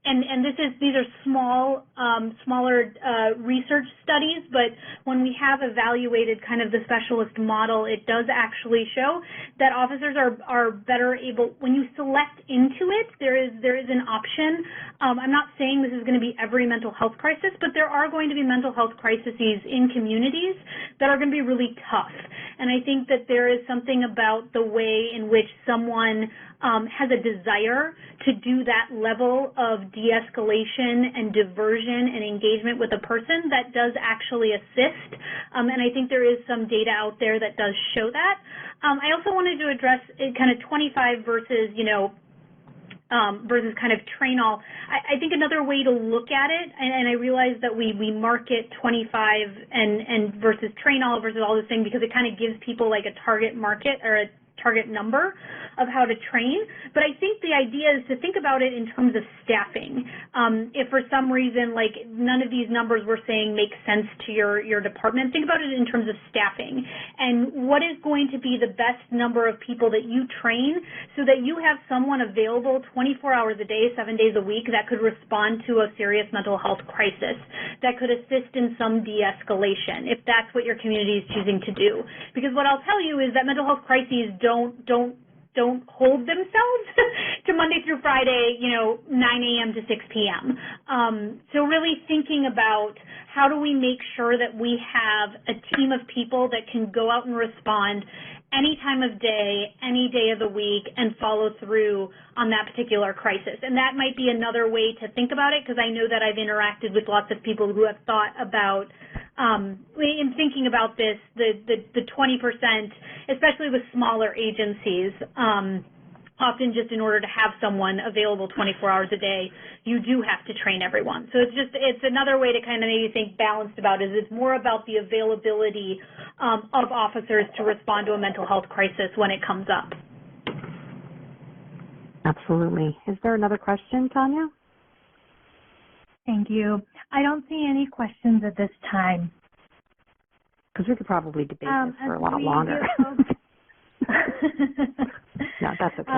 Speaker 10: and these are smaller research studies, but when we have evaluated kind of the specialist model, it does actually show that officers are better able, when you select into it, there is an option. I'm not saying this is going to be every mental health crisis, but there are going to be mental health crises in communities that are going to be really tough. And I think that there is something about the way in which someone has a desire to do that level of de-escalation and diversion and engagement with a person that does actually assist. And I think there is some data out there that does show that. I also wanted to address kind of 25 versus, versus kind of train all. I think another way to look at it, and I realize that we market 25 and versus train all versus all this thing because it kind of gives people like a target market or a target number of how to train, but I think the idea is to think about it in terms of staffing. If for some reason, like none of these numbers we're saying make sense to your department, think about it in terms of staffing and what is going to be the best number of people that you train so that you have someone available 24 hours a day, 7 days a week that could respond to a serious mental health crisis, that could assist in some de-escalation, if that's what your community is choosing to do. Because what I'll tell you is that mental health crises don't hold themselves to Monday through Friday, 9 a.m. to 6 p.m. So really thinking about how do we make sure that we have a team of people that can go out and respond any time of day, any day of the week, and follow through on that particular crisis? And that might be another way to think about it, because I know that I've interacted with lots of people who have thought about, in thinking about this, the 20%, especially with smaller agencies, often just in order to have someone available 24 hours a day, you do have to train everyone. So it's another way to kind of maybe think balanced about it. It's more about the availability of officers to respond to a mental health crisis when it comes up.
Speaker 3: Absolutely. Is there another question, Tanya?
Speaker 1: Thank you. I don't see any questions at this time.
Speaker 3: Because we could probably debate this for a lot longer. No, that's okay.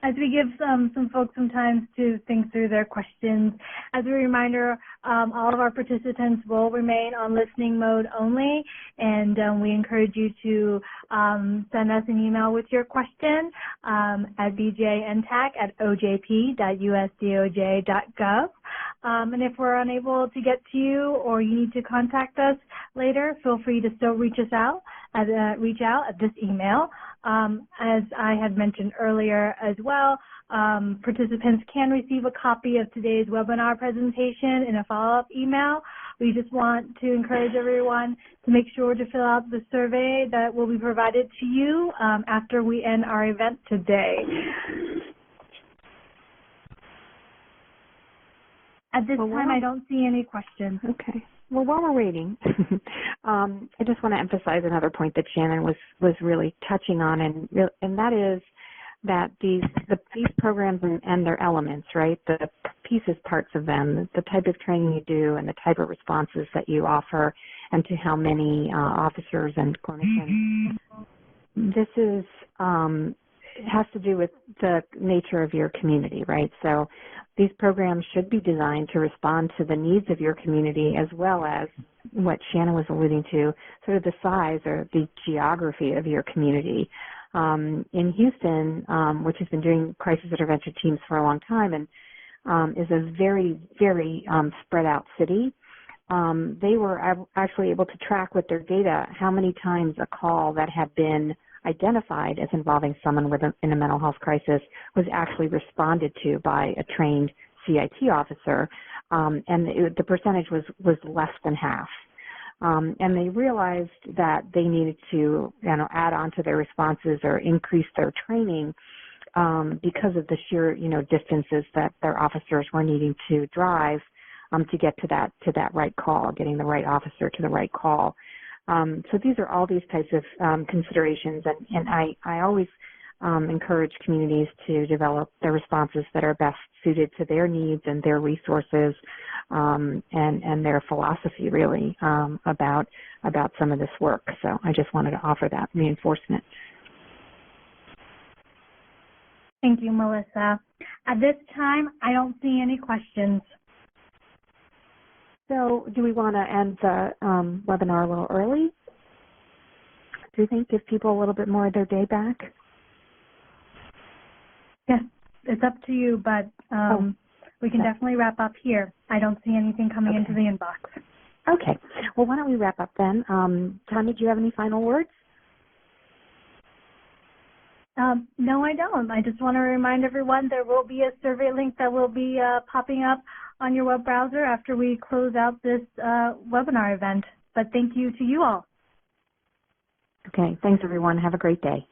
Speaker 3: As we give some folks some time to think through their questions, as a reminder, all of our participants will remain on listening mode only, and we encourage you to send us an email with your question at bjntac@ojp.usdoj.gov. And if we're unable to get to you or you need to contact us later, feel free to still reach out at this email. As I had mentioned earlier as well, participants can receive a copy of today's webinar presentation in a follow-up email. We just want to encourage everyone to make sure to fill out the survey that will be provided to you after we end our event today. At this time, I don't see any questions. Okay. Well, while we're waiting, I just want to emphasize another point that Shannon was really touching on, and that is that these programs and their elements, right, the pieces, parts of them, the type of training you do and the type of responses that you offer, and to how many officers and clinicians, this is it has to do with the nature of your community, right? So these programs should be designed to respond to the needs of your community, as well as what Shannon was alluding to, sort of the size or the geography of your community. In Houston, which has been doing crisis intervention teams for a long time and is a very, very spread out city, they were actually able to track with their data how many times a call that had been identified as involving someone in a mental health crisis was actually responded to by a trained CIT officer, and the percentage was less than half. And they realized that they needed to, add on to their responses or increase their training because of the sheer, distances that their officers were needing to drive to get to that right call, getting the right officer to the right call. So these are all these types of considerations, and I always encourage communities to develop their responses that are best suited to their needs and their resources and their philosophy, really, about some of this work. So I just wanted to offer that reinforcement.
Speaker 1: Thank you, Melissa. At this time, I don't see any questions.
Speaker 3: So do we want to end the webinar a little early? Do you think give people a little bit more of their day back?
Speaker 1: Yes, it's up to you, but we can definitely wrap up here. I don't see anything coming into the inbox.
Speaker 3: Okay. Well, why don't we wrap up then? Tanya, do you have any final words?
Speaker 1: No, I don't. I just want to remind everyone there will be a survey link that will be popping up on your web browser after we close out this webinar event. But thank you to you all.
Speaker 3: Okay. Thanks, everyone. Have a great day.